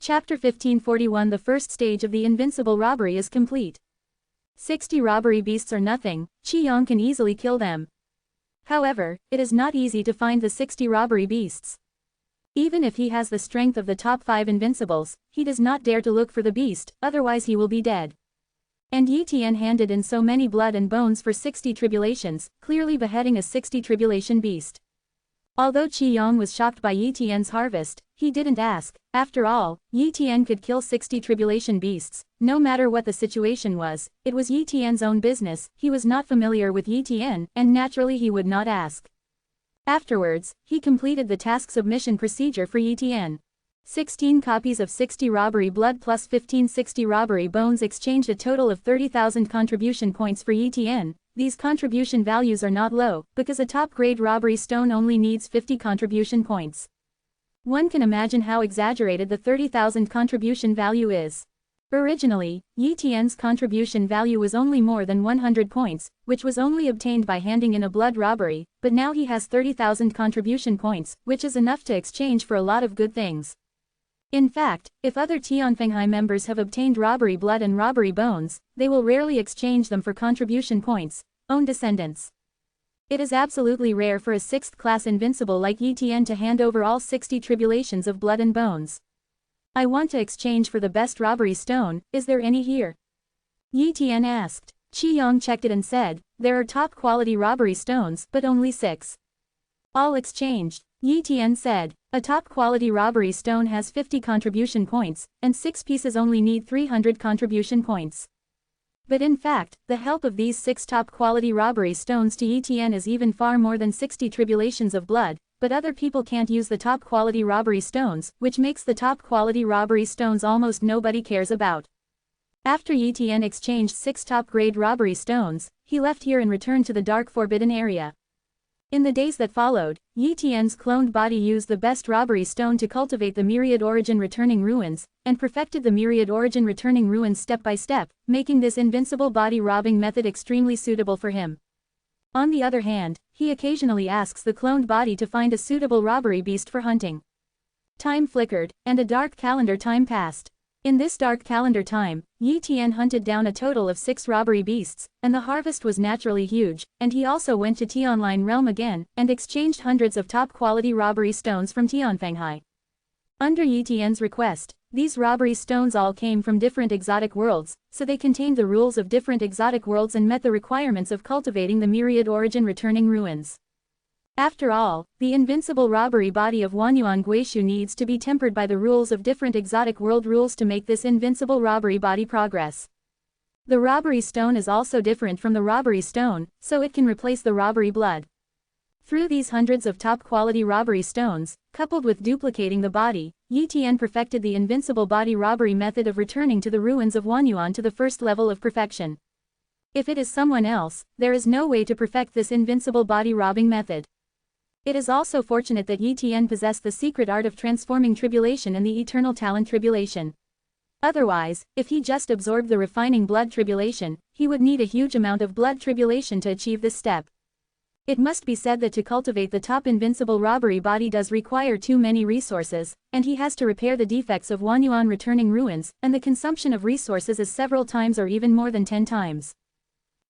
Chapter 1541. The first stage of the invincible robbery is complete. 60 robbery beasts are nothing, Chi-Yong can easily kill them. However, it is not easy to find the 60 robbery beasts. Even if he has the strength of the top 5 invincibles, he does not dare to look for the beast, otherwise he will be dead. And Yi Tian handed in so many blood and bones for 60 tribulations, clearly beheading a 60 tribulation beast. Although Chi-Yong was shocked by Yi Tian's harvest, he didn't ask. After all, Yi Tian could kill 60 tribulation beasts, no matter what the situation was. It was Yi Tian's own business, he was not familiar with Yi Tian, and naturally he would not ask. Afterwards, he completed the task submission procedure for Yi Tian. 16 copies of 60 robbery blood plus 15 60 robbery bones exchanged a total of 30,000 contribution points for Yi Tian. These contribution values are not low, because a top-grade robbery stone only needs 50 contribution points. One can imagine how exaggerated the 30,000 contribution value is. Originally, Yi Tian's contribution value was only more than 100 points, which was only obtained by handing in a blood robbery, but now he has 30,000 contribution points, which is enough to exchange for a lot of good things. In fact, if other Tianfenghai members have obtained robbery blood and robbery bones, they will rarely exchange them for contribution points, own descendants. It is absolutely rare for a 6th class invincible like Yi Tian to hand over all 60 tribulations of blood and bones. I want to exchange for the best robbery stone, is there any here? Yi Tian asked. Chi-Yong checked it and said, there are top quality robbery stones, but only 6. All exchanged. Yi Tian said, a top-quality robbery stone has 50 contribution points, and 6 pieces only need 300 contribution points. But in fact, the help of these 6 top-quality robbery stones to Yi Tian is even far more than 60 tribulations of blood, but other people can't use the top-quality robbery stones, which makes the top-quality robbery stones almost nobody cares about. After Yi Tian exchanged 6 top-grade robbery stones, he left here and returned to the dark forbidden area. In the days that followed, Yi Tian's cloned body used the best robbery stone to cultivate the myriad origin returning ruins, and perfected the myriad origin returning ruins step by step, making this invincible body robbing method extremely suitable for him. On the other hand, he occasionally asks the cloned body to find a suitable robbery beast for hunting. Time flickered, and a dark calendar time passed. In this dark calendar time, Yi Tian hunted down a total of 6 robbery beasts, and the harvest was naturally huge, and he also went to Tianline realm again, and exchanged hundreds of top-quality robbery stones from Tianfenghai. Under Yi Tian's request, these robbery stones all came from different exotic worlds, so they contained the rules of different exotic worlds and met the requirements of cultivating the myriad origin returning ruins. After all, the invincible robbery body of Wanyuan Guishu needs to be tempered by the rules of different exotic world rules to make this invincible robbery body progress. The robbery stone is also different from the robbery stone, so it can replace the robbery blood. Through these hundreds of top-quality robbery stones, coupled with duplicating the body, Yi Tian perfected the invincible body robbery method of returning to the ruins of Wanyuan to the first level of perfection. If it is someone else, there is no way to perfect this invincible body robbing method. It is also fortunate that Yi Tian possessed the secret art of transforming tribulation and the eternal talent tribulation. Otherwise, if he just absorbed the refining blood tribulation, he would need a huge amount of blood tribulation to achieve this step. It must be said that to cultivate the top invincible robbery body does require too many resources, and he has to repair the defects of Wanyuan returning ruins, and the consumption of resources is several times or even more than 10 times.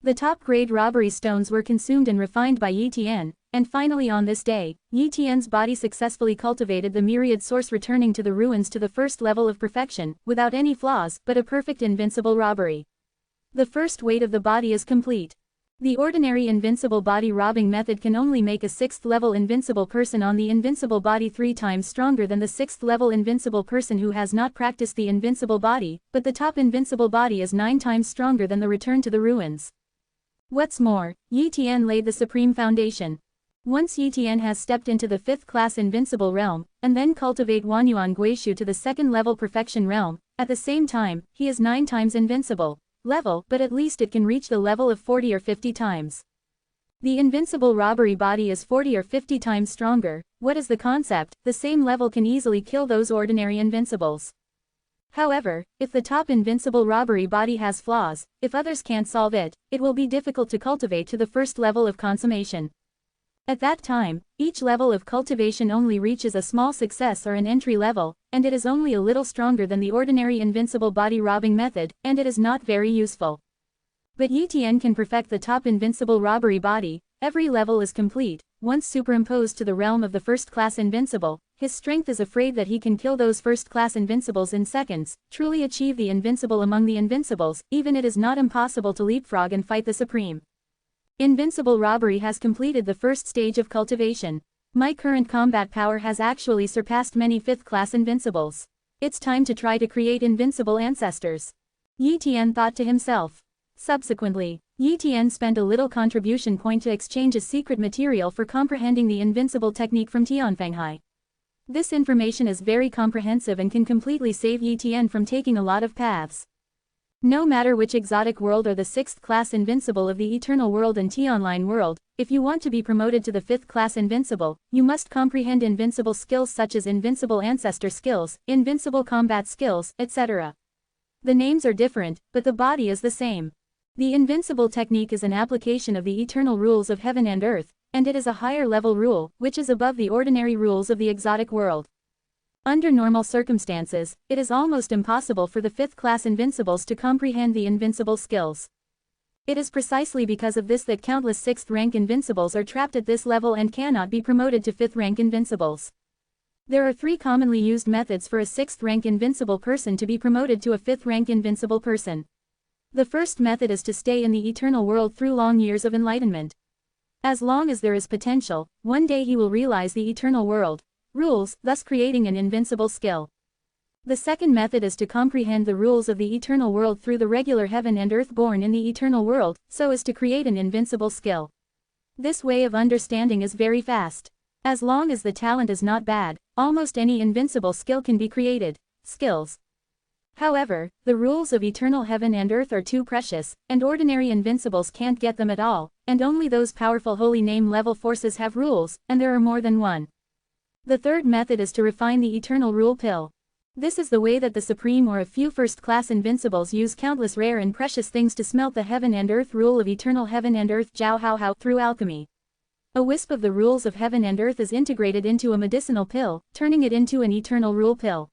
The top-grade robbery stones were consumed and refined by Yi Tian, and finally on this day, Yi Tian's body successfully cultivated the myriad source returning to the ruins to the first level of perfection, without any flaws, but a perfect invincible robbery. The first weight of the body is complete. The ordinary invincible body robbing method can only make a 6th level invincible person on the invincible body 3 times stronger than the 6th level invincible person who has not practiced the invincible body, but the top invincible body is 9 times stronger than the return to the ruins. What's more, Yi Tian laid the supreme foundation. Once Yi Tian has stepped into the 5th class invincible realm, and then cultivate Wanyuan Guishu to the 2nd level perfection realm, at the same time, he is 9 times invincible level, but at least it can reach the level of 40 or 50 times. The invincible robbery body is 40 or 50 times stronger. What is the concept? The same level can easily kill those ordinary invincibles. However, if the top invincible robbery body has flaws, if others can't solve it, it will be difficult to cultivate to the first level of consummation. At that time, each level of cultivation only reaches a small success or an entry level, and it is only a little stronger than the ordinary invincible body robbing method, and it is not very useful. But Yi Tian can perfect the top invincible robbery body. Every level is complete. Once superimposed to the realm of the first-class invincible, his strength is afraid that he can kill those first-class invincibles in seconds, truly achieve the invincible among the invincibles, even it is not impossible to leapfrog and fight the supreme. Invincible robbery has completed the first stage of cultivation. My current combat power has actually surpassed many 5th-class invincibles. It's time to try to create invincible ancestors. Yi Tian thought to himself. Subsequently, Yi Tian spent a little contribution point to exchange a secret material for comprehending the invincible technique from Tianfenghai. This information is very comprehensive and can completely save Yi Tian from taking a lot of paths. No matter which exotic world or the 6th-class invincible of the eternal world and T-online world, if you want to be promoted to the 5th-class invincible, you must comprehend invincible skills such as invincible ancestor skills, invincible combat skills, etc. The names are different, but the body is the same. The invincible technique is an application of the eternal rules of heaven and earth, and it is a higher level rule, which is above the ordinary rules of the exotic world. Under normal circumstances, it is almost impossible for the 5th-class invincibles to comprehend the invincible skills. It is precisely because of this that countless 6th-rank invincibles are trapped at this level and cannot be promoted to 5th-rank invincibles. There are 3 commonly used methods for a 6th-rank invincible person to be promoted to a 5th-rank invincible person. The first method is to stay in the eternal world through long years of enlightenment. As long as there is potential, one day he will realize the eternal world rules, thus creating an invincible skill. The second method is to comprehend the rules of the eternal world through the regular heaven and earth born in the eternal world, so as to create an invincible skill. This way of understanding is very fast. As long as the talent is not bad, almost any invincible skill can be created. Skills. However, the rules of eternal heaven and earth are too precious, and ordinary invincibles can't get them at all, and only those powerful holy name level forces have rules, and there are more than one. The third method is to refine the eternal rule pill. This is the way that the supreme or a few first-class invincibles use countless rare and precious things to smelt the heaven and earth rule of eternal heaven and earth Jiao Hao Hao through alchemy. A wisp of the rules of heaven and earth is integrated into a medicinal pill, turning it into an eternal rule pill.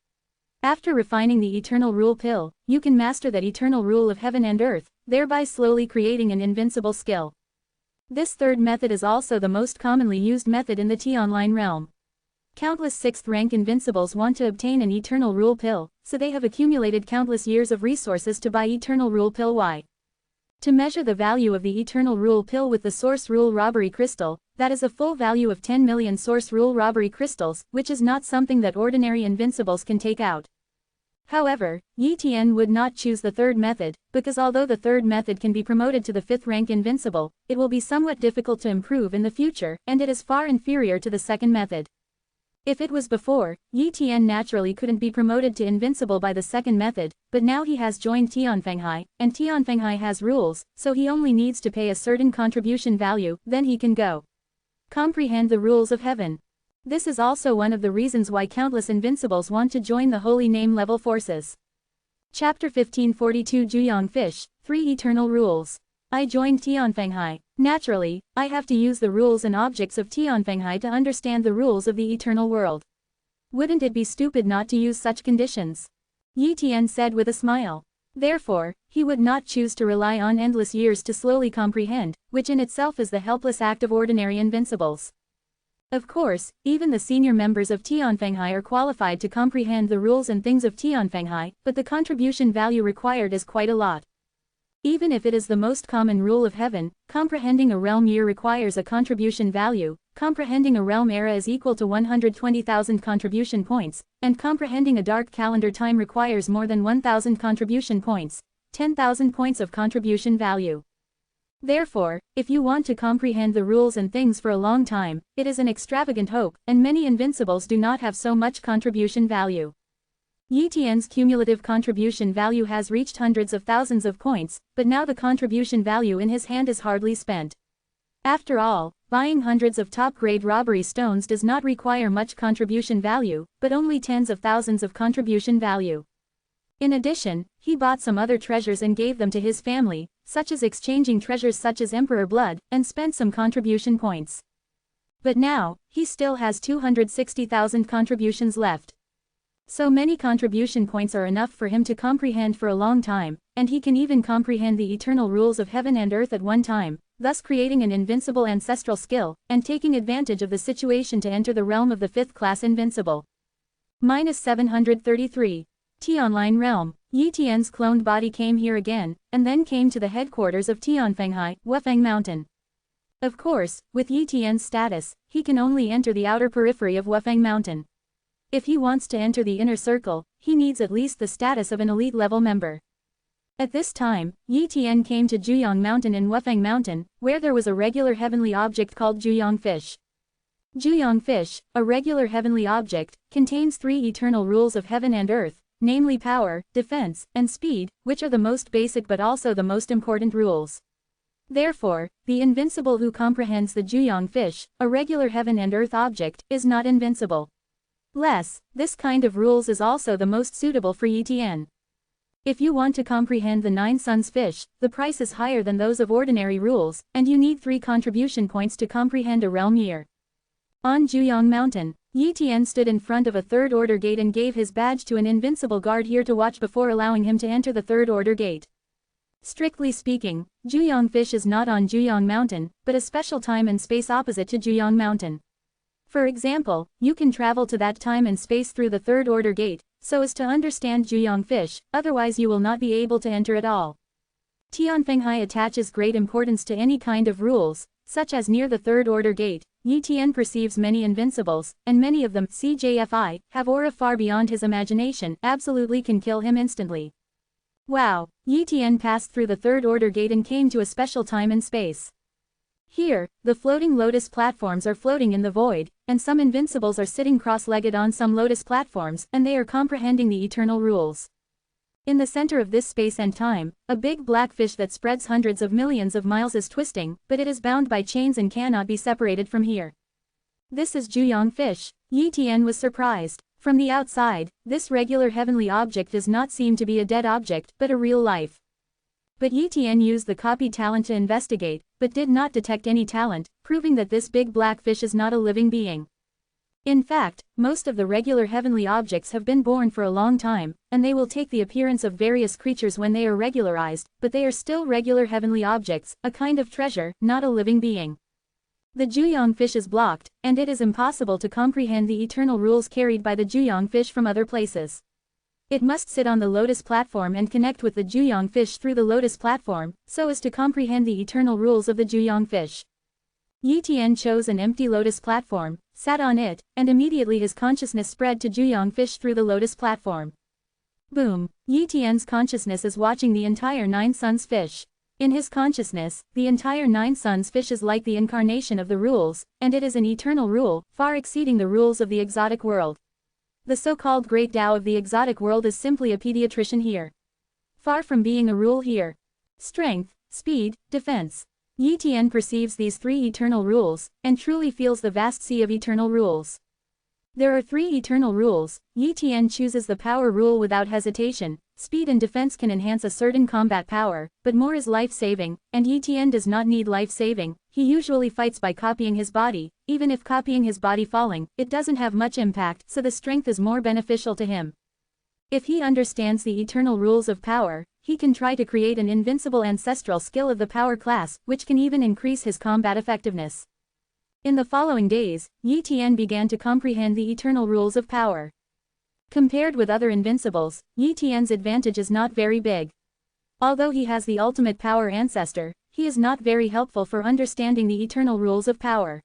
After refining the eternal rule pill, you can master that eternal rule of heaven and earth, thereby slowly creating an invincible skill. This third method is also the most commonly used method in the T-online realm. Countless 6th-rank invincibles want to obtain an eternal rule pill, so they have accumulated countless years of resources to buy eternal rule pill Y. To measure the value of the eternal rule pill with the source rule robbery crystal, that is a full value of 10 million source rule robbery crystals, which is not something that ordinary invincibles can take out. However, Yi Tian would not choose the third method, because although the third method can be promoted to the 5th-rank invincible, it will be somewhat difficult to improve in the future, and it is far inferior to the second method. If it was before, Yi Tian naturally couldn't be promoted to invincible by the second method, but now he has joined Tianfenghai, and Tianfenghai has rules, so he only needs to pay a certain contribution value, then he can go. Comprehend the rules of heaven. This is also one of the reasons why countless invincibles want to join the holy name level forces. Chapter 1542 Juyang Fish, 3 Eternal Rules. I joined Tianfenghai. Naturally, I have to use the rules and objects of Tianfenghai to understand the rules of the eternal world. Wouldn't it be stupid not to use such conditions? Yi Tian said with a smile. Therefore, he would not choose to rely on endless years to slowly comprehend, which in itself is the helpless act of ordinary invincibles. Of course, even the senior members of Tianfenghai are qualified to comprehend the rules and things of Tianfenghai, but the contribution value required is quite a lot. Even if it is the most common rule of heaven, comprehending a realm year requires a contribution value, comprehending a realm era is equal to 120,000 contribution points, and comprehending a dark calendar time requires more than 1,000 contribution points, 10,000 points of contribution value. Therefore, if you want to comprehend the rules and things for a long time, it is an extravagant hope, and many invincibles do not have so much contribution value. Yi Tian's cumulative contribution value has reached hundreds of thousands of points, but now the contribution value in his hand is hardly spent. After all, buying hundreds of top-grade robbery stones does not require much contribution value, but only tens of thousands of contribution value. In addition, he bought some other treasures and gave them to his family, such as exchanging treasures such as emperor blood, and spent some contribution points. But now, he still has 260,000 contributions left. So many contribution points are enough for him to comprehend for a long time, and he can even comprehend the eternal rules of heaven and earth at one time, thus creating an invincible ancestral skill, and taking advantage of the situation to enter the realm of the 5th class invincible. -733. T-Online Realm. Yi Tian's cloned body came here again, and then came to the headquarters of Tianfenghai, Wufeng Mountain. Of course, with Yi Tian's status, he can only enter the outer periphery of Wufeng Mountain. If he wants to enter the inner circle, he needs at least the status of an elite level member. At this time, Yi Tian came to Juyang Mountain in Wufeng Mountain, where there was a regular heavenly object called Juyang Fish. Juyang Fish, a regular heavenly object, contains 3 eternal rules of heaven and earth, namely power, defense, and speed, which are the most basic but also the most important rules. Therefore, the invincible who comprehends the Juyang Fish, a regular heaven and earth object, is not invincible. This kind of rules is also the most suitable for Yi Tian. If you want to comprehend the 9 suns fish, the price is higher than those of ordinary rules, and you need 3 contribution points to comprehend a realm year. On Juyang Mountain, Yi Tian stood in front of a 3rd order gate and gave his badge to an invincible guard here to watch before allowing him to enter the 3rd order gate. Strictly speaking, Juyang Fish is not on Juyang Mountain, but a special time and space opposite to Juyang Mountain. For example, you can travel to that time and space through the 3rd order gate, so as to understand Juyang Fish, otherwise you will not be able to enter at all. Tianfenghai attaches great importance to any kind of rules, such as near the 3rd order gate, Yi Tian perceives many invincibles, and many of them, CJFI, have aura far beyond his imagination, absolutely can kill him instantly. Wow, Yi Tian passed through the 3rd order gate and came to a special time and space. Here, the floating lotus platforms are floating in the void, and some invincibles are sitting cross-legged on some lotus platforms, and they are comprehending the eternal rules. In the center of this space and time, a big black fish that spreads hundreds of millions of miles is twisting, but it is bound by chains and cannot be separated from here. This is Juyang Fish. Yi Tian was surprised. From the outside, this regular heavenly object does not seem to be a dead object, but a real life. But Yi Tian used the copy talent to investigate, but did not detect any talent, proving that this big black fish is not a living being. In fact, most of the regular heavenly objects have been born for a long time, and they will take the appearance of various creatures when they are regularized, but they are still regular heavenly objects, a kind of treasure, not a living being. The Juyang Fish is blocked, and it is impossible to comprehend the eternal rules carried by the Juyang Fish from other places. It must sit on the lotus platform and connect with the Juyang Fish through the lotus platform, so as to comprehend the eternal rules of the Juyang Fish. Yi Tian chose an empty lotus platform, sat on it, and immediately his consciousness spread to Juyang Fish through the lotus platform. Boom! Yi Tian's consciousness is watching the entire 9 suns fish. In his consciousness, the entire 9 suns fish is like the incarnation of the rules, and it is an eternal rule, far exceeding the rules of the exotic world. The so-called Great Tao of the exotic world is simply a pediatrician here. Far from being a rule here. Strength, speed, defense. Yi Tian perceives these 3 eternal rules, and truly feels the vast sea of eternal rules. There are 3 eternal rules. Yi Tian chooses the power rule without hesitation. Speed and defense can enhance a certain combat power, but more is life-saving, and Yi Tian does not need life-saving. He usually fights by copying his body. Even if copying his body falling, it doesn't have much impact, so the strength is more beneficial to him. If he understands the eternal rules of power, he can try to create an invincible ancestral skill of the power class, which can even increase his combat effectiveness. In the following days, Yi Tian began to comprehend the eternal rules of power. Compared with other invincibles, Yi Tian's advantage is not very big. Although he has the ultimate power ancestor, he is not very helpful for understanding the eternal rules of power.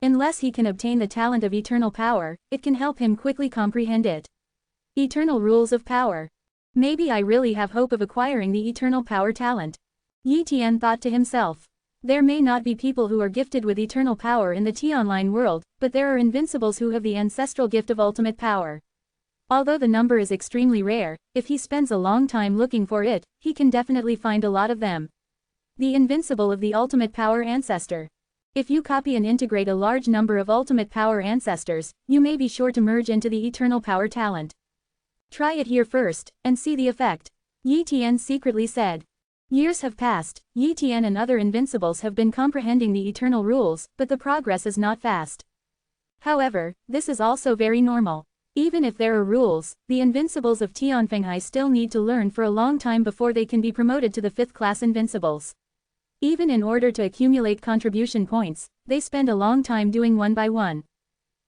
Unless he can obtain the talent of eternal power, it can help him quickly comprehend it. Eternal rules of power. Maybe I really have hope of acquiring the eternal power talent. Yi Tian thought to himself. There may not be people who are gifted with eternal power in the T-Online world, but there are invincibles who have the ancestral gift of ultimate power. Although the number is extremely rare, if he spends a long time looking for it, he can definitely find a lot of them. The invincible of the ultimate power ancestor. If you copy and integrate a large number of ultimate power ancestors, you may be sure to merge into the eternal power talent. Try it here first, and see the effect. Yi Tian secretly said. Years have passed, Yi Tian and other invincibles have been comprehending the eternal rules, but the progress is not fast. However, this is also very normal. Even if there are rules, the invincibles of Tianfenghai still need to learn for a long time before they can be promoted to the 5th class invincibles. Even in order to accumulate contribution points, they spend a long time doing one by one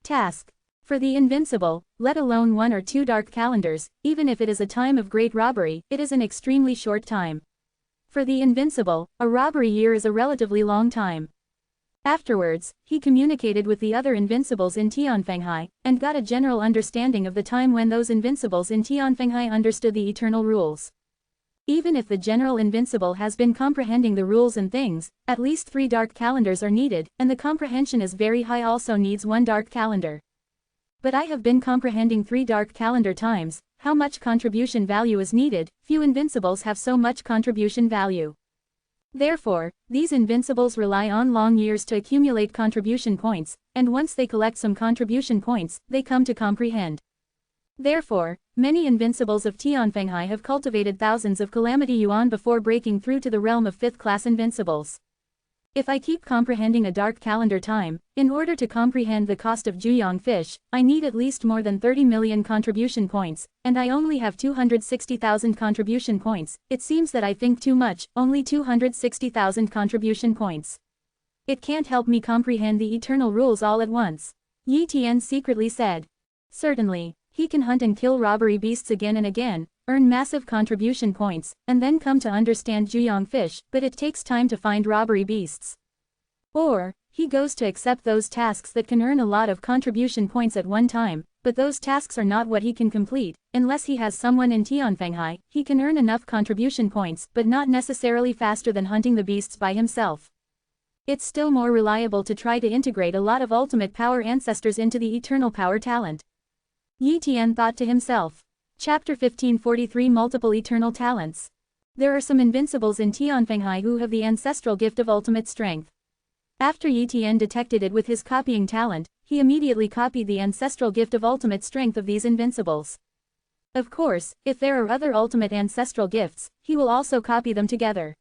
task. For the invincible, let alone 1 or 2 dark calendars, even if it is a time of great robbery, it is an extremely short time. For the invincible, a robbery year is a relatively long time. Afterwards, he communicated with the other invincibles in Tianfenghai, and got a general understanding of the time when those invincibles in Tianfenghai understood the eternal rules. Even if the general invincible has been comprehending the rules and things, at least 3 dark calendars are needed, and the comprehension is very high also needs 1 dark calendar. But I have been comprehending 3 dark calendar times. How much contribution value is needed? Few invincibles have so much contribution value. Therefore, these invincibles rely on long years to accumulate contribution points, and once they collect some contribution points, they come to comprehend. Therefore, many invincibles of Tianfenghai have cultivated thousands of calamity yuan before breaking through to the realm of 5th class invincibles. If I keep comprehending a dark calendar time, in order to comprehend the cost of Juyang fish, I need at least more than 30 million contribution points, and I only have 260,000 contribution points. It seems that I think too much, only 260,000 contribution points. It can't help me comprehend the eternal rules all at once. Yi Tian secretly said. Certainly, he can hunt and kill robbery beasts again and again, earn massive contribution points, and then come to understand Juyang fish, but it takes time to find robbery beasts. Or, he goes to accept those tasks that can earn a lot of contribution points at one time, but those tasks are not what he can complete. Unless he has someone in Tianfenghai, he can earn enough contribution points, but not necessarily faster than hunting the beasts by himself. It's still more reliable to try to integrate a lot of ultimate power ancestors into the eternal power talent. Yi Tian thought to himself. Chapter 1543 Multiple Eternal Talents. There are some invincibles in Tianfenghai who have the ancestral gift of ultimate strength. After Yi Tian detected it with his copying talent, he immediately copied the ancestral gift of ultimate strength of these invincibles. Of course, if there are other ultimate ancestral gifts, he will also copy them together.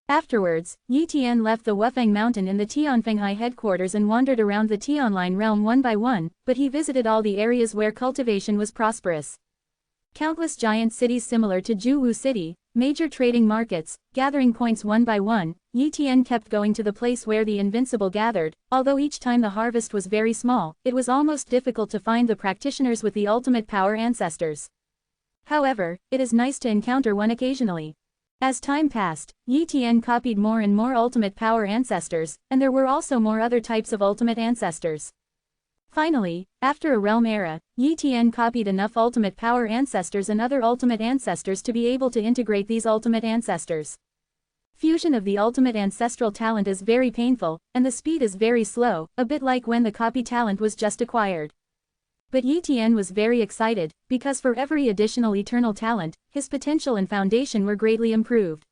Afterwards, Yi Tian left the Wufeng mountain in the Tianfenghai headquarters and wandered around the Tianline realm one by one, but he visited all the areas where cultivation was prosperous. Countless giant cities similar to Juwu City, major trading markets, gathering points one by one, Yi Tian kept going to the place where the invincible gathered. Although each time the harvest was very small, it was almost difficult to find the practitioners with the ultimate power ancestors. However, it is nice to encounter one occasionally. As time passed, Yi Tian copied more and more ultimate power ancestors, and there were also more other types of ultimate ancestors. Finally, after a realm era, Yi Tian copied enough ultimate power ancestors and other ultimate ancestors to be able to integrate these ultimate ancestors. Fusion of the ultimate ancestral talent is very painful, and the speed is very slow, a bit like when the copy talent was just acquired. But Yi Tian was very excited, because for every additional eternal talent, his potential and foundation were greatly improved.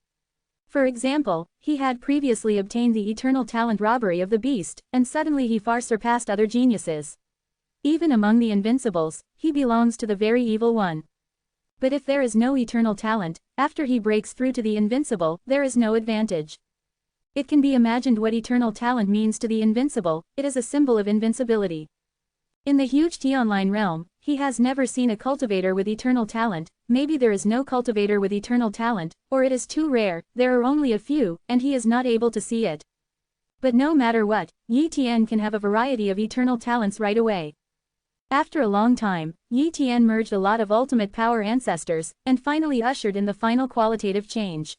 For example, he had previously obtained the eternal talent robbery of the beast, and suddenly he far surpassed other geniuses. Even among the invincibles, he belongs to the very evil one. But if there is no eternal talent, after he breaks through to the invincible, there is no advantage. It can be imagined what eternal talent means to the invincible. It is a symbol of invincibility. In the huge Tianline realm, he has never seen a cultivator with eternal talent. Maybe there is no cultivator with eternal talent, or it is too rare, there are only a few, and he is not able to see it. But no matter what, Yi Tian can have a variety of eternal talents right away. After a long time, Yi Tian merged a lot of ultimate power ancestors, and finally ushered in the final qualitative change.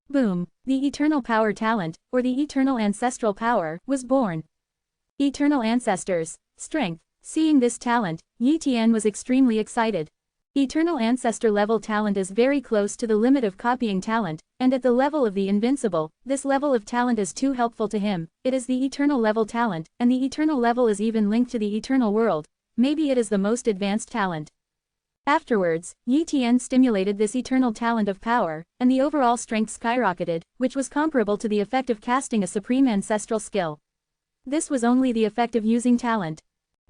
Boom! The eternal power talent, or the eternal ancestral power, was born. Eternal ancestors, strength. Seeing this talent, Yi Tian was extremely excited. Eternal ancestor level talent is very close to the limit of copying talent, and at the level of the invincible, this level of talent is too helpful to him. It is the eternal level talent, and the eternal level is even linked to the eternal world. Maybe it is the most advanced talent. Afterwards, Yi Tian stimulated this eternal talent of power, and the overall strength skyrocketed, which was comparable to the effect of casting a supreme ancestral skill. This was only the effect of using talent.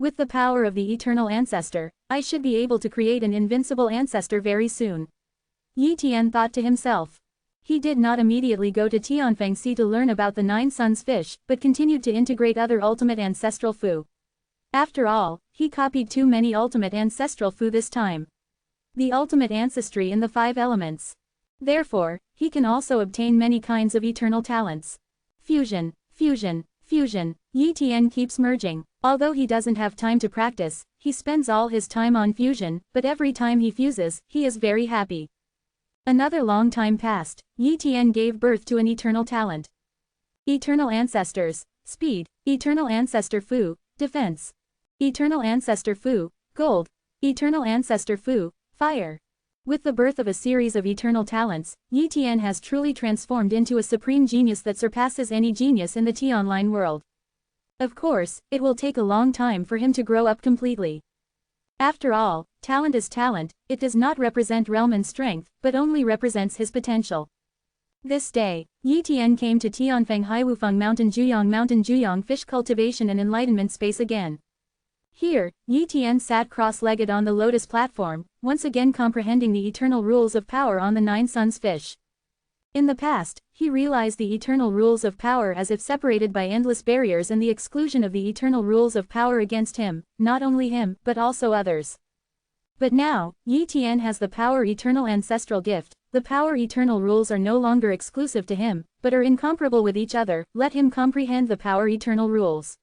With the power of the eternal ancestor, I should be able to create an invincible ancestor very soon. Yi Tian thought to himself. He did not immediately go to Tianfeng Sea to learn about the Nine Suns fish, but continued to integrate other ultimate ancestral fu. After all, he copied too many ultimate ancestral fu this time. The ultimate ancestry in the 5 elements. Therefore, he can also obtain many kinds of eternal talents. Fusion, fusion, fusion. Yi Tian keeps merging. Although he doesn't have time to practice, he spends all his time on fusion, but every time he fuses, he is very happy. Another long time passed. Yi Tian gave birth to an eternal talent. Eternal ancestors, speed, eternal ancestor fu, defense. Eternal ancestor fu, gold. Eternal ancestor fu, fire. With the birth of a series of eternal talents, Yi Tian has truly transformed into a supreme genius that surpasses any genius in the T-online world. Of course, it will take a long time for him to grow up completely. After all, talent is talent, it does not represent realm and strength, but only represents his potential. This day, Yi Tian came to Tianfeng Haiwufeng Mountain Juyang fish cultivation and enlightenment space again. Here, Yi Tian sat cross-legged on the lotus platform, once again comprehending the eternal rules of power on the 9 suns fish. In the past, he realized the eternal rules of power as if separated by endless barriers and the exclusion of the eternal rules of power against him, not only him, but also others. But now, Yi Tian has the power eternal ancestral gift. The power eternal rules are no longer exclusive to him, but are incomparable with each other. Let him comprehend the power eternal rules.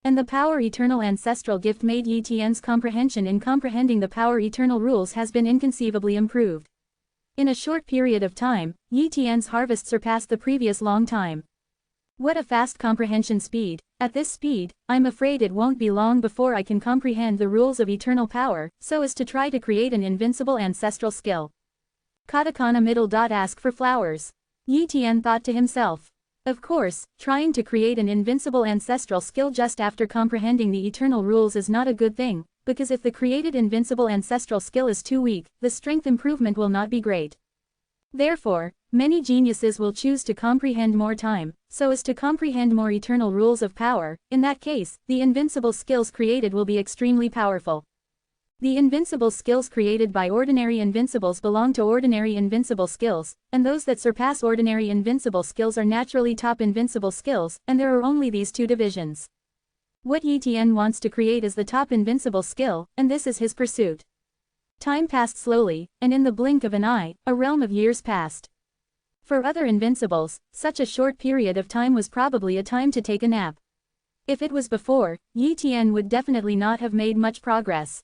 And the power eternal ancestral gift made Yi Tian's comprehension in comprehending the power eternal rules has been inconceivably improved. In a short period of time, Yi Tian's harvest surpassed the previous long time. What a fast comprehension speed! At this speed, I'm afraid it won't be long before I can comprehend the rules of eternal power, so as to try to create an invincible ancestral skill. Katakana middle dot ask for flowers. Yi Tian thought to himself. Of course, trying to create an invincible ancestral skill just after comprehending the eternal rules is not a good thing, because if the created invincible ancestral skill is too weak, the strength improvement will not be great. Therefore, many geniuses will choose to comprehend more time, so as to comprehend more eternal rules of power. In that case, the invincible skills created will be extremely powerful. The invincible skills created by ordinary invincibles belong to ordinary invincible skills, and those that surpass ordinary invincible skills are naturally top invincible skills, and there are only these 2 divisions. What Yi Tian wants to create is the top invincible skill, and this is his pursuit. Time passed slowly, and in the blink of an eye, a realm of years passed. For other invincibles, such a short period of time was probably a time to take a nap. If it was before, Yi Tian would definitely not have made much progress.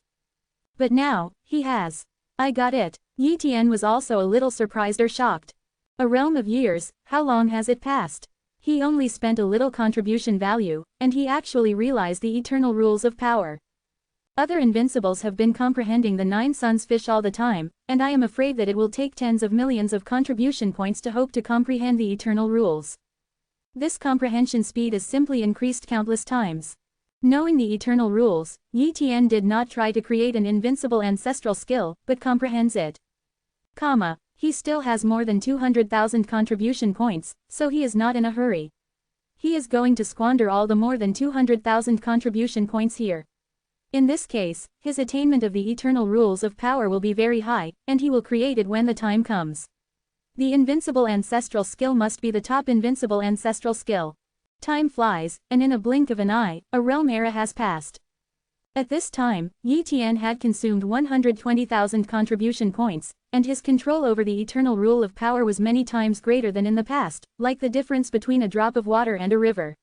But now, he has. I got it. Yi Tian was also a little surprised or shocked. A realm of years, how long has it passed? He only spent a little contribution value, and he actually realized the eternal rules of power. Other invincibles have been comprehending the 9 suns fish all the time, and I am afraid that it will take tens of millions of contribution points to hope to comprehend the eternal rules. This comprehension speed is simply increased countless times. Knowing the eternal rules, Yi Tian did not try to create an invincible ancestral skill, but comprehends it. He still has more than 200,000 contribution points, so he is not in a hurry. He is going to squander all the more than 200,000 contribution points here. In this case, his attainment of the eternal rules of power will be very high, and he will create it when the time comes. The invincible ancestral skill must be the top invincible ancestral skill. Time flies, and in a blink of an eye, a realm era has passed. At this time, Yi Tian had consumed 120,000 contribution points, and his control over the eternal rule of power was many times greater than in the past, like the difference between a drop of water and a river.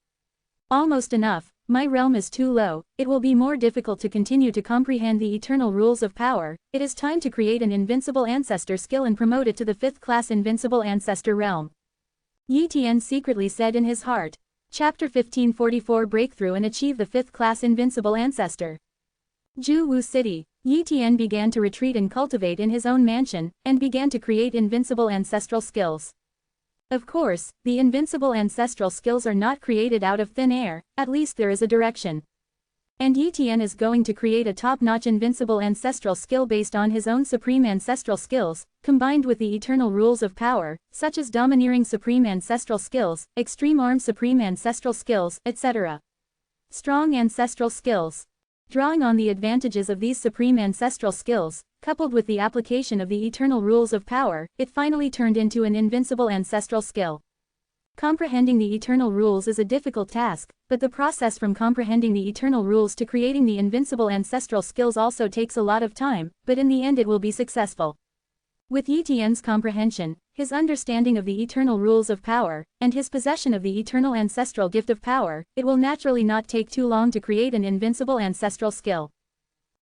Almost enough. My realm is too low, it will be more difficult to continue to comprehend the eternal rules of power. It is time to create an invincible ancestor skill and promote it to the 5th class invincible ancestor realm. Yi Tian secretly said in his heart. Chapter 1544 Breakthrough and Achieve the 5th class invincible ancestor. Ju-Wu City. Yi Tian began to retreat and cultivate in his own mansion, and began to create invincible ancestral skills. Of course, the invincible ancestral skills are not created out of thin air, at least there is a direction. And Yi Tian is going to create a top-notch invincible ancestral skill based on his own supreme ancestral skills, combined with the eternal rules of power, such as domineering supreme ancestral skills, extreme arm supreme ancestral skills, etc. Strong ancestral skills. Drawing on the advantages of these supreme ancestral skills, Coupled with the application of the eternal rules of power, it finally turned into an invincible ancestral skill. Comprehending the eternal rules is a difficult task, but the process from comprehending the eternal rules to creating the invincible ancestral skills also takes a lot of time, but in the end it will be successful. With Yi Tian's comprehension, his understanding of the eternal rules of power, and his possession of the eternal ancestral gift of power, it will naturally not take too long to create an invincible ancestral skill.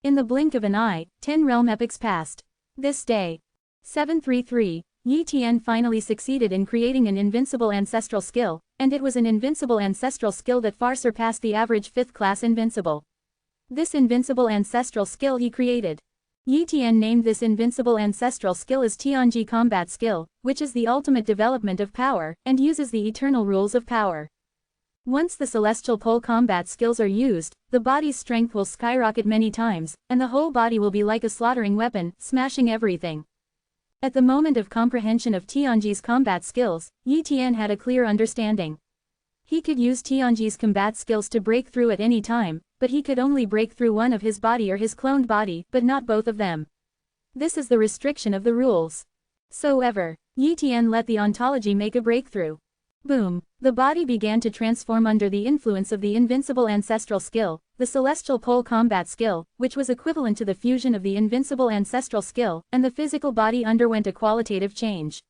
In the blink of an eye, 10 realm epochs passed. This day, 733, Yi Tian finally succeeded in creating an invincible ancestral skill, and it was an invincible ancestral skill that far surpassed the average 5th class invincible. This invincible ancestral skill he created. Yi Tian named this invincible ancestral skill as Tianji Combat Skill, which is the ultimate development of power, and uses the eternal rules of power. Once the celestial pole combat skills are used, the body's strength will skyrocket many times, and the whole body will be like a slaughtering weapon, smashing everything. At the moment of comprehension of Tianji's combat skills, Yi Tian had a clear understanding. He could use Tianji's combat skills to break through at any time, but he could only break through one of his body or his cloned body, but not both of them. This is the restriction of the rules. So ever, Yi Tian let the ontology make a breakthrough. Boom! The body began to transform under the influence of the invincible ancestral skill, the celestial pole combat skill, which was equivalent to the fusion of the invincible ancestral skill, and the physical body underwent a qualitative change.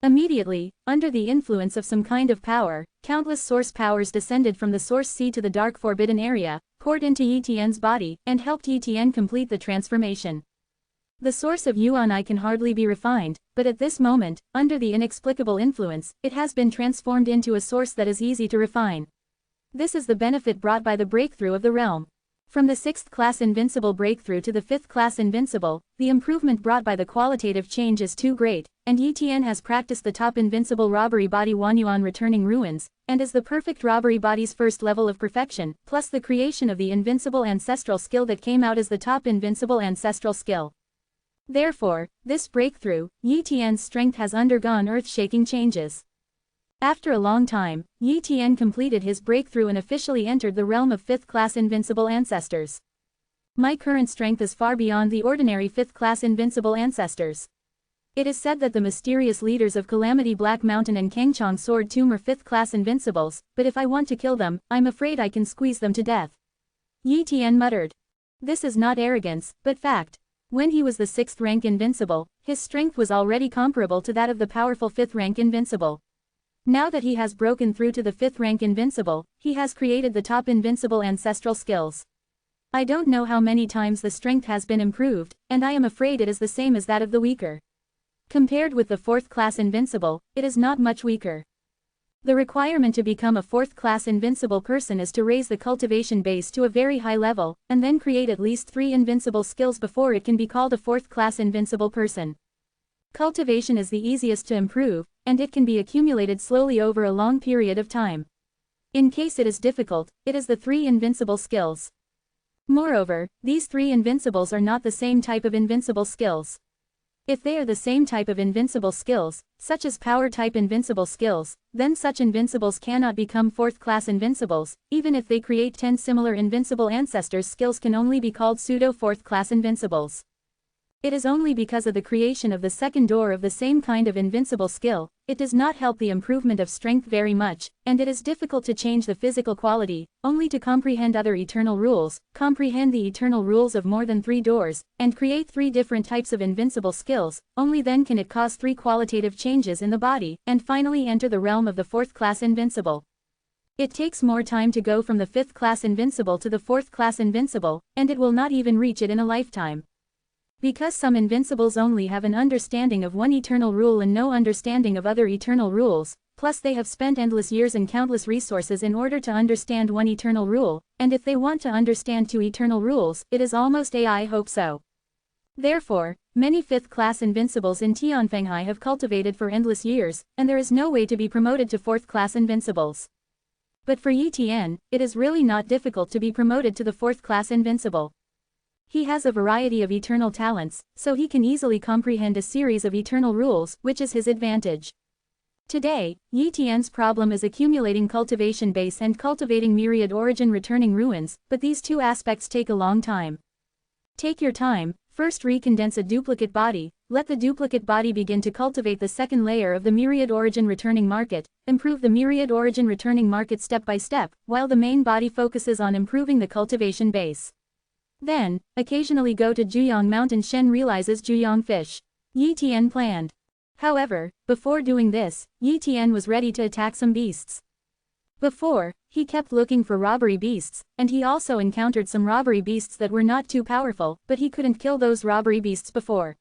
Immediately, under the influence of some kind of power, countless source powers descended from the source sea to the dark forbidden area, poured into Yi Tian's body, and helped Yi Tian complete the transformation. The source of Yuan can hardly be refined, but at this moment, under the inexplicable influence, it has been transformed into a source that is easy to refine. This is the benefit brought by the breakthrough of the realm. From the 6th class invincible breakthrough to the 5th class invincible, the improvement brought by the qualitative change is too great, and Yi Tian has practiced the top invincible robbery body Wanyuan returning ruins, and is the perfect robbery body's first level of perfection, plus the creation of the invincible ancestral skill that came out as the top invincible ancestral skill. Therefore, this breakthrough, Yi Tian's strength has undergone earth-shaking changes. After a long time, Yi Tian completed his breakthrough and officially entered the realm of 5th class invincible ancestors. My current strength is far beyond the ordinary 5th class invincible ancestors. It is said that the mysterious leaders of Calamity Black Mountain and Kangchong Sword Tomb are 5th class invincibles, but if I want to kill them, I'm afraid I can squeeze them to death. Yi Tian muttered. This is not arrogance, but fact. When he was the 6th rank invincible, his strength was already comparable to that of the powerful 5th rank invincible. Now that he has broken through to the 5th rank invincible, he has created the top invincible ancestral skills. I don't know how many times the strength has been improved, and I am afraid it is the same as that of the weaker. Compared with the 4th class invincible, it is not much weaker. The requirement to become a 4th class invincible person is to raise the cultivation base to a very high level, and then create at least 3 invincible skills before it can be called a 4th class invincible person. Cultivation is the easiest to improve, and it can be accumulated slowly over a long period of time. In case it is difficult, it is the 3 invincible skills. Moreover, these 3 invincibles are not the same type of invincible skills. If they are the same type of invincible skills, such as power-type invincible skills, then such invincibles cannot become 4th class invincibles. Even if they create 10 similar invincible ancestors, skills can only be called pseudo 4th class invincibles. It is only because of the creation of the second door of the same kind of invincible skill, it does not help the improvement of strength very much, and it is difficult to change the physical quality, only to comprehend other eternal rules, comprehend the eternal rules of more than 3 doors, and create 3 different types of invincible skills. Only then can it cause 3 qualitative changes in the body, and finally enter the realm of the 4th class invincible. It takes more time to go from the 5th class invincible to the 4th class invincible, and it will not even reach it in a lifetime. Because some invincibles only have an understanding of one eternal rule and no understanding of other eternal rules, plus they have spent endless years and countless resources in order to understand one eternal rule, and if they want to understand 2 eternal rules, it is almost I hope so. Therefore, many 5th class invincibles in Tianfenghai have cultivated for endless years, and there is no way to be promoted to 4th class invincibles. But for Yi Tian, it is really not difficult to be promoted to the 4th class invincible. He has a variety of eternal talents, so he can easily comprehend a series of eternal rules, which is his advantage. Today, Yi Tian's problem is accumulating cultivation base and cultivating myriad origin returning ruins, but these 2 aspects take a long time. Take your time. First recondense a duplicate body, let the duplicate body begin to cultivate the second layer of the myriad origin returning market, improve the myriad origin returning market step by step, while the main body focuses on improving the cultivation base. Then, occasionally go to Juyong Mountain. Shen realizes Juyong fish. Yi Tian planned. However, before doing this, Yi Tian was ready to attack some beasts. Before, he kept looking for robbery beasts, and he also encountered some robbery beasts that were not too powerful, but he couldn't kill those robbery beasts before.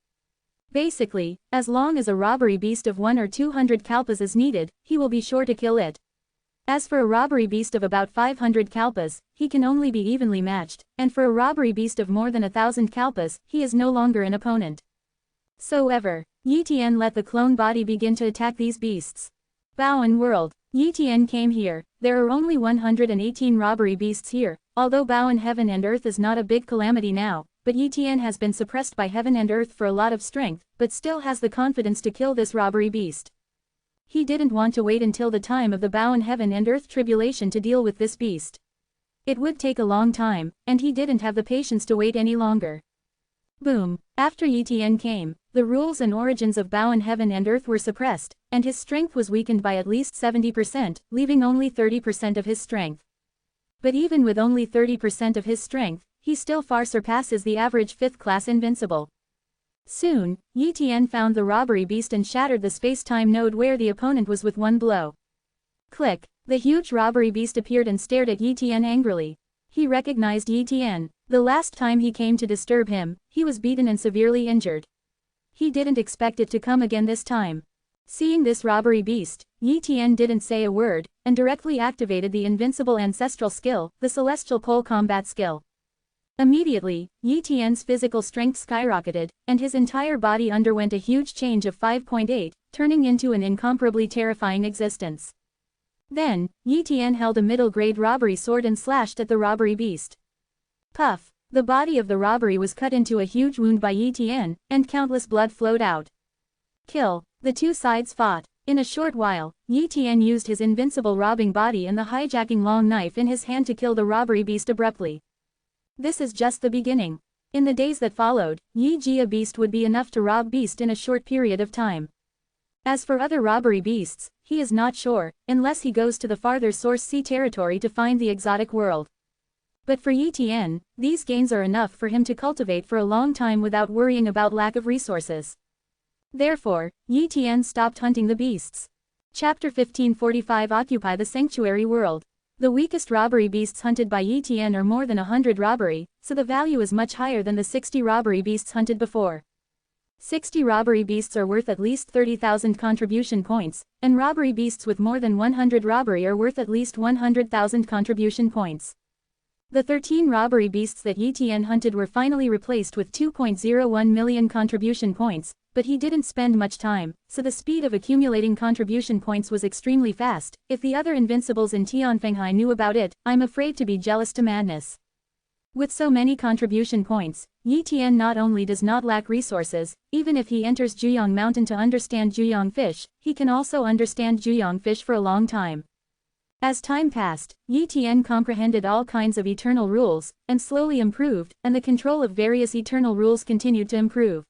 Basically, as long as a robbery beast of 1 or 200 kalpas is needed, he will be sure to kill it. As for a robbery beast of about 500 kalpas, he can only be evenly matched, and for a robbery beast of more than 1,000 kalpas, he is no longer an opponent. So ever, Yi Tian let the clone body begin to attack these beasts. Baoan world. Yi Tian came here. There are only 118 robbery beasts here, although Baoan heaven and earth is not a big calamity now, but Yi Tian has been suppressed by heaven and earth for a lot of strength, but still has the confidence to kill this robbery beast. He didn't want to wait until the time of the Baoan heaven and earth tribulation to deal with this beast. It would take a long time, and he didn't have the patience to wait any longer. Boom. After Yi Tian came, the rules and origins of Baoan heaven and earth were suppressed, and his strength was weakened by at least 70%, leaving only 30% of his strength. But even with only 30% of his strength, he still far surpasses the average 5th class invincible. Soon, Yi Tian found the robbery beast and shattered the space-time node where the opponent was with one blow. Click. The huge robbery beast appeared and stared at Yi Tian angrily. He recognized Yi Tian. The last time he came to disturb him, he was beaten and severely injured. He didn't expect it to come again this time. Seeing this robbery beast, Yi Tian didn't say a word, and directly activated the invincible ancestral skill, the celestial pole combat skill. Immediately, Yi Tian's physical strength skyrocketed, and his entire body underwent a huge change of 5.8, turning into an incomparably terrifying existence. Then, Yi Tian held a middle-grade robbery sword and slashed at the robbery beast. Puff! The body of the robbery was cut into a huge wound by Yi Tian, and countless blood flowed out. Kill! The two sides fought. In a short while, Yi Tian used his invincible robbing body and the hijacking long knife in his hand to kill the robbery beast abruptly. This is just the beginning. In the days that followed, Yi Jia beast would be enough to rob beast in a short period of time. As for other robbery beasts, he is not sure, unless he goes to the farther Source Sea territory to find the exotic world. But for Yi Tian, these gains are enough for him to cultivate for a long time without worrying about lack of resources. Therefore, Yi Tian stopped hunting the beasts. Chapter 1545 Occupy the Sanctuary World. The weakest robbery beasts hunted by Yi Tian are more than 100 robbery, so the value is much higher than the 60 robbery beasts hunted before. 60 robbery beasts are worth at least 30,000 contribution points, and robbery beasts with more than 100 robbery are worth at least 100,000 contribution points. The 13 robbery beasts that Yi Tian hunted were finally replaced with 2.01 million contribution points, but he didn't spend much time, so the speed of accumulating contribution points was extremely fast. If the other invincibles in Tianfenghai knew about it, I'm afraid to be jealous to madness. With so many contribution points, Yi Tian not only does not lack resources, even if he enters Juyong Mountain to understand Juyong fish, he can also understand Juyong fish for a long time. As time passed, Yi Tian comprehended all kinds of eternal rules, and slowly improved, and the control of various eternal rules continued to improve.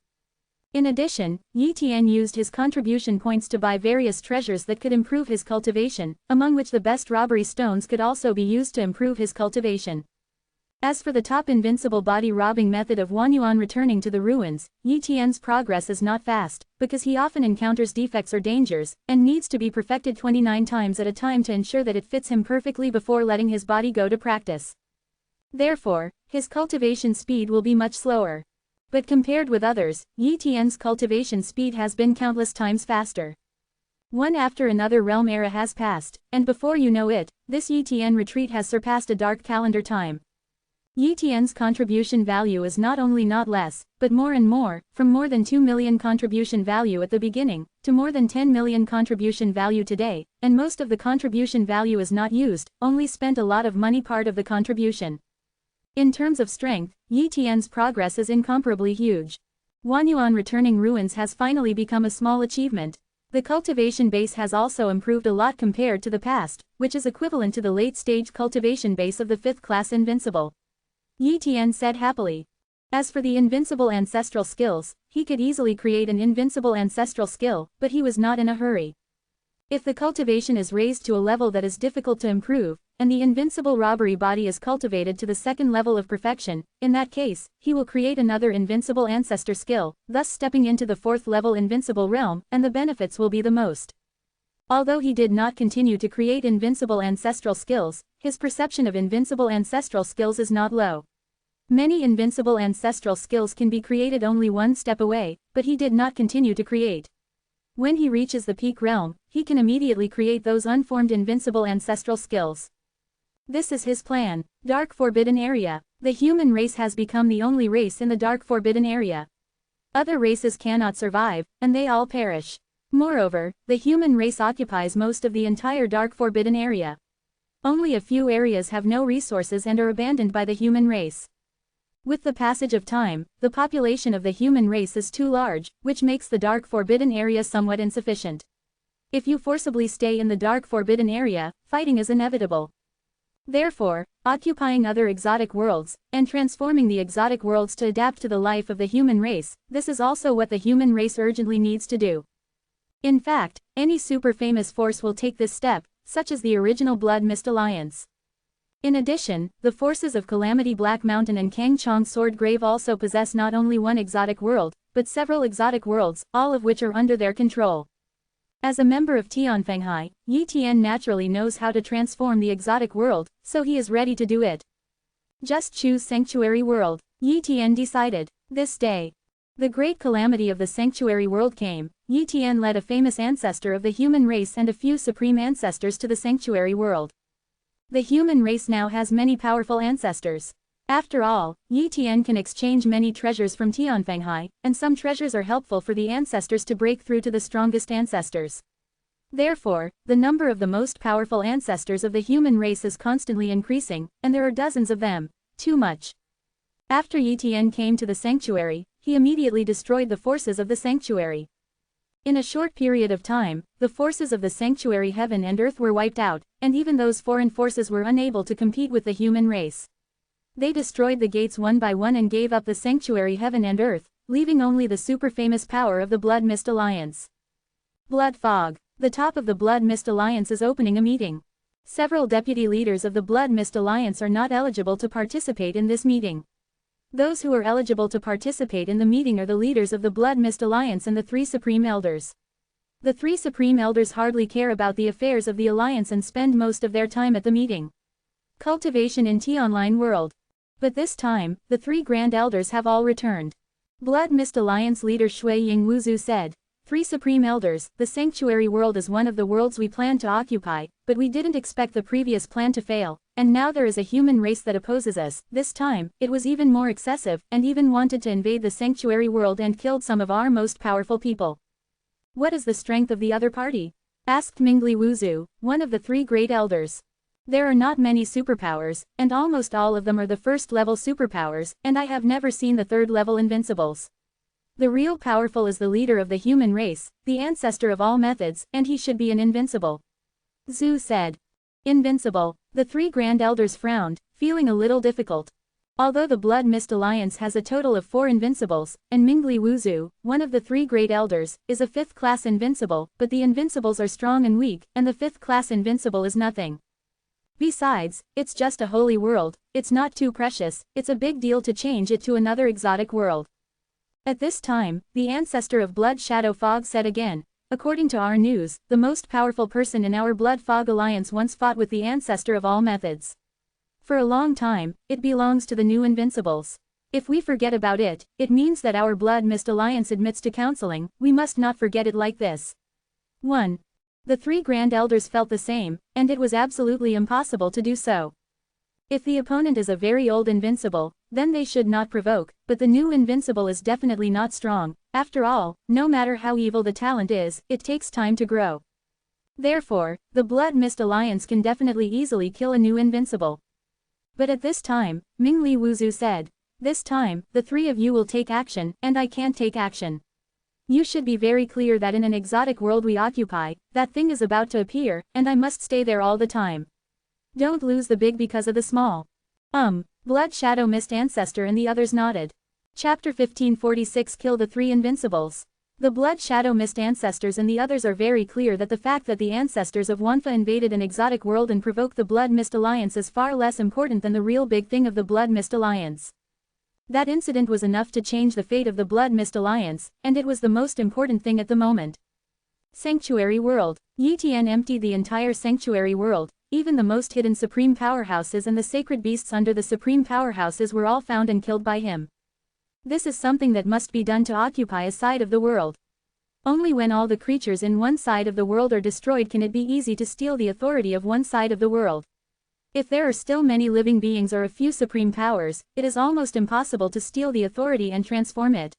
In addition, Yi Tian used his contribution points to buy various treasures that could improve his cultivation, among which the best robbery stones could also be used to improve his cultivation. As for the top invincible body robbing method of Wanyuan returning to the ruins, Yi Tian's progress is not fast, because he often encounters defects or dangers, and needs to be perfected 29 times at a time to ensure that it fits him perfectly before letting his body go to practice. Therefore, his cultivation speed will be much slower. But compared with others, Yi Tian's cultivation speed has been countless times faster. One after another realm era has passed, and before you know it, this Yi Tian retreat has surpassed a dark calendar time. Yi Tian's contribution value is not only not less, but more and more, from more than 2 million contribution value at the beginning, to more than 10 million contribution value today, and most of the contribution value is not used, only spent a lot of money part of the contribution. In terms of strength, Yi Tian's progress is incomparably huge. Wanyuan returning ruins has finally become a small achievement. The cultivation base has also improved a lot compared to the past, which is equivalent to the late-stage cultivation base of the 5th class invincible. Yi Tian said happily. As for the invincible ancestral skills, he could easily create an invincible ancestral skill, but he was not in a hurry. If the cultivation is raised to a level that is difficult to improve, and the invincible robbery body is cultivated to the second level of perfection, in that case, he will create another invincible ancestor skill, thus stepping into the fourth level invincible realm, and the benefits will be the most. Although he did not continue to create invincible ancestral skills, his perception of invincible ancestral skills is not low. Many invincible ancestral skills can be created only one step away, but he did not continue to create. When he reaches the peak realm, he can immediately create those unformed invincible ancestral skills. This is his plan. Dark Forbidden Area. The human race has become the only race in the Dark Forbidden Area. Other races cannot survive, and they all perish. Moreover, the human race occupies most of the entire Dark Forbidden Area. Only a few areas have no resources and are abandoned by the human race. With the passage of time, the population of the human race is too large, which makes the Dark Forbidden Area somewhat insufficient. If you forcibly stay in the Dark Forbidden Area, fighting is inevitable. Therefore, occupying other exotic worlds, and transforming the exotic worlds to adapt to the life of the human race, this is also what the human race urgently needs to do. In fact, any super famous force will take this step, such as the original Blood Mist Alliance. In addition, the forces of Calamity Black Mountain and Kang Chong Sword Grave also possess not only one exotic world, but several exotic worlds, all of which are under their control. As a member of Tianfenghai, Yi Tian naturally knows how to transform the exotic world, so he is ready to do it. Just choose Sanctuary World, Yi Tian decided. This day, the great calamity of the Sanctuary World came. Yi Tian led a famous ancestor of the human race and a few supreme ancestors to the Sanctuary World. The human race now has many powerful ancestors. After all, Yi Tian can exchange many treasures from Tianfenghai, and some treasures are helpful for the ancestors to break through to the strongest ancestors. Therefore, the number of the most powerful ancestors of the human race is constantly increasing, and there are dozens of them. Too much. After Yi Tian came to the sanctuary, he immediately destroyed the forces of the sanctuary. In a short period of time, the forces of the sanctuary heaven and earth were wiped out, and even those foreign forces were unable to compete with the human race. They destroyed the gates one by one and gave up the sanctuary heaven and earth, leaving only the super famous power of the Blood Mist Alliance. Blood Fog. The top of the Blood Mist Alliance is opening a meeting. Several deputy leaders of the Blood Mist Alliance are not eligible to participate in this meeting. Those who are eligible to participate in the meeting are the leaders of the Blood Mist Alliance and the three Supreme Elders. The three Supreme Elders hardly care about the affairs of the Alliance and spend most of their time at the meeting. Cultivation in T-Online World. But this time, the three Grand Elders have all returned. Blood Mist Alliance leader Shui Ying Wuzu said, "Three Supreme Elders, the Sanctuary World is one of the worlds we planned to occupy, but we didn't expect the previous plan to fail. And now there is a human race that opposes us. This time, it was even more excessive, and even wanted to invade the sanctuary world and killed some of our most powerful people." "What is the strength of the other party?" asked Mingli Wuzu, one of the three great elders. "There are not many superpowers, and almost all of them are the first-level superpowers, and I have never seen the third-level invincibles. The real powerful is the leader of the human race, the ancestor of all methods, and he should be an invincible." Zhu said. "Invincible." The three Grand Elders frowned, feeling a little difficult. Although the Blood Mist Alliance has a total of 4 invincibles, and Mingli Wuzu, one of the three Great Elders, is a 5th-class invincible, but the invincibles are strong and weak, and the 5th-class invincible is nothing. Besides, it's just a holy world, it's not too precious, it's a big deal to change it to another exotic world. At this time, the ancestor of Blood Shadow Fog said again, "According to our news, the most powerful person in our Blood Fog Alliance once fought with the ancestor of all methods. For a long time, it belongs to the new Invincibles. If we forget about it, it means that our Blood Mist Alliance admits to counseling, we must not forget it like this." 1. The three Grand Elders felt the same, and it was absolutely impossible to do so. If the opponent is a very old invincible, then they should not provoke, but the new invincible is definitely not strong. After all, no matter how evil the talent is, it takes time to grow. Therefore, the Blood Mist Alliance can definitely easily kill a new invincible. But at this time, Mingli Wuzu said, "This time, the three of you will take action, and I can't take action. You should be very clear that in an exotic world we occupy, that thing is about to appear, and I must stay there all the time. Don't lose the big because of the small." Blood Shadow Mist Ancestor and the others nodded. Chapter 1546 Kill the Three Invincibles. The Blood Shadow Mist ancestors and the others are very clear that the fact that the ancestors of Wanfa invaded an exotic world and provoked the Blood Mist Alliance is far less important than the real big thing of the Blood Mist Alliance. That incident was enough to change the fate of the Blood Mist Alliance, and it was the most important thing at the moment. Sanctuary World. Yi Tian emptied the entire Sanctuary World. Even the most hidden supreme powerhouses and the sacred beasts under the supreme powerhouses were all found and killed by him. This is something that must be done to occupy a side of the world. Only when all the creatures in one side of the world are destroyed can it be easy to steal the authority of one side of the world. If there are still many living beings or a few supreme powers, it is almost impossible to steal the authority and transform it.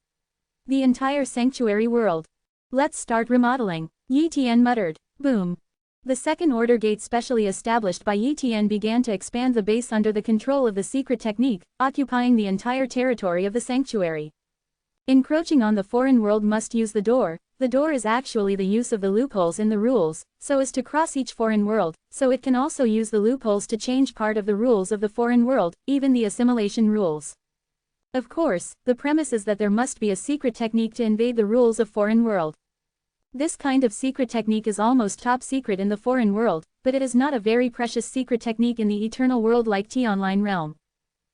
The entire sanctuary world. Let's start remodeling, Yi Tian muttered. Boom. The second order gate specially established by Yi Tian began to expand the base under the control of the secret technique, occupying the entire territory of the sanctuary. Encroaching on the foreign world must use the door. The door is actually the use of the loopholes in the rules, so as to cross each foreign world, so it can also use the loopholes to change part of the rules of the foreign world, even the assimilation rules. Of course, the premise is that there must be a secret technique to invade the rules of foreign world. This kind of secret technique is almost top secret in the foreign world, but it is not a very precious secret technique in the eternal world like Tianline realm.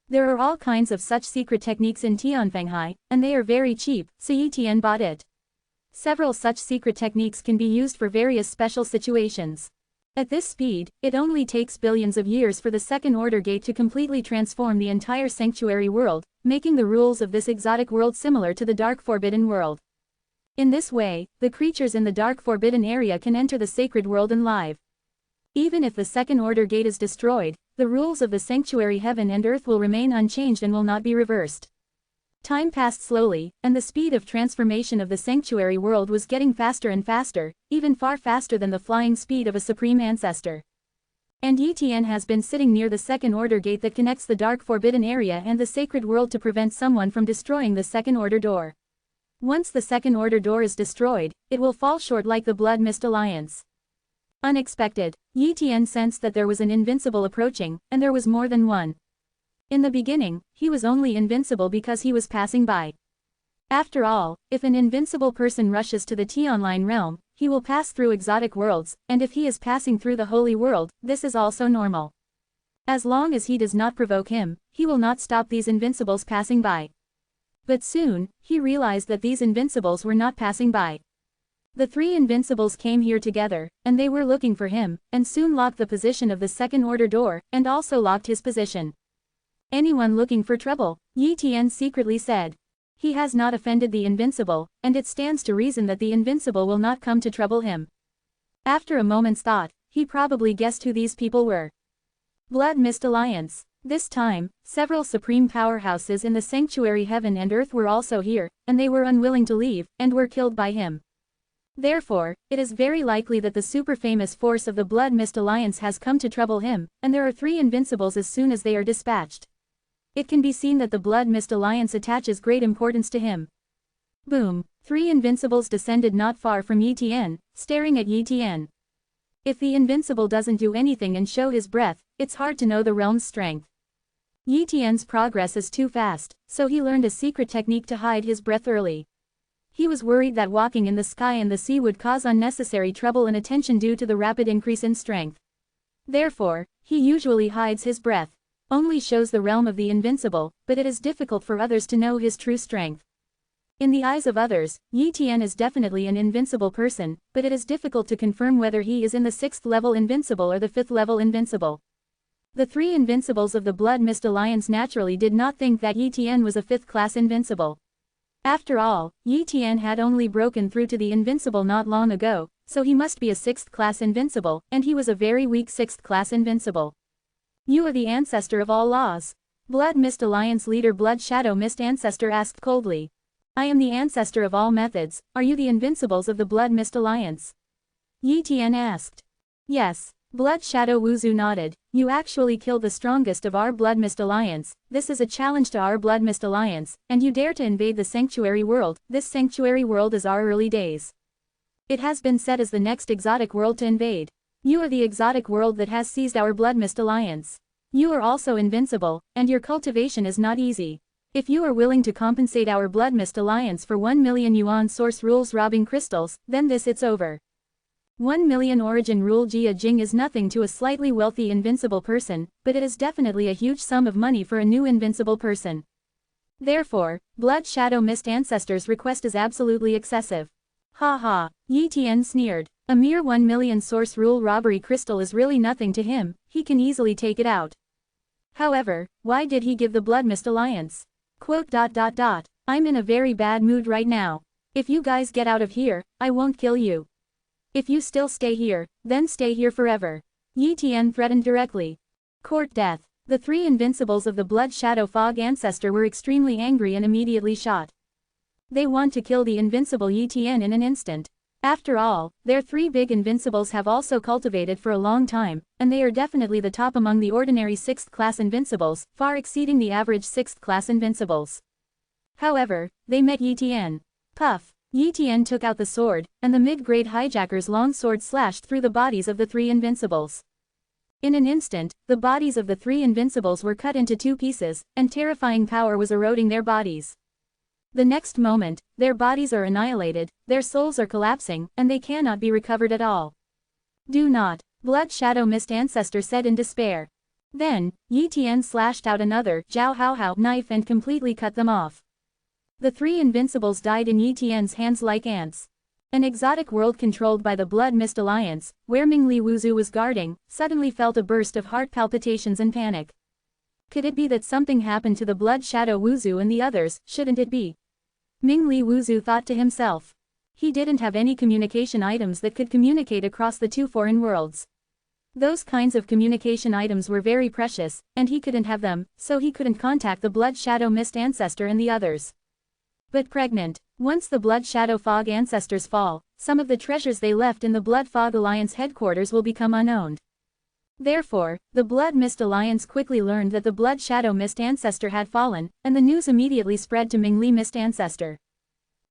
There are all kinds of such secret techniques in Tianfenghai, and they are very cheap, so Yi Tian bought it. Several such secret techniques can be used for various special situations. At this speed, it only takes billions of years for the second order gate to completely transform the entire sanctuary world, making the rules of this exotic world similar to the dark forbidden world. In this way, the creatures in the dark forbidden area can enter the sacred world and live. Even if the second order gate is destroyed, the rules of the sanctuary heaven and earth will remain unchanged and will not be reversed. Time passed slowly, and the speed of transformation of the sanctuary world was getting faster and faster, even far faster than the flying speed of a supreme ancestor. And Yi Tian has been sitting near the second order gate that connects the dark forbidden area and the sacred world to prevent someone from destroying the second order door. Once the second order door is destroyed, it will fall short like the Blood Mist Alliance. Unexpected, Yi Tian sensed that there was an invincible approaching, and there was more than one. In the beginning, he was only invincible because he was passing by. After all, if an invincible person rushes to the Tianline realm, he will pass through exotic worlds, and if he is passing through the holy world, this is also normal. As long as he does not provoke him, he will not stop these invincibles passing by. But soon, he realized that these invincibles were not passing by. The three invincibles came here together, and they were looking for him, and soon locked the position of the second order door, and also locked his position. Anyone looking for trouble, Yi Tian secretly said. He has not offended the invincible, and it stands to reason that the invincible will not come to trouble him. After a moment's thought, he probably guessed who these people were. Blood Mist Alliance. This time, several supreme powerhouses in the sanctuary heaven and earth were also here, and they were unwilling to leave, and were killed by him. Therefore, it is very likely that the super-famous force of the Blood Mist Alliance has come to trouble him, and there are three invincibles as soon as they are dispatched. It can be seen that the Blood Mist Alliance attaches great importance to him. Boom! Three invincibles descended not far from Yi Tian, staring at Yi Tian. If the invincible doesn't do anything and show his breath, it's hard to know the realm's strength. Yi Tian's progress is too fast, so he learned a secret technique to hide his breath early. He was worried that walking in the sky and the sea would cause unnecessary trouble and attention due to the rapid increase in strength. Therefore, he usually hides his breath. Only shows the realm of the invincible, but it is difficult for others to know his true strength. In the eyes of others, Yi Tian is definitely an invincible person, but it is difficult to confirm whether he is in the 6th level invincible or the 5th level invincible. The three invincibles of the Blood Mist Alliance naturally did not think that Yi Tian was a 5th class invincible. After all, Yi Tian had only broken through to the invincible not long ago, so he must be a 6th class invincible, and he was a very weak 6th class invincible. You are the ancestor of all laws. Blood Mist Alliance leader Blood Shadow Mist Ancestor asked coldly. I am the ancestor of all methods, are you the invincibles of the Blood Mist Alliance? Yi Tian asked. Yes. Blood Shadow Wuzu nodded. You actually killed the strongest of our Blood Mist Alliance. This is a challenge to our Blood Mist Alliance, and you dare to invade the sanctuary world. This sanctuary world is our early days. It has been set as the next exotic world to invade. You are the exotic world that has seized our Blood Mist Alliance. You are also invincible, and your cultivation is not easy. If you are willing to compensate our Blood Mist Alliance for 1 million yuan source rules robbing crystals, then it's over. 1 million origin rule Jia Jing is nothing to a slightly wealthy invincible person, but it is definitely a huge sum of money for a new invincible person. Therefore, Blood Shadow Mist Ancestor's request is absolutely excessive. Ha ha, Yi Tian sneered. A mere 1 million source rule robbery crystal is really nothing to him, he can easily take it out. However, why did he give the Blood Mist Alliance? Quote. I'm in a very bad mood right now. If you guys get out of here, I won't kill you. If you still stay here, then stay here forever. Yi Tian threatened directly. Court death. The 3 invincibles of the Blood Shadow Fog Ancestor were extremely angry and immediately shot. They want to kill the invincible Yi Tian in an instant. After all, their 3 big invincibles have also cultivated for a long time, and they are definitely the top among the ordinary 6th class invincibles, far exceeding the average 6th class invincibles. However, they met Yi Tian. Puff. Yi Tian took out the sword, and the mid-grade hijacker's long sword slashed through the bodies of the 3 invincibles. In an instant, the bodies of the 3 invincibles were cut into 2 pieces, and terrifying power was eroding their bodies. The next moment, their bodies are annihilated, their souls are collapsing, and they cannot be recovered at all. Do not, Blood Shadow Mist Ancestor said in despair. Then, Yi Tian slashed out another Jiao Hao Hao knife and completely cut them off. The 3 invincibles died in Yi Tian's hands like ants. An exotic world controlled by the Blood Mist Alliance, where Mingli Wuzu was guarding, suddenly felt a burst of heart palpitations and panic. Could it be that something happened to the Blood Shadow Wuzu and the others, shouldn't it be? Mingli Wuzu thought to himself. He didn't have any communication items that could communicate across the 2 foreign worlds. Those kinds of communication items were very precious, and he couldn't have them, so he couldn't contact the Blood Shadow Mist Ancestor and the others. But pregnant, once the Blood Shadow Fog Ancestors fall, some of the treasures they left in the Blood Fog Alliance headquarters will become unowned. Therefore, the Blood Mist Alliance quickly learned that the Blood Shadow Mist Ancestor had fallen, and the news immediately spread to Mingli Mist Ancestor.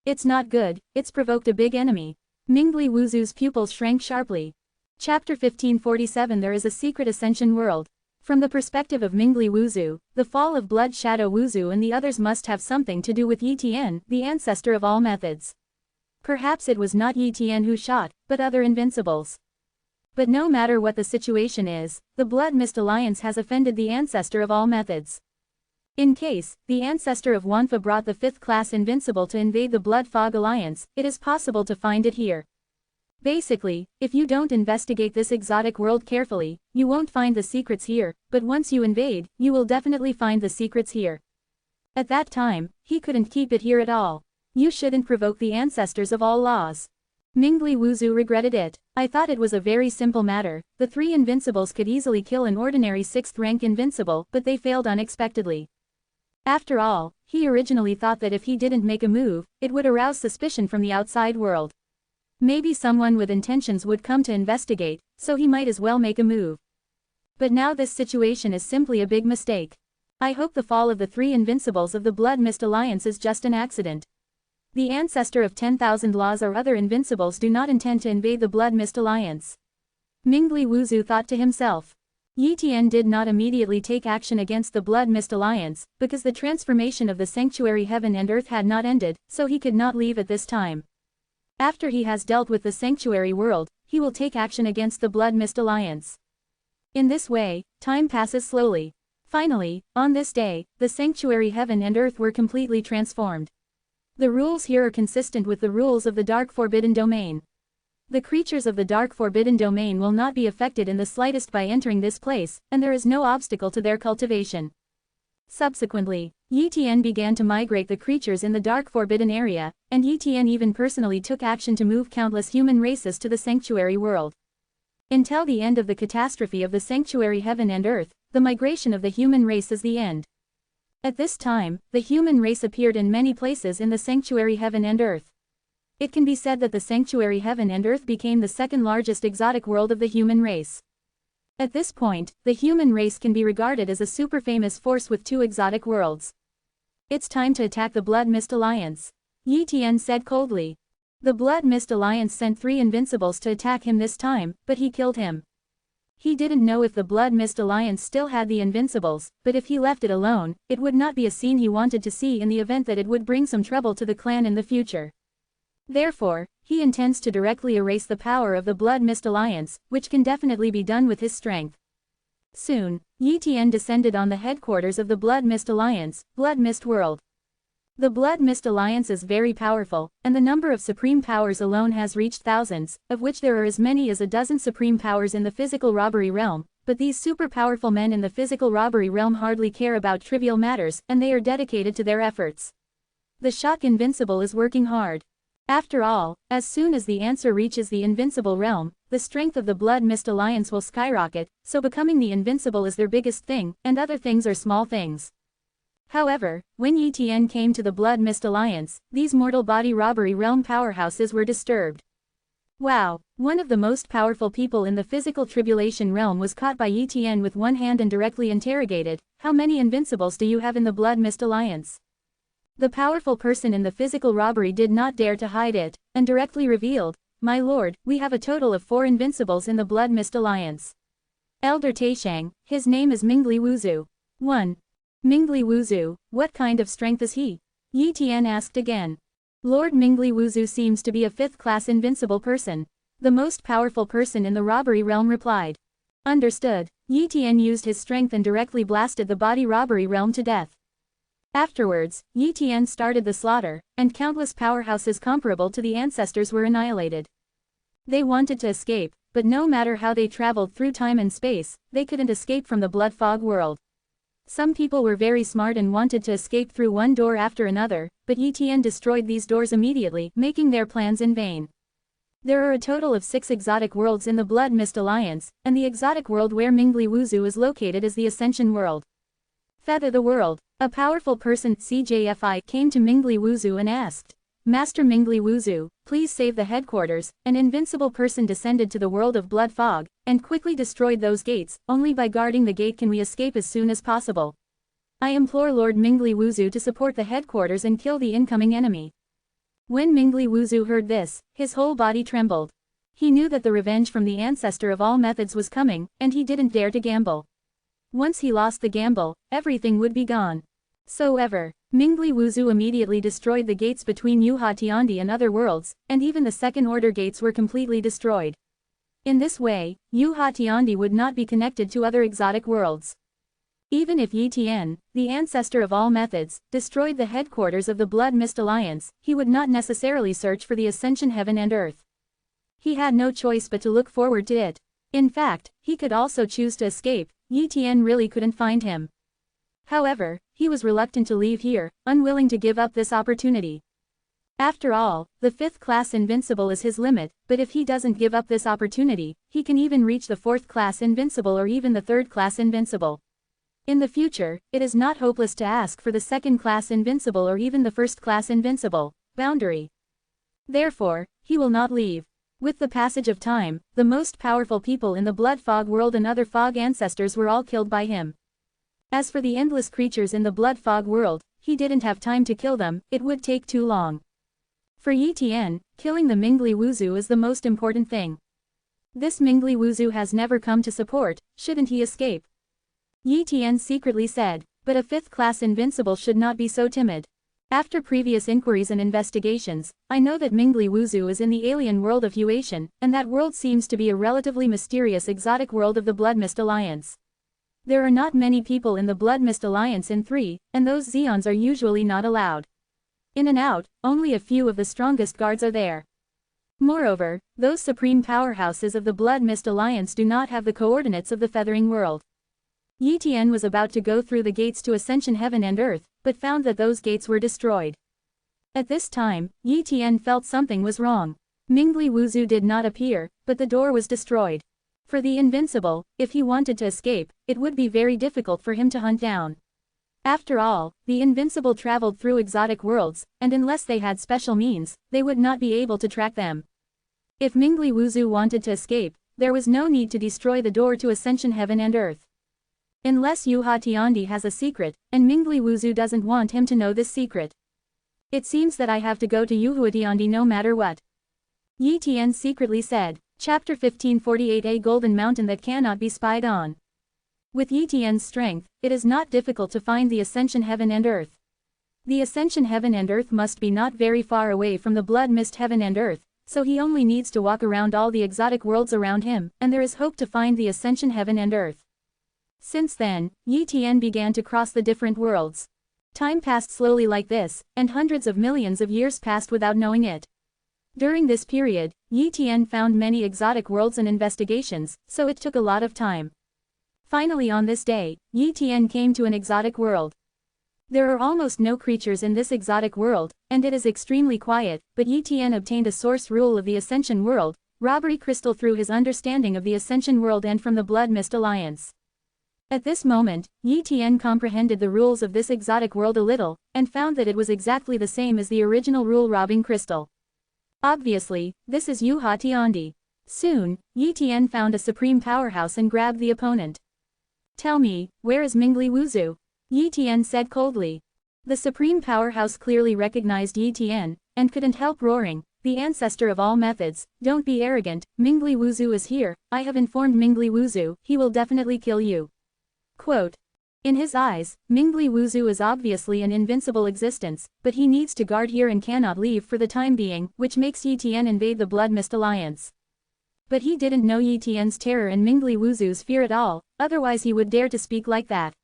It's not good, it's provoked a big enemy. Mingli Wuzu's pupils shrank sharply. Chapter 1547 There is a secret ascension world. From the perspective of Mingli Wuzu, the fall of Blood Shadow Wuzu and the others must have something to do with Yi Tian, the ancestor of all methods. Perhaps it was not Yi Tian who shot, but other invincibles. But no matter what the situation is, the Blood Mist Alliance has offended the ancestor of all methods. In case, the ancestor of Wanfa brought the 5th class invincible to invade the Blood Fog Alliance, it is possible to find it here. Basically, if you don't investigate this exotic world carefully, you won't find the secrets here, but once you invade, you will definitely find the secrets here. At that time, he couldn't keep it here at all. You shouldn't provoke the ancestors of all laws. Mingli Wuzu regretted it. I thought it was a very simple matter, the 3 invincibles could easily kill an ordinary 6th rank invincible, but they failed unexpectedly. After all, he originally thought that if he didn't make a move, it would arouse suspicion from the outside world. Maybe someone with intentions would come to investigate, so he might as well make a move. But now this situation is simply a big mistake. I hope the fall of the 3 invincibles of the Blood Mist Alliance is just an accident. The ancestor of 10,000 laws or other invincibles do not intend to invade the Blood Mist Alliance. Mingli Wuzu thought to himself. Yi Tian did not immediately take action against the Blood Mist Alliance, because the transformation of the sanctuary heaven and earth had not ended, so he could not leave at this time. After he has dealt with the sanctuary world, he will take action against the Blood Mist Alliance. In this way, time passes slowly. Finally, on this day, the sanctuary heaven and earth were completely transformed. The rules here are consistent with the rules of the Dark Forbidden Domain. The creatures of the Dark Forbidden Domain will not be affected in the slightest by entering this place, and there is no obstacle to their cultivation. Subsequently, Yi Tian began to migrate the creatures in the Dark Forbidden area, and Yi Tian even personally took action to move countless human races to the sanctuary world. Until the end of the catastrophe of the sanctuary heaven and earth, the migration of the human race is the end. At this time, the human race appeared in many places in the sanctuary heaven and earth. It can be said that the sanctuary heaven and earth became the second largest exotic world of the human race. At this point, the human race can be regarded as a super famous force with 2 exotic worlds. It's time to attack the Blood Mist Alliance, Yi Tian said coldly. The Blood Mist Alliance sent 3 invincibles to attack him this time, but he killed him. He didn't know if the Blood Mist Alliance still had the Invincibles, but if he left it alone, it would not be a scene he wanted to see in the event that it would bring some trouble to the clan in the future. Therefore, he intends to directly erase the power of the Blood Mist Alliance, which can definitely be done with his strength. Soon, Yi Tian descended on the headquarters of the Blood Mist Alliance, Blood Mist World. The Blood Mist Alliance is very powerful, and the number of supreme powers alone has reached thousands, of which there are as many as a dozen supreme powers in the physical robbery realm, but these super powerful men in the physical robbery realm hardly care about trivial matters, and they are dedicated to their efforts. The Shock Invincible is working hard. After all, as soon as the answer reaches the Invincible realm, the strength of the Blood Mist Alliance will skyrocket, so becoming the Invincible is their biggest thing, and other things are small things. However, when Yi Tian came to the Blood Mist Alliance, these mortal body robbery realm powerhouses were disturbed. Wow, one of the most powerful people in the physical tribulation realm was caught by Yi Tian with one hand and directly interrogated, "How many Invincibles do you have in the Blood Mist Alliance?" The powerful person in the physical robbery did not dare to hide it, and directly revealed, "My lord, we have a total of 4 Invincibles in the Blood Mist Alliance. Elder Taishang, his name is Mingli Wuzu. 1. Mingli Wuzu, what kind of strength is he?" Yi Tian asked again. Lord Mingli Wuzu seems to be a 5th-class invincible person. The most powerful person in the robbery realm replied. Understood. Yi Tian used his strength and directly blasted the body robbery realm to death. Afterwards, Yi Tian started the slaughter, and countless powerhouses comparable to the ancestors were annihilated. They wanted to escape, but no matter how they traveled through time and space, they couldn't escape from the blood fog world. Some people were very smart and wanted to escape through one door after another, but Yi Tian destroyed these doors immediately, making their plans in vain. There are a total of 6 exotic worlds in the Blood Mist Alliance, and the exotic world where Mingli Wuzu is located is the Ascension World. Feather the World. A powerful person, CJFI, came to Mingli Wuzu and asked, "Master Mingli Wuzu, please save the headquarters." An invincible person descended to the world of blood fog, and quickly destroyed those gates. Only by guarding the gate can we escape as soon as possible. I implore Lord Mingli Wuzu to support the headquarters and kill the incoming enemy. When Mingli Wuzu heard this, his whole body trembled. He knew that the revenge from the ancestor of all methods was coming, and he didn't dare to gamble. Once he lost the gamble, everything would be gone. However, Mingli Wuzu immediately destroyed the gates between Yuha Tiandi and other worlds, and even the second-order gates were completely destroyed. In this way, Yuha Tiandi would not be connected to other exotic worlds. Even if Yi Tian, the ancestor of all methods, destroyed the headquarters of the Blood Mist Alliance, he would not necessarily search for the Ascension Heaven and Earth. He had no choice but to look forward to it. In fact, he could also choose to escape. Yi Tian really couldn't find him. However, he was reluctant to leave here, unwilling to give up this opportunity. After all, the 5th-class invincible is his limit, but if he doesn't give up this opportunity, he can even reach the 4th-class invincible or even the 3rd-class invincible. In the future, it is not hopeless to ask for the 2nd-class invincible or even the 1st-class invincible boundary. Therefore, he will not leave. With the passage of time, the most powerful people in the blood fog world and other fog ancestors were all killed by him. As for the endless creatures in the blood fog world, he didn't have time to kill them, it would take too long. For Yi Tian, killing the Mingli Wuzu is the most important thing. This Mingli Wuzu has never come to support, shouldn't he escape? Yi Tian secretly said, but a 5th-class invincible should not be so timid. After previous inquiries and investigations, I know that Mingli Wuzu is in the alien world of Huatian, and that world seems to be a relatively mysterious exotic world of the Blood Mist Alliance. There are not many people in the Blood Mist Alliance in 3, and those Zeons are usually not allowed. In and out, only a few of the strongest guards are there. Moreover, those supreme powerhouses of the Blood Mist Alliance do not have the coordinates of the Feathering World. Yi Tian was about to go through the gates to Ascension Heaven and Earth, but found that those gates were destroyed. At this time, Yi Tian felt something was wrong. Mingli Wuzu did not appear, but the door was destroyed. For the invincible, if he wanted to escape, it would be very difficult for him to hunt down. After all, the invincible traveled through exotic worlds, and unless they had special means, they would not be able to track them. If Mingli Wuzu wanted to escape, there was no need to destroy the door to Ascension Heaven and Earth. Unless Yuha Tiandi has a secret, and Mingli Wuzu doesn't want him to know this secret. It seems that I have to go to Yuha Tiandi no matter what. Yi Tian secretly said. Chapter 1548, A Golden Mountain That Cannot Be Spied On. With Yi Tian's strength, it is not difficult to find the Ascension Heaven and Earth. The Ascension Heaven and Earth must be not very far away from the Blood Mist Heaven and Earth, so he only needs to walk around all the exotic worlds around him, and there is hope to find the Ascension Heaven and Earth. Since then, Yi Tian began to cross the different worlds. Time passed slowly like this, and hundreds of millions of years passed without knowing it. During this period, Yi Tian found many exotic worlds and investigations, so it took a lot of time. Finally on this day, Yi Tian came to an exotic world. There are almost no creatures in this exotic world, and it is extremely quiet, but Yi Tian obtained a source rule of the Ascension World, Robbery Crystal, through his understanding of the Ascension World and from the Blood Mist Alliance. At this moment, Yi Tian comprehended the rules of this exotic world a little, and found that it was exactly the same as the original rule robbing crystal. Obviously, this is Yu Ha Tiandi. Soon, Yi Tian found a supreme powerhouse and grabbed the opponent. Tell me, where is Mingli Wuzu? Yi Tian said coldly. The supreme powerhouse clearly recognized Yi Tian, and couldn't help roaring, the ancestor of all methods, don't be arrogant, Mingli Wuzu is here, I have informed Mingli Wuzu, he will definitely kill you. Quote. In his eyes, Mingli Wuzu is obviously an invincible existence, but he needs to guard here and cannot leave for the time being, which makes Yi Tian invade the Blood Mist Alliance. But he didn't know Yi Tian's terror and Mingli Wuzu's fear at all, otherwise he would dare to speak like that.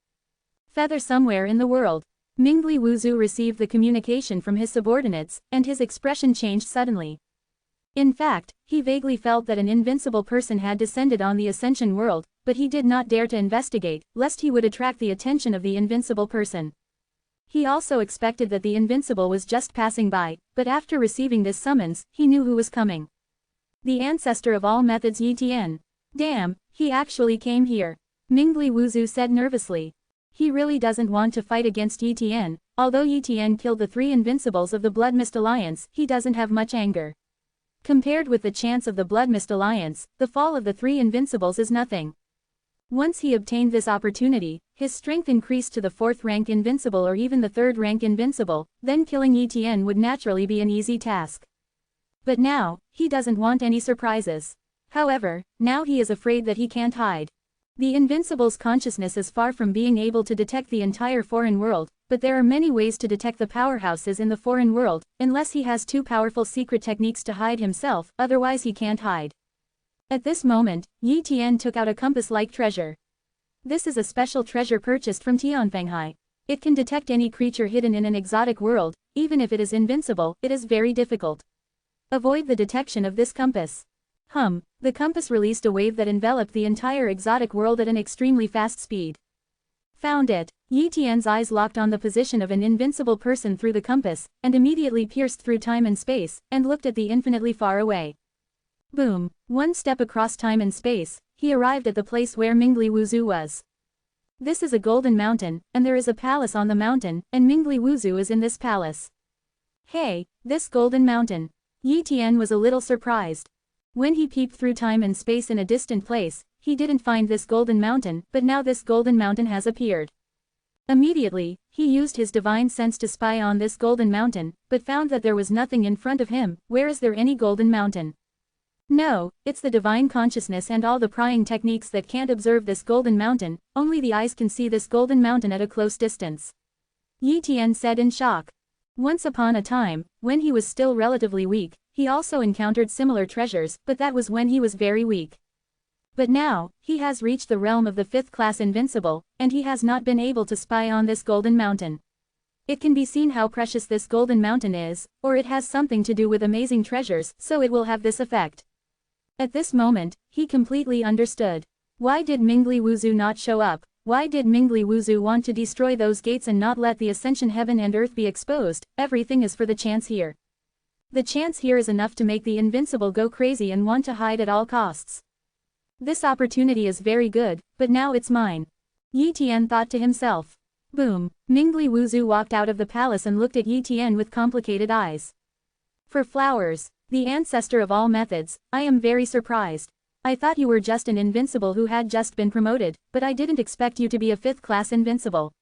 Feather somewhere in the world. Mingli Wuzu received the communication from his subordinates, and his expression changed suddenly. In fact, he vaguely felt that an invincible person had descended on the Ascension World, but he did not dare to investigate, lest he would attract the attention of the invincible person. He also expected that the invincible was just passing by, but after receiving this summons, he knew who was coming. The ancestor of all methods, Yi Tian. Damn, he actually came here. Mingli Wuzu said nervously. He really doesn't want to fight against Yi Tian, although Yi Tian killed the 3 invincibles of the Blood Mist Alliance, he doesn't have much anger. Compared with the chance of the Blood Mist Alliance, the fall of the 3 invincibles is nothing. Once he obtained this opportunity, his strength increased to the 4th rank invincible or even the 3rd rank invincible, then killing Yi Tian would naturally be an easy task. But now, he doesn't want any surprises. However, now he is afraid that he can't hide. The invincible's consciousness is far from being able to detect the entire foreign world, but there are many ways to detect the powerhouses in the foreign world, unless he has 2 powerful secret techniques to hide himself, otherwise he can't hide. At this moment, Yi Tian took out a compass-like treasure. This is a special treasure purchased from Tianfenghai. It can detect any creature hidden in an exotic world, even if it is invincible, it is very difficult. Avoid the detection of this compass. The compass released a wave that enveloped the entire exotic world at an extremely fast speed. Found it. Yi Tian's eyes locked on the position of an invincible person through the compass, and immediately pierced through time and space, and looked at the infinitely far away. Boom. 1 step across time and space, he arrived at the place where Mingli Wuzu was. This is a golden mountain, and there is a palace on the mountain, and Mingli Wuzu is in this palace. Hey, this golden mountain. Yi Tian was a little surprised. When he peeped through time and space in a distant place, he didn't find this golden mountain, but now this golden mountain has appeared. Immediately, he used his divine sense to spy on this golden mountain, but found that there was nothing in front of him. Where is there any golden mountain? No, it's the divine consciousness and all the prying techniques that can't observe this golden mountain, only the eyes can see this golden mountain at a close distance. Yi Tian said in shock. Once upon a time, when he was still relatively weak, he also encountered similar treasures, but that was when he was very weak. But now, he has reached the realm of the 5th class invincible, and he has not been able to spy on this golden mountain. It can be seen how precious this golden mountain is, or it has something to do with amazing treasures, so it will have this effect. At this moment, he completely understood. Why did Mingli Wuzu not show up? Why did Mingli Wuzu want to destroy those gates and not let the Ascension Heaven and Earth be exposed? Everything is for the chance here. The chance here is enough to make the invincible go crazy and want to hide at all costs. This opportunity is very good, but now it's mine. Yi Tian thought to himself. Boom. Mingli Wuzu walked out of the palace and looked at Yi Tian with complicated eyes. For flowers, the ancestor of all methods, I am very surprised. I thought you were just an invincible who had just been promoted, but I didn't expect you to be a 5th class invincible.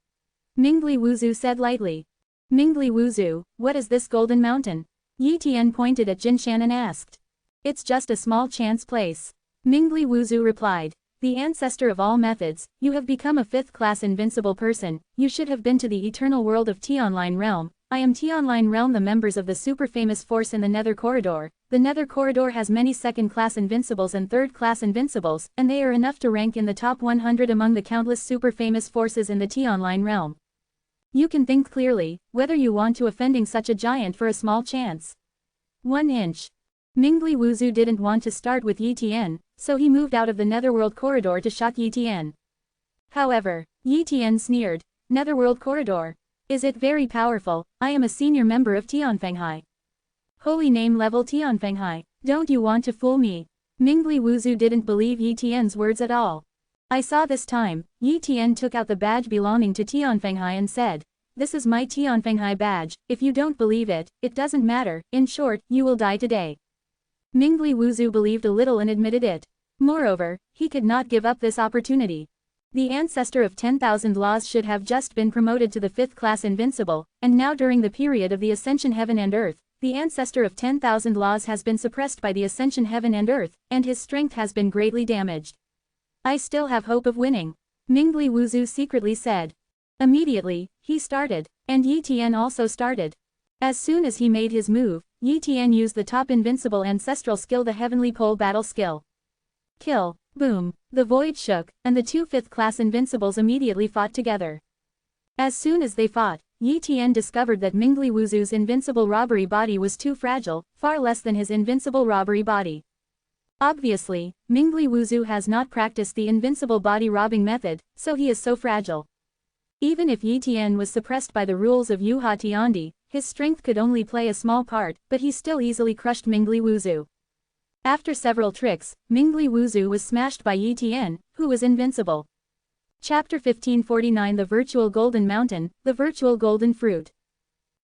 Mingli Wuzu said lightly. Mingli Wuzu, what is this golden mountain? Yi Tian pointed at Jinshan and asked. It's just a small chance place. Mingli Wuzu replied. The ancestor of all methods, you have become a 5th-class invincible person, you should have been to the eternal world of T-Online Realm. I am T-Online Realm, the members of the super-famous force in the Nether Corridor. The Nether Corridor has many 2nd-class invincibles and 3rd-class invincibles, and they are enough to rank in the top 100 among the countless super-famous forces in the T-Online Realm. You can think clearly, whether you want to offending such a giant for a small chance. 1 inch. Mingli Wuzu didn't want to start with Yi Tian, so he moved out of the Netherworld Corridor to shock Yi Tian. However, Yi Tian sneered, Netherworld Corridor. Is it very powerful? I am a senior member of Tianfenghai. Holy name level Tianfenghai. Don't you want to fool me? Mingli Wuzu didn't believe Yi Tian's words at all. I saw this time, Yi Tian took out the badge belonging to Tianfenghai and said, this is my Tianfenghai badge, if you don't believe it, it doesn't matter, in short, you will die today. Mingli Wuzu believed a little and admitted it. Moreover, he could not give up this opportunity. The ancestor of 10,000 laws should have just been promoted to the 5th-class invincible, and now during the period of the Ascension Heaven and Earth, the ancestor of 10,000 laws has been suppressed by the Ascension Heaven and Earth, and his strength has been greatly damaged. I still have hope of winning. Mingli Wuzu secretly said. Immediately, he started, and Yi Tian also started. As soon as he made his move, Yi Tian used the top invincible ancestral skill, the Heavenly Pole Battle skill. Kill. Boom. The void shook, and the 2 5th-class invincibles immediately fought together. As soon as they fought, Yi Tian discovered that Mingli Wuzu's invincible robbery body was too fragile, far less than his invincible robbery body. Obviously, Mingli Wuzu has not practiced the invincible body robbing method, so he is so fragile. Even if Yi Tian was suppressed by the rules of Yuha Tiandi, his strength could only play a small part, but he still easily crushed Mingli Wuzu. After several tricks, Mingli Wuzu was smashed by Yi Tian, who was invincible. Chapter 1549, The Virtual Golden Mountain, The Virtual Golden Fruit.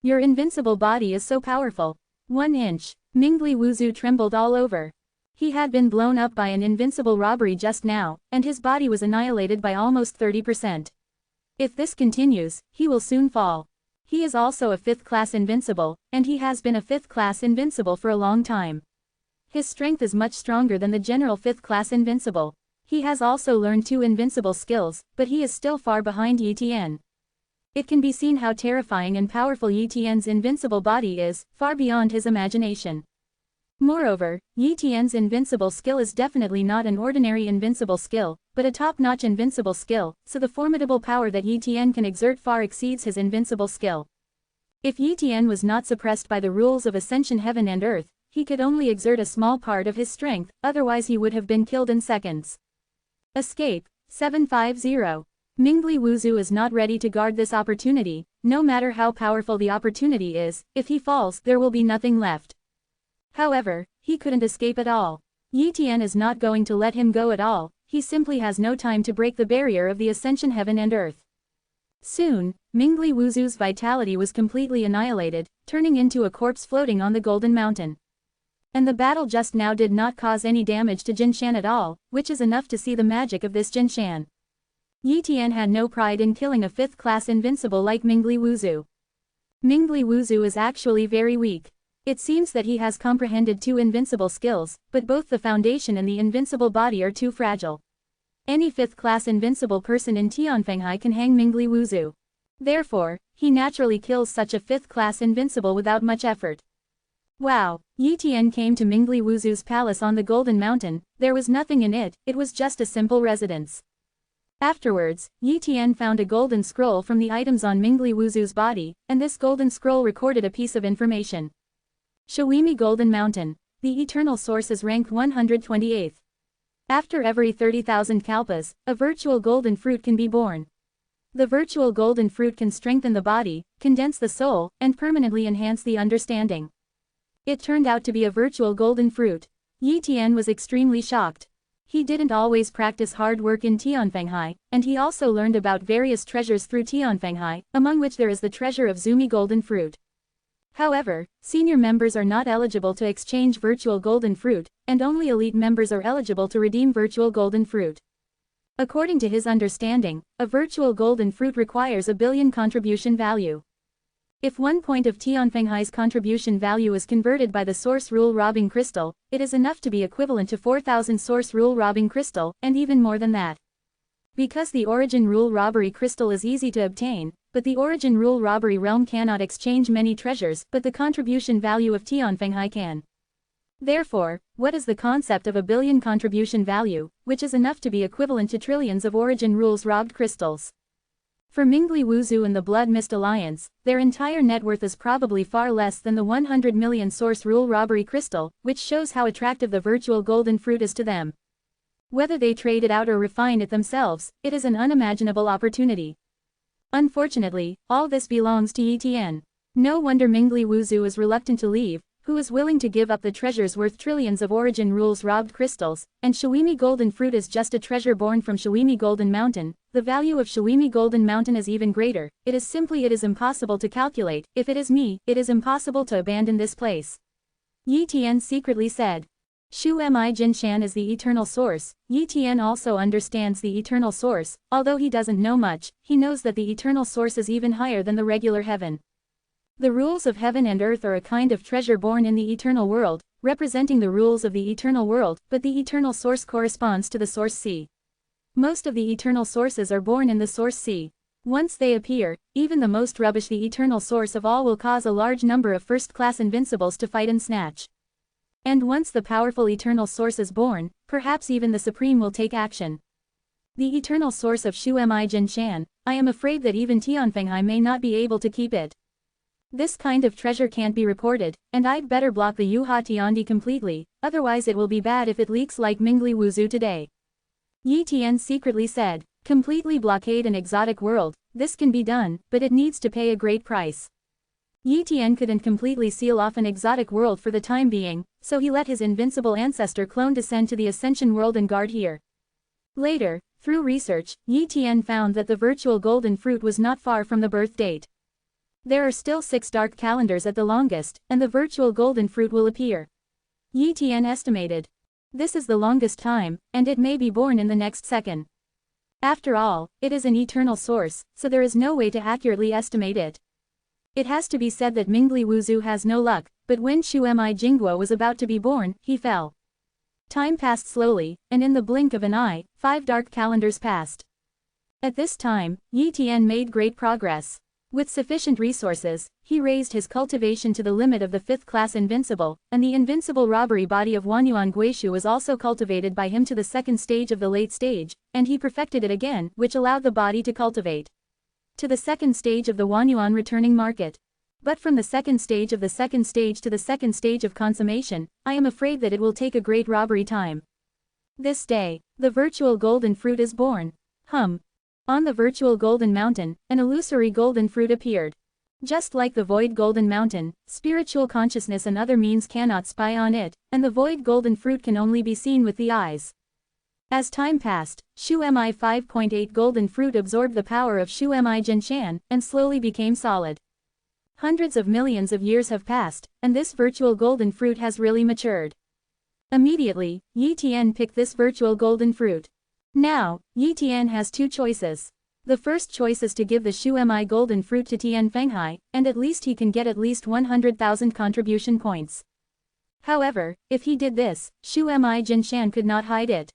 Your invincible body is so powerful. 1 inch. Mingli Wuzu trembled all over. He had been blown up by an invincible robbery just now, and his body was annihilated by almost 30%. If this continues, he will soon fall. He is also a 5th-class invincible, and he has been a 5th-class invincible for a long time. His strength is much stronger than the general 5th-class invincible. He has also learned 2 invincible skills, but he is still far behind Yi Tian. It can be seen how terrifying and powerful Yi Tian's invincible body is, far beyond his imagination. Moreover, Yi Tian's invincible skill is definitely not an ordinary invincible skill, but a top-notch invincible skill, so the formidable power that Yi Tian can exert far exceeds his invincible skill. If Yi Tian was not suppressed by the rules of Ascension Heaven and Earth, he could only exert a small part of his strength, otherwise he would have been killed in seconds. Escape. 750. Mingli Wuzu is not ready to guard this opportunity. No matter how powerful the opportunity is, if he falls, there will be nothing left. However, he couldn't escape at all. Yi Tian is not going to let him go at all, he simply has no time to break the barrier of the Ascension Heaven and Earth. Soon, Mingli Wuzu's vitality was completely annihilated, turning into a corpse floating on the Golden Mountain. And the battle just now did not cause any damage to Jinshan at all, which is enough to see the magic of this Jinshan. Yi Tian had no pride in killing a 5th-class invincible like Mingli Wuzu. Mingli Wuzu is actually very weak. It seems that he has comprehended 2 invincible skills, but both the foundation and the invincible body are too fragile. Any 5th-class invincible person in Tianfenghai can hang Mingli Wuzu. Therefore, he naturally kills such a 5th-class invincible without much effort. Wow! Yi Tian came to Mingli Wuzu's palace on the Golden Mountain. There was nothing in it, it was just a simple residence. Afterwards, Yi Tian found a golden scroll from the items on Mingli Wuzu's body, and this golden scroll recorded a piece of information. Shawimi Golden Mountain. The eternal source is ranked 128th. After every 30,000 kalpas, a virtual golden fruit can be born. The virtual golden fruit can strengthen the body, condense the soul, and permanently enhance the understanding. It turned out to be a virtual golden fruit. Yi Tian was extremely shocked. He didn't always practice hard work in Tianfenghai, and he also learned about various treasures through Tianfenghai, among which there is the treasure of Zumi Golden Fruit. However, senior members are not eligible to exchange virtual golden fruit, and only elite members are eligible to redeem virtual golden fruit. According to his understanding, a virtual golden fruit requires 1 billion contribution value. If 1 point of Tianfenghai's contribution value is converted by the source rule robbing crystal, it is enough to be equivalent to 4,000 source rule robbing crystal, and even more than that. Because the origin rule robbery crystal is easy to obtain, but the origin rule robbery realm cannot exchange many treasures, but the contribution value of Tianfenghai can. Therefore, what is the concept of a billion contribution value, which is enough to be equivalent to trillions of origin rules robbed crystals? For Mingli Wuzhu and the Blood Mist Alliance, their entire net worth is probably far less than the 100 million source rule robbery crystal, which shows how attractive the virtual golden fruit is to them. Whether they trade it out or refine it themselves, it is an unimaginable opportunity. Unfortunately, all this belongs to Yi Tian. No wonder Mingli Wuzhu is reluctant to leave, who is willing to give up the treasures worth trillions of origin rules robbed crystals, and Shuimi Golden Fruit is just a treasure born from Shuimi Golden Mountain. The value of Shuimi Golden Mountain is even greater. It is impossible to calculate. If it is me, it is impossible to abandon this place. Yi Tian secretly said. Shu Mi Jinshan is the eternal source. Yi Tian also understands the eternal source, although he doesn't know much, he knows that the eternal source is even higher than the regular heaven. The rules of heaven and earth are a kind of treasure born in the eternal world, representing the rules of the eternal world, but the eternal source corresponds to the source sea. Most of the eternal sources are born in the source sea. Once they appear, even the most rubbish the eternal source of all will cause a large number of first-class invincibles to fight and snatch. And once the powerful eternal source is born, perhaps even the supreme will take action. The eternal source of Shu Mi Jinshan, I am afraid that even Tianfenghai may not be able to keep it. This kind of treasure can't be reported, and I'd better block the Yuha Tiandi completely, otherwise it will be bad if it leaks like Mingli Wuzhu today. Yi Tian secretly said, completely blockade an exotic world, this can be done, but it needs to pay a great price. Yi Tian couldn't completely seal off an exotic world for the time being, so he let his invincible ancestor clone descend to the Ascension world and guard here. Later, through research, Yi Tian found that the virtual golden fruit was not far from the birth date. There are still 6 dark calendars at the longest, and the virtual golden fruit will appear. Yi Tian estimated. This is the longest time, and it may be born in the next second. After all, it is an eternal source, so there is no way to accurately estimate it. It has to be said that Mingli Wuzhu has no luck, but when Shu Mi Jingguo was about to be born, he fell. Time passed slowly, and in the blink of an eye, 5 dark calendars passed. At this time, Yi Tian made great progress. With sufficient resources, he raised his cultivation to the limit of the 5th class invincible, and the invincible robbery body of Wanyuan Guishu was also cultivated by him to the 2nd stage of the late stage, and he perfected it again, which allowed the body to cultivate to the 2nd stage of the Wanyuan returning market. But from the 2nd stage of the 2nd stage to the 2nd stage of consummation, I am afraid that it will take a great robbery time. This day, the virtual golden fruit is born. On the virtual golden mountain, an illusory golden fruit appeared. Just like the void golden mountain, spiritual consciousness and other means cannot spy on it, and the void golden fruit can only be seen with the eyes. As time passed, Shu Mi 5.8 golden fruit absorbed the power of Shu Mi Jinshan, and slowly became solid. Hundreds of millions of years have passed, and this virtual golden fruit has really matured. Immediately, Yi Tian picked this virtual golden fruit. Now, Yi Tian has 2 choices. The first choice is to give the Shu Mi golden fruit to Tianfenghai, and at least he can get at least 100,000 contribution points. However, if he did this, Shu Mi Jinshan could not hide it.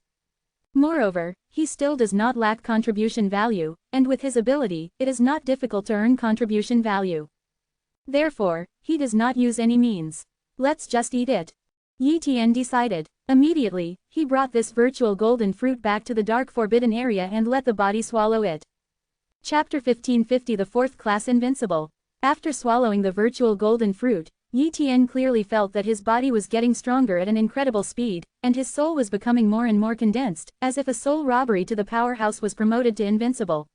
Moreover, he still does not lack contribution value, and with his ability, it is not difficult to earn contribution value. Therefore, he does not use any means. Let's just eat it. Yi Tian decided. Immediately, he brought this virtual golden fruit back to the dark forbidden area and let the body swallow it. Chapter 1550 The 4th Class Invincible. After swallowing the virtual golden fruit, Yi Tian clearly felt that his body was getting stronger at an incredible speed, and his soul was becoming more and more condensed, as if a soul robbery to the powerhouse was promoted to invincible.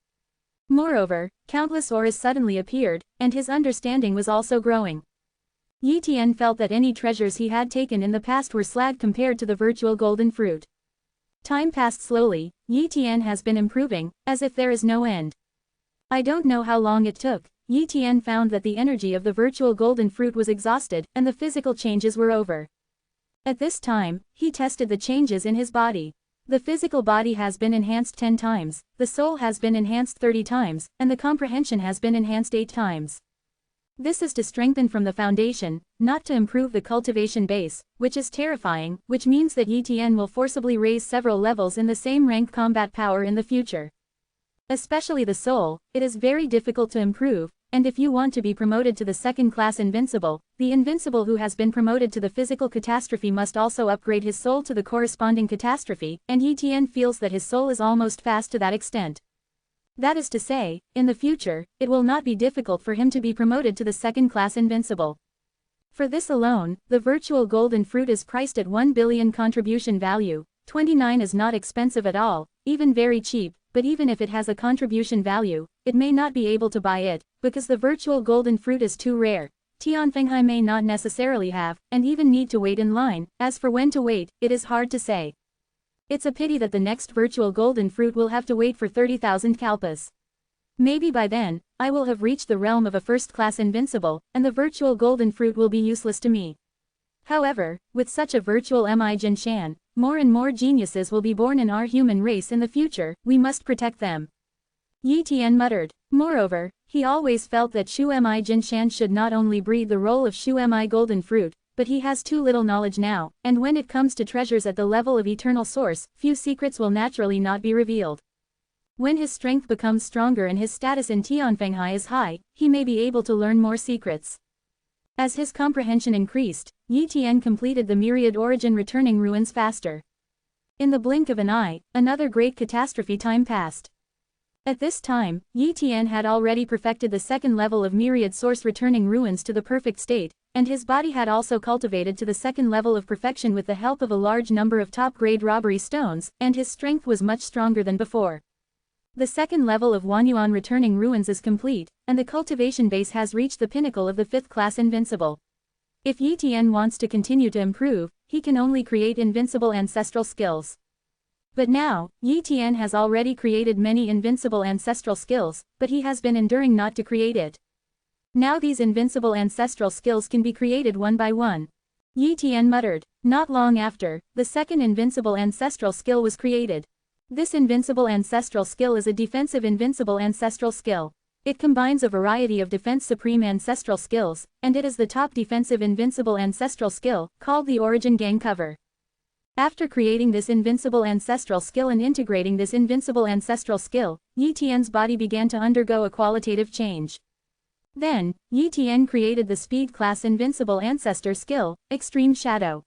Moreover, countless auras suddenly appeared, and his understanding was also growing. Yi Tian felt that any treasures he had taken in the past were slag compared to the virtual golden fruit. Time passed slowly, Yi Tian has been improving, as if there is no end. I don't know how long it took, Yi Tian found that the energy of the virtual golden fruit was exhausted, and the physical changes were over. At this time, he tested the changes in his body. The physical body has been enhanced 10 times, the soul has been enhanced 30 times, and the comprehension has been enhanced 8 times. This is to strengthen from the foundation, not to improve the cultivation base, which is terrifying, which means that Yi Tian will forcibly raise several levels in the same rank combat power in the future. Especially the soul, it is very difficult to improve, and if you want to be promoted to the second-class invincible, the invincible who has been promoted to the physical catastrophe must also upgrade his soul to the corresponding catastrophe, and Yi Tian feels that his soul is almost fast to that extent. That is to say, in the future, it will not be difficult for him to be promoted to the second-class invincible. For this alone, the virtual golden fruit is priced at 1 billion contribution value. 29 is not expensive at all, even very cheap, but even if it has a contribution value, it may not be able to buy it, because the virtual golden fruit is too rare. Tianfenghai may not necessarily have, and even need to wait in line. As for when to wait, it is hard to say. It's a pity that the next virtual golden fruit will have to wait for 30,000 kalpas. Maybe by then, I will have reached the realm of a first-class invincible, and the virtual golden fruit will be useless to me. However, with such a virtual Mi Jinshan, more and more geniuses will be born in our human race in the future, we must protect them. Yi Tian muttered. Moreover, he always felt that Shu Mi Jinshan should not only breed the role of Shu Mi golden fruit, but he has too little knowledge now, and when it comes to treasures at the level of eternal source, few secrets will naturally not be revealed. When his strength becomes stronger and his status in Tianfenghai is high, he may be able to learn more secrets. As his comprehension increased, Yi Tian completed the myriad origin returning ruins faster. In the blink of an eye, another great catastrophe time passed. At this time, Yi Tian had already perfected the second level of myriad source returning ruins to the perfect state, and his body had also cultivated to the second level of perfection with the help of a large number of top-grade robbery stones, and his strength was much stronger than before. The second level of Wanyuan returning ruins is complete, and the cultivation base has reached the pinnacle of the fifth-class invincible. If Yi Tian wants to continue to improve, he can only create invincible ancestral skills. But now, Yi Tian has already created many invincible ancestral skills, but he has been enduring not to create it. Now these invincible ancestral skills can be created one by one. Yi Tian muttered. Not long after, the second invincible ancestral skill was created. This invincible ancestral skill is a defensive invincible ancestral skill. It combines a variety of defense supreme ancestral skills, and it is the top defensive invincible ancestral skill, called the Origin Gang Cover. After creating this invincible ancestral skill and integrating this invincible ancestral skill, Yi Tian's body began to undergo a qualitative change. Then, Yi Tian created the speed class invincible ancestor skill, Extreme Shadow.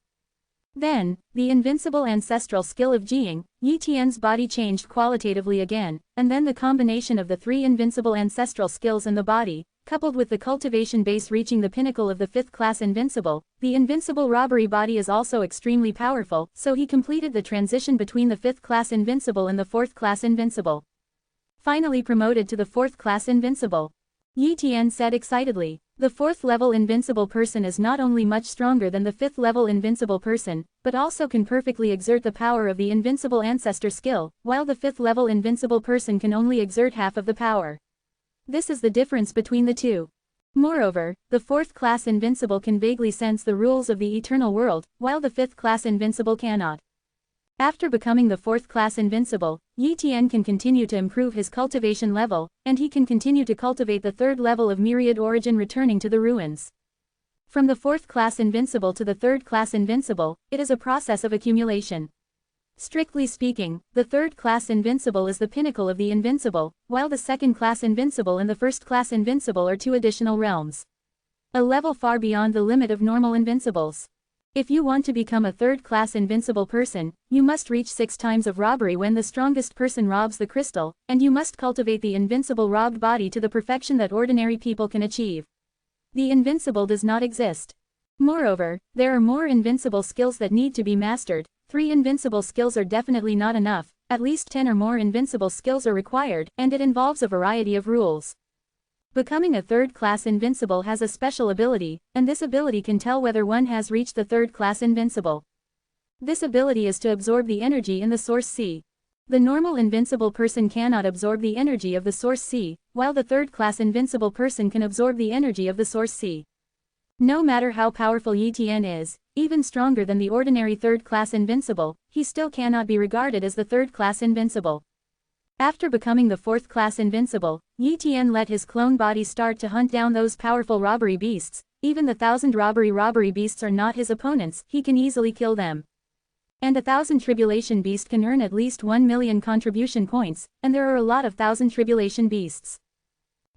Then, the invincible ancestral skill of Jiying, Yi Tian's body changed qualitatively again, and then the combination of the three invincible ancestral skills in the body, coupled with the cultivation base reaching the pinnacle of the fifth class invincible, the invincible robbery body is also extremely powerful, so he completed the transition between the fifth class invincible and the fourth class invincible. Finally promoted to the fourth class invincible. Yi Tian said excitedly, the fourth level invincible person is not only much stronger than the fifth level invincible person, but also can perfectly exert the power of the invincible ancestor skill, while the fifth level invincible person can only exert half of the power. This is the difference between the two. Moreover, the fourth class invincible can vaguely sense the rules of the eternal world, while the fifth class invincible cannot. After becoming the fourth class invincible, Yi Tian can continue to improve his cultivation level, and he can continue to cultivate the third level of myriad origin returning to the ruins. From the fourth class invincible to the third class invincible, it is a process of accumulation. Strictly speaking, the third class invincible is the pinnacle of the invincible, while the second class invincible and the first class invincible are two additional realms. A level far beyond the limit of normal invincibles. If you want to become a third-class invincible person, you must reach 6 times of robbery when the strongest person robs the crystal, and you must cultivate the invincible robbed body to the perfection that ordinary people can achieve. The invincible does not exist. Moreover, there are more invincible skills that need to be mastered. 3 invincible skills are definitely not enough, at least 10 or more invincible skills are required, and it involves a variety of rules. Becoming a third-class invincible has a special ability, and this ability can tell whether one has reached the third-class invincible. This ability is to absorb the energy in the source C. The normal invincible person cannot absorb the energy of the source C, while the third-class invincible person can absorb the energy of the source C. No matter how powerful Yi Tian is, even stronger than the ordinary third-class invincible, he still cannot be regarded as the third-class invincible. After becoming the 4th class invincible, Yi Tian let his clone body start to hunt down those powerful robbery beasts. Even the 1,000 robbery beasts are not his opponents, he can easily kill them. And 1,000 tribulation beast can earn at least 1 million contribution points, and there are a lot of 1,000 tribulation beasts.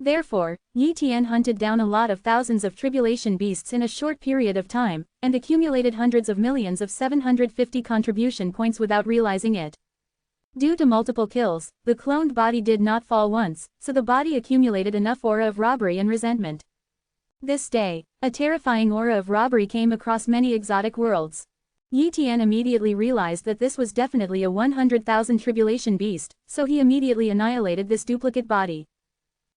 Therefore, Yi Tian hunted down a lot of thousands of tribulation beasts in a short period of time, and accumulated hundreds of millions of 750 contribution points without realizing it. Due to multiple kills, the cloned body did not fall once, so the body accumulated enough aura of robbery and resentment. This day, a terrifying aura of robbery came across many exotic worlds. Yi Tian immediately realized that this was definitely a 100,000 tribulation beast, so he immediately annihilated this duplicate body.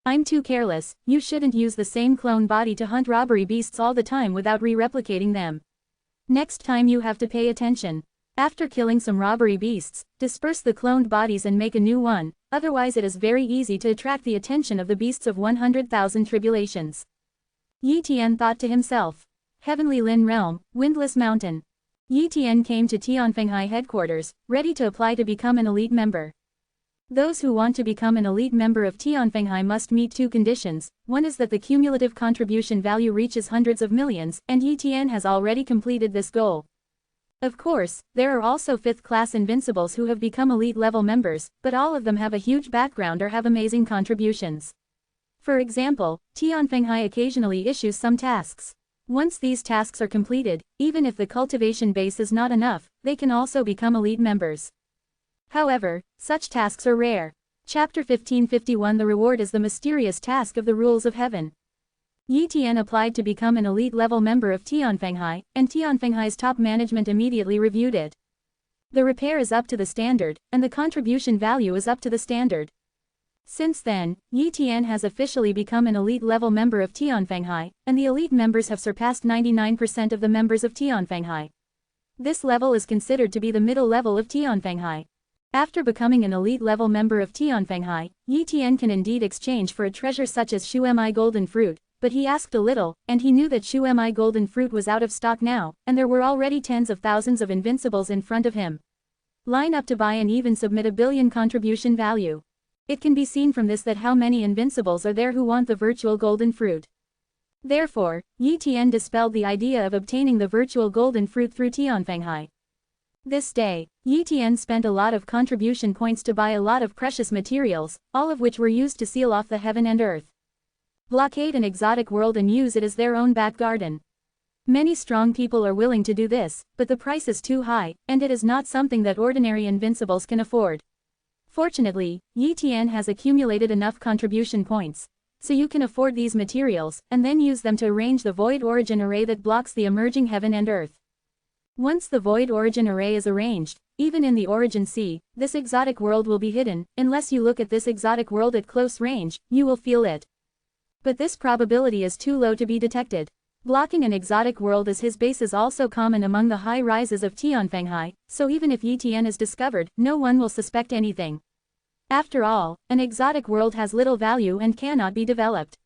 I'm too careless, you shouldn't use the same clone body to hunt robbery beasts all the time without re-replicating them. Next time you have to pay attention. After killing some robbery beasts, disperse the cloned bodies and make a new one, otherwise it is very easy to attract the attention of the beasts of 100,000 tribulations. Yi Tian thought to himself. Heavenly Lin Realm, Windless Mountain. Yi Tian came to Tianfenghai headquarters, ready to apply to become an elite member. Those who want to become an elite member of Tianfenghai must meet 2 conditions. One is that the cumulative contribution value reaches hundreds of millions, and Yi Tian has already completed this goal. Of course, there are also 5th class invincibles who have become elite level members, but all of them have a huge background or have amazing contributions. For example, Tianfenghai occasionally issues some tasks. Once these tasks are completed, even if the cultivation base is not enough, they can also become elite members. However, such tasks are rare. Chapter 1551 The reward is the mysterious task of the rules of heaven. Yi Tian applied to become an elite-level member of Tianfenghai, and Tianfenghai's top management immediately reviewed it. The repair is up to the standard, and the contribution value is up to the standard. Since then, Yi Tian has officially become an elite-level member of Tianfenghai, and the elite members have surpassed 99% of the members of Tianfenghai. This level is considered to be the middle level of Tianfenghai. After becoming an elite-level member of Tianfenghai, Yi Tian can indeed exchange for a treasure such as Shuemi golden fruit, but he asked a little, and he knew that Shuemi golden fruit was out of stock now, and there were already tens of thousands of invincibles in front of him. Line up to buy and even submit 1 billion contribution value. It can be seen from this that how many invincibles are there who want the virtual golden fruit. Therefore, Yi Tian dispelled the idea of obtaining the virtual golden fruit through Tianfenghai. This day, Yi Tian spent a lot of contribution points to buy a lot of precious materials, all of which were used to seal off the heaven and earth. Blockade an exotic world and use it as their own back garden. Many strong people are willing to do this, but the price is too high, and it is not something that ordinary invincibles can afford. Fortunately, Yi Tian has accumulated enough contribution points, so you can afford these materials, and then use them to arrange the void origin array that blocks the emerging heaven and earth. Once the void origin array is arranged, even in the origin sea, this exotic world will be hidden. Unless you look at this exotic world at close range, you will feel it. But this probability is too low to be detected. Blocking an exotic world as his base is also common among the high rises of Tianfenghai, so even if Yi Tian is discovered, no one will suspect anything. After all, an exotic world has little value and cannot be developed.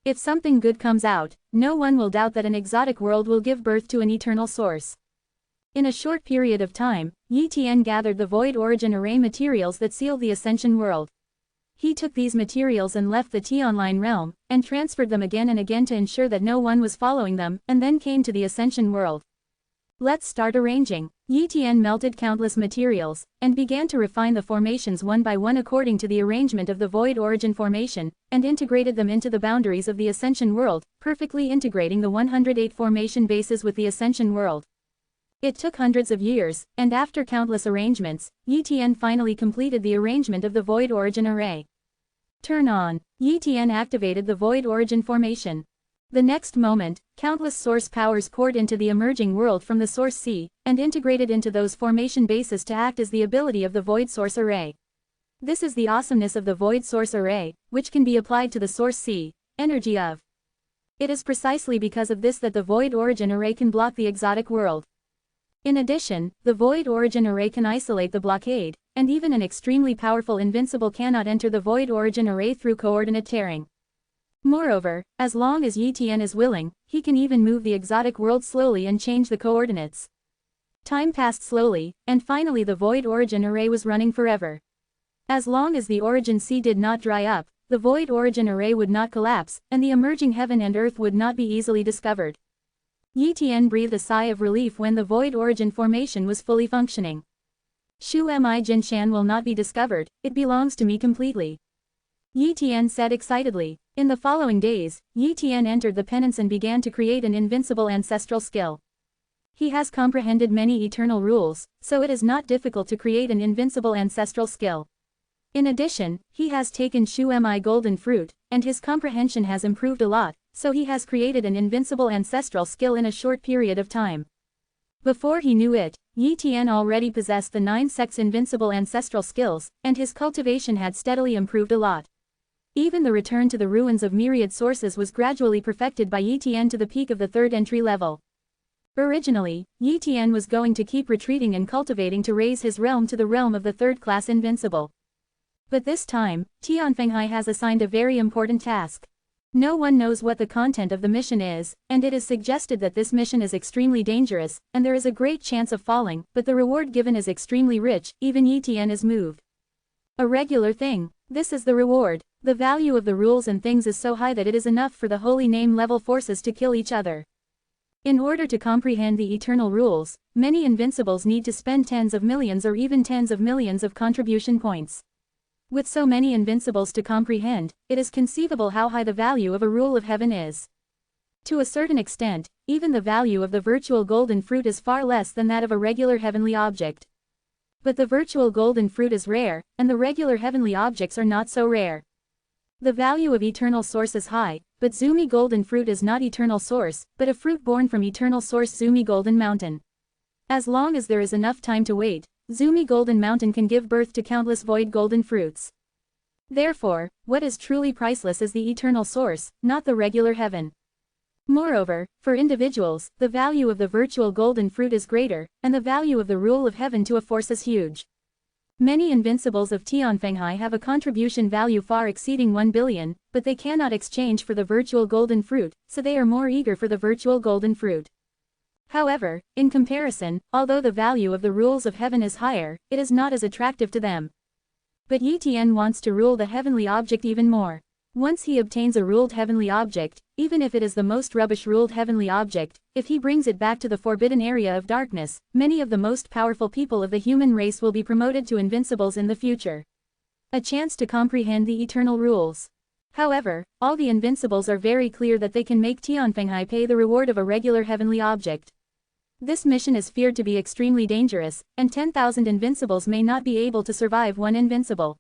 If something good comes out, no one will doubt that an exotic world will give birth to an eternal source. In a short period of time, Yi Tian gathered the void origin array materials that sealed the Ascension world. He took these materials and left the T-Online realm, and transferred them again and again to ensure that no one was following them, and then came to the Ascension world. Let's start arranging. Yi Tian melted countless materials, and began to refine the formations one by one according to the arrangement of the void origin formation, and integrated them into the boundaries of the Ascension world, perfectly integrating the 108 formation bases with the Ascension world. It took hundreds of years, and after countless arrangements, Yi Tian finally completed the arrangement of the void origin array. Turn on. Yi Tian activated the void origin formation. The next moment, countless source powers poured into the emerging world from the source sea, and integrated into those formation bases to act as the ability of the void source array. This is the awesomeness of the void source array, which can be applied to the source sea, energy of. It is precisely because of this that the void origin array can block the exotic world. In addition, the void origin array can isolate the blockade, and even an extremely powerful invincible cannot enter the void origin array through coordinate tearing. Moreover, as long as Yi Tian is willing, he can even move the exotic world slowly and change the coordinates. Time passed slowly, and finally the void origin array was running forever. As long as the origin sea did not dry up, the void origin array would not collapse, and the emerging heaven and earth would not be easily discovered. Yi Tian breathed a sigh of relief when the void origin formation was fully functioning. Shu Mi Jinshan will not be discovered, it belongs to me completely. Yi Tian said excitedly. In the following days, Yi Tian entered the penance and began to create an invincible ancestral skill. He has comprehended many eternal rules, so it is not difficult to create an invincible ancestral skill. In addition, he has taken Shu Mi golden fruit, and his comprehension has improved a lot, so he has created an invincible ancestral skill in a short period of time. Before he knew it, Yi Tian already possessed the 9 sects invincible ancestral skills, and his cultivation had steadily improved a lot. Even the return to the ruins of myriad sources was gradually perfected by Yi Tian to the peak of the 3rd entry level. Originally, Yi Tian was going to keep retreating and cultivating to raise his realm to the realm of the 3rd class invincible. But this time, Tianfenghai has assigned a very important task. No one knows what the content of the mission is, and it is suggested that this mission is extremely dangerous, and there is a great chance of falling, but the reward given is extremely rich, even Yi Tian is moved. A regular thing. This is the reward. The value of the rules and things is so high that it is enough for the holy name level forces to kill each other. In order to comprehend the eternal rules, many invincibles need to spend tens of millions or even tens of millions of contribution points. With so many invincibles to comprehend, it is conceivable how high the value of a rule of heaven is. To a certain extent, even the value of the virtual golden fruit is far less than that of a regular heavenly object. But the virtual golden fruit is rare, and the regular heavenly objects are not so rare. The value of eternal source is high, but Zumi golden fruit is not eternal source, but a fruit born from eternal source Zumi golden mountain. As long as there is enough time to wait, Zumi golden mountain can give birth to countless void golden fruits. Therefore, what is truly priceless is the eternal source, not the regular heaven. Moreover, for individuals, the value of the virtual golden fruit is greater, and the value of the rule of heaven to a force is huge. Many invincibles of Tianfenghai have a contribution value far exceeding 1 billion, but they cannot exchange for the virtual golden fruit, so they are more eager for the virtual golden fruit. However, in comparison, although the value of the rules of heaven is higher, it is not as attractive to them. But Yi Tian wants to rule the heavenly object even more. Once he obtains a ruled heavenly object, even if it is the most rubbish ruled heavenly object, if he brings it back to the forbidden area of darkness, many of the most powerful people of the human race will be promoted to invincibles in the future. A chance to comprehend the eternal rules. However, all the invincibles are very clear that they can make Tianfenghai pay the reward of a regular heavenly object. This mission is feared to be extremely dangerous, and 10,000 invincibles may not be able to survive one invincible.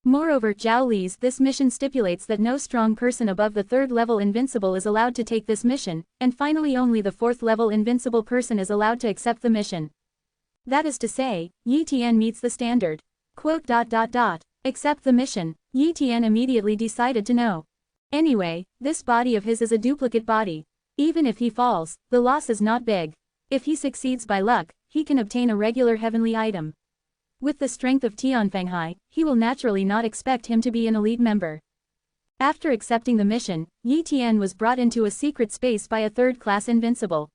Moreover, Zhao Li's this mission stipulates that no strong person above the 3rd level invincible is allowed to take this mission, and finally only the 4th level invincible person is allowed to accept the mission. That is to say, Yi Tian meets the standard. Accept the mission. Yi Tian immediately decided to know. Anyway, this body of his is a duplicate body. Even if he falls, the loss is not big. If he succeeds by luck, he can obtain a regular heavenly item. With the strength of Tianfenghai, he will naturally not expect him to be an elite member. After accepting the mission, Yi Tian was brought into a secret space by a 3rd-class invincible.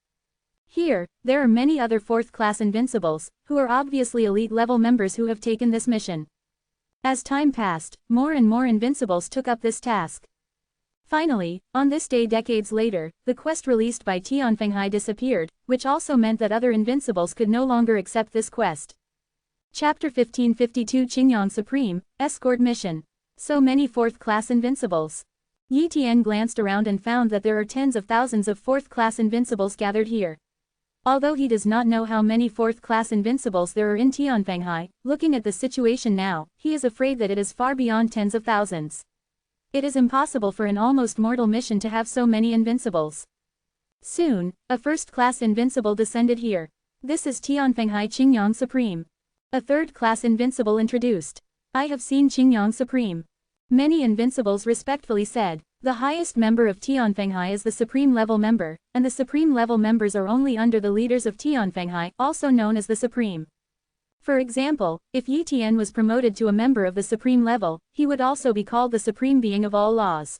Here, there are many other 4th-class invincibles, who are obviously elite-level members who have taken this mission. As time passed, more and more invincibles took up this task. Finally, on this day decades later, the quest released by Tianfenghai disappeared, which also meant that other invincibles could no longer accept this quest. Chapter 1552 Qingyang Supreme, Escort Mission. So many 4th-class invincibles. Yi Tian glanced around and found that there are tens of thousands of 4th-class invincibles gathered here. Although he does not know how many 4th-class invincibles there are in Tianfenghai, looking at the situation now, he is afraid that it is far beyond tens of thousands. It is impossible for an almost mortal mission to have so many invincibles. Soon, a 1st-class invincible descended here. This is Tianfenghai Qingyang Supreme. A 3rd-class invincible introduced. I have seen Qingyang Supreme. Many invincibles respectfully said. The highest member of Tianfenghai is the Supreme Level member, and the Supreme Level members are only under the leaders of Tianfenghai, also known as the Supreme. For example, if Yi Tian was promoted to a member of the Supreme Level, he would also be called the Supreme Being of all laws.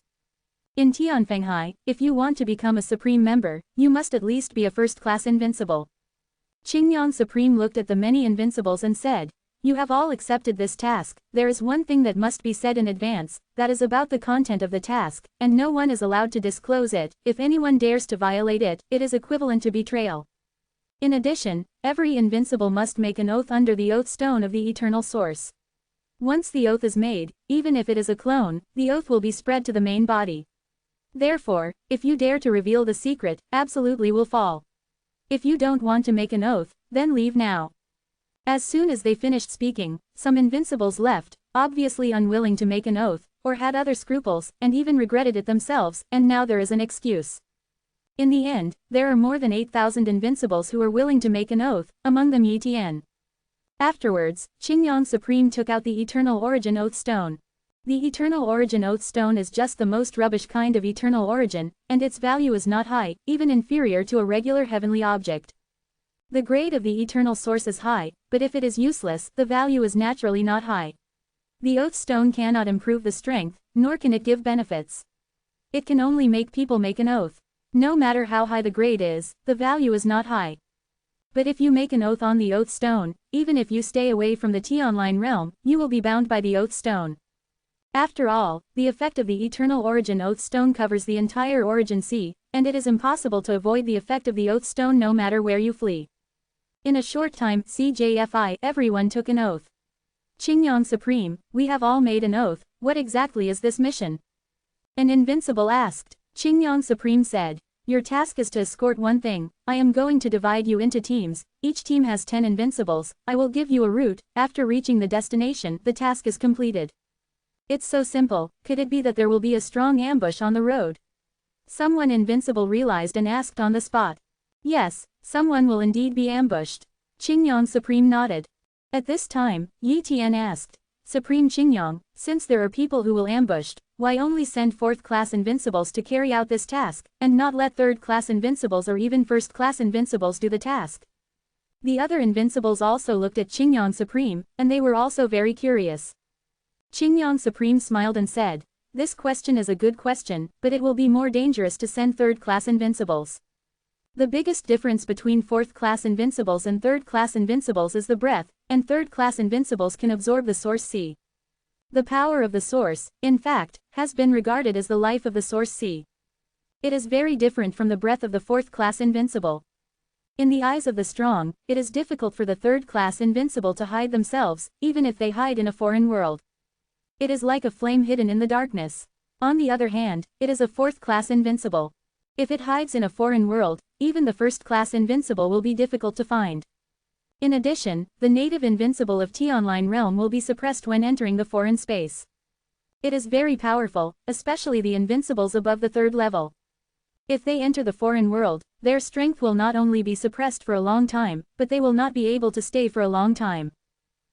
In Tianfenghai, if you want to become a Supreme member, you must at least be a 1st-class invincible. Qingyang Supreme looked at the many invincibles and said, You have all accepted this task. There is one thing that must be said in advance, that is about the content of the task, and no one is allowed to disclose it. If anyone dares to violate it, it is equivalent to betrayal. In addition, every invincible must make an oath under the oath stone of the eternal source. Once the oath is made, even if it is a clone, the oath will be spread to the main body. Therefore, if you dare to reveal the secret, absolutely will fall. If you don't want to make an oath, then leave now. As soon as they finished speaking, some invincibles left, obviously unwilling to make an oath, or had other scruples, and even regretted it themselves, and now there is an excuse. In the end, there are more than 8,000 invincibles who are willing to make an oath, among them Yi Tian. Afterwards, Qingyang Supreme took out the Eternal Origin Oath Stone. The Eternal Origin Oath Stone is just the most rubbish kind of eternal origin, and its value is not high, even inferior to a regular heavenly object. The grade of the eternal source is high, but if it is useless, the value is naturally not high. The oath stone cannot improve the strength, nor can it give benefits. It can only make people make an oath. No matter how high the grade is, the value is not high. But if you make an oath on the oath stone, even if you stay away from the T-online realm, you will be bound by the oath stone. After all, the effect of the Eternal Origin Oath Stone covers the entire Origin Sea, and it is impossible to avoid the effect of the oath stone no matter where you flee. In a short time, CJFI, everyone took an oath. Qingyang Supreme, we have all made an oath. What exactly is this mission? An invincible asked. Qingyang Supreme said, your task is to escort one thing. I am going to divide you into teams. Each team has 10 invincibles. I will give you a route. After reaching the destination, the task is completed. It's so simple. Could it be that there will be a strong ambush on the road? Someone invincible realized and asked on the spot. Yes, someone will indeed be ambushed. Qingyang Supreme nodded. At this time, Yi Tian asked, Supreme Qingyang, since there are people who will ambush, why only send 4th-class invincibles to carry out this task, and not let 3rd-class invincibles or even 1st-class invincibles do the task? The other invincibles also looked at Qingyang Supreme, and they were also very curious. Qingyang Supreme smiled and said, this question is a good question, but it will be more dangerous to send 3rd-class invincibles. The biggest difference between 4th-class invincibles and 3rd-class invincibles is the breath, and 3rd-class invincibles can absorb the source sea. The power of the source, in fact, has been regarded as the life of the source sea. It is very different from the breath of the 4th-class invincible. In the eyes of the strong, it is difficult for the 3rd-class invincible to hide themselves, even if they hide in a foreign world. It is like a flame hidden in the darkness. On the other hand, it is a 4th-class invincible. If it hides in a foreign world, even the 1st-class invincible will be difficult to find. In addition, the native invincible of T-online realm will be suppressed when entering the foreign space. It is very powerful, especially the invincibles above the 3rd level. If they enter the foreign world, their strength will not only be suppressed for a long time, but they will not be able to stay for a long time.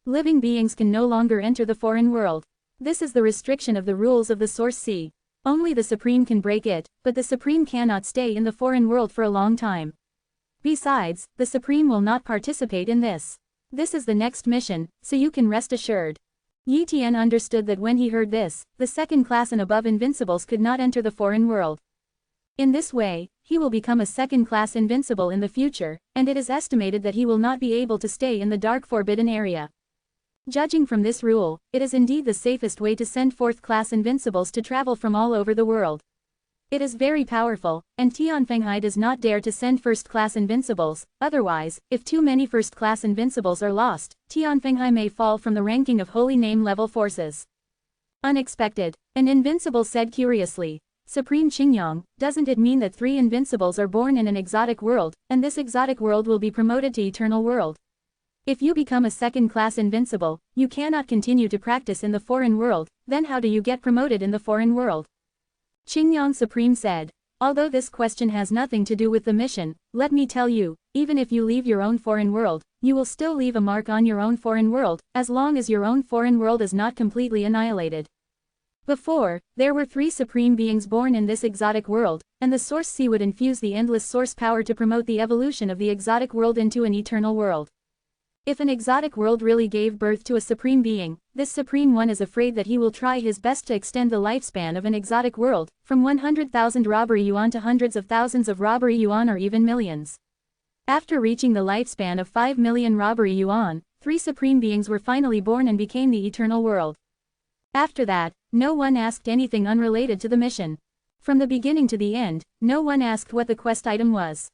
Living beings can no longer enter the foreign world. This is the restriction of the rules of the source sea. Only the Supreme can break it, but the Supreme cannot stay in the foreign world for a long time. Besides, the Supreme will not participate in this. This is the next mission, so you can rest assured. Yi Tian understood that when he heard this, the 2nd class and above invincibles could not enter the foreign world. In this way, he will become a 2nd class invincible in the future, and it is estimated that he will not be able to stay in the dark forbidden area. Judging from this rule, it is indeed the safest way to send 4th-class invincibles to travel from all over the world. It is very powerful, and Tianfenghai does not dare to send 1st-class invincibles, otherwise, if too many 1st-class invincibles are lost, Tianfenghai may fall from the ranking of holy name level forces. Unexpected, an invincible said curiously, Supreme Qingyang, doesn't it mean that 3 invincibles are born in an exotic world, and this exotic world will be promoted to eternal world? If you become a 2nd-class invincible, you cannot continue to practice in the foreign world, then how do you get promoted in the foreign world? Qingyang Supreme said, although this question has nothing to do with the mission, let me tell you, even if you leave your own foreign world, you will still leave a mark on your own foreign world, as long as your own foreign world is not completely annihilated. Before, there were 3 supreme beings born in this exotic world, and the source sea would infuse the endless source power to promote the evolution of the exotic world into an eternal world. If an exotic world really gave birth to a supreme being, this supreme one is afraid that he will try his best to extend the lifespan of an exotic world, from 100,000 robbery yuan to hundreds of thousands of robbery yuan or even millions. After reaching the lifespan of 5 million robbery yuan, 3 supreme beings were finally born and became the eternal world. After that, no one asked anything unrelated to the mission. From the beginning to the end, no one asked what the quest item was.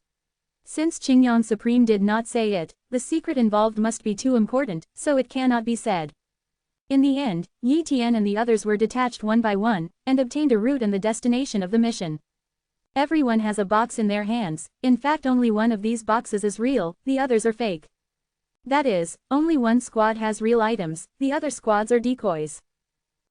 Since Qingyang Supreme did not say it, the secret involved must be too important, so it cannot be said. In the end, Yi Tian and the others were detached one by one, and obtained a route and the destination of the mission. Everyone has a box in their hands, in fact only one of these boxes is real, the others are fake. That is, only one squad has real items, the other squads are decoys.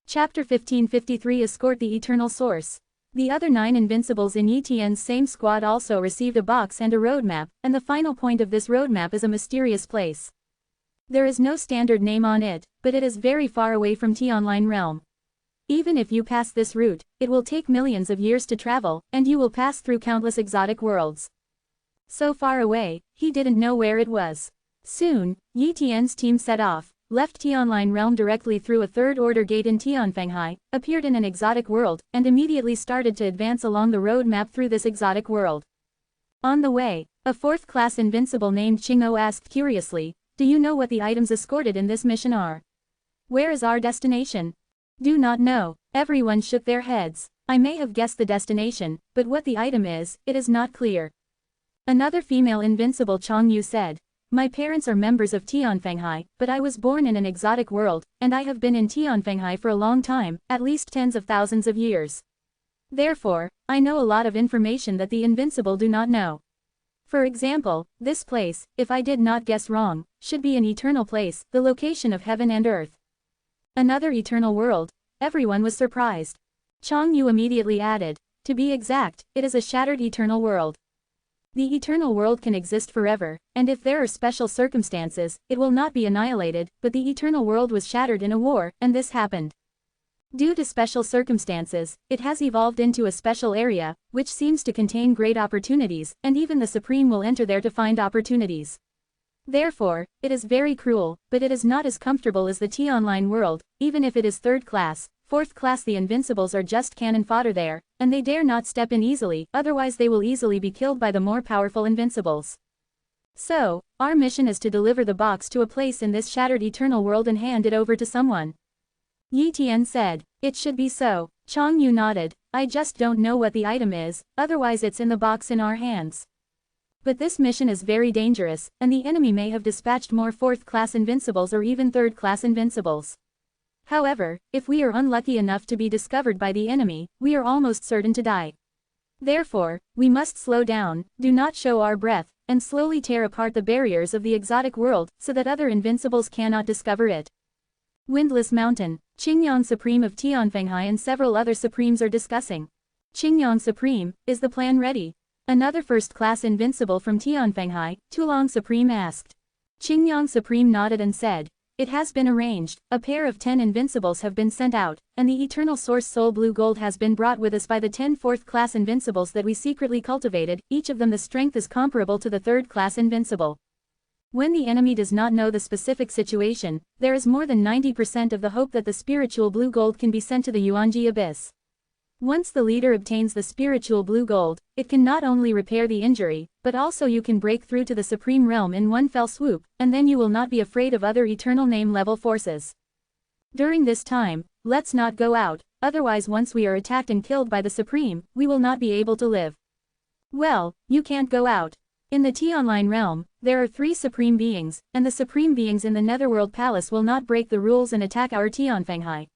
Chapter 1553 Escort the Eternal Source. The other 9 invincibles in Yi Tian's same squad also received a box and a roadmap, and the final point of this roadmap is a mysterious place. There is no standard name on it, but it is very far away from T-Online realm. Even if you pass this route, it will take millions of years to travel, and you will pass through countless exotic worlds. So far away, he didn't know where it was. Soon, Yi Tian's team set off, left T-Online realm directly through a third-order gate in Tianfenghai, appeared in an exotic world, and immediately started to advance along the road map through this exotic world. On the way, a 4th-class invincible named Qing'o asked curiously, "Do you know what the items escorted in this mission are? Where is our destination?" "Do not know." Everyone shook their heads. "I may have guessed the destination, but what the item is, it is not clear." Another female invincible Chong Yu said, "My parents are members of Tianfenghai, but I was born in an exotic world, and I have been in Tianfenghai for a long time, at least tens of thousands of years. Therefore, I know a lot of information that the invincible do not know. For example, this place, if I did not guess wrong, should be an eternal place, the location of heaven and earth." Another eternal world. Everyone was surprised. Chong Yu immediately added, "To be exact, it is a shattered eternal world. The eternal world can exist forever, and if there are special circumstances, it will not be annihilated, but the eternal world was shattered in a war, and this happened. Due to special circumstances, it has evolved into a special area, which seems to contain great opportunities, and even the Supreme will enter there to find opportunities. Therefore, it is very cruel, but it is not as comfortable as the T-Online world, even if it is 3rd class, 4th class. The invincibles are just cannon fodder there, and they dare not step in easily, otherwise they will easily be killed by the more powerful invincibles. So, our mission is to deliver the box to a place in this shattered eternal world and hand it over to someone." Yi Tian said, "It should be so." Chong Yu nodded, "I just don't know what the item is, otherwise it's in the box in our hands. But this mission is very dangerous, and the enemy may have dispatched more 4th class invincibles or even 3rd class invincibles. However, if we are unlucky enough to be discovered by the enemy, we are almost certain to die. Therefore, we must slow down, do not show our breath, and slowly tear apart the barriers of the exotic world, so that other invincibles cannot discover it." Windless Mountain. Qingyang Supreme of Tianfenghai and several other Supremes are discussing. "Qingyang Supreme, is the plan ready?" Another 1st-class invincible from Tianfenghai, Tulong Supreme asked. Qingyang Supreme nodded and said, "It has been arranged, a pair of 10 invincibles have been sent out, and the eternal source soul blue gold has been brought with us by the 10 4th-class invincibles that we secretly cultivated, each of them the strength is comparable to the 3rd-class invincible. When the enemy does not know the specific situation, there is more than 90% of the hope that the spiritual blue gold can be sent to the Yuanji Abyss. Once the leader obtains the spiritual blue gold, it can not only repair the injury, but also you can break through to the Supreme Realm in one fell swoop, and then you will not be afraid of other eternal name-level forces. During this time, let's not go out, otherwise once we are attacked and killed by the Supreme, we will not be able to live." "Well, you can't go out. In the T-Online realm, there are 3 Supreme Beings, and the Supreme Beings in the Netherworld Palace will not break the rules and attack our Tianfenghai.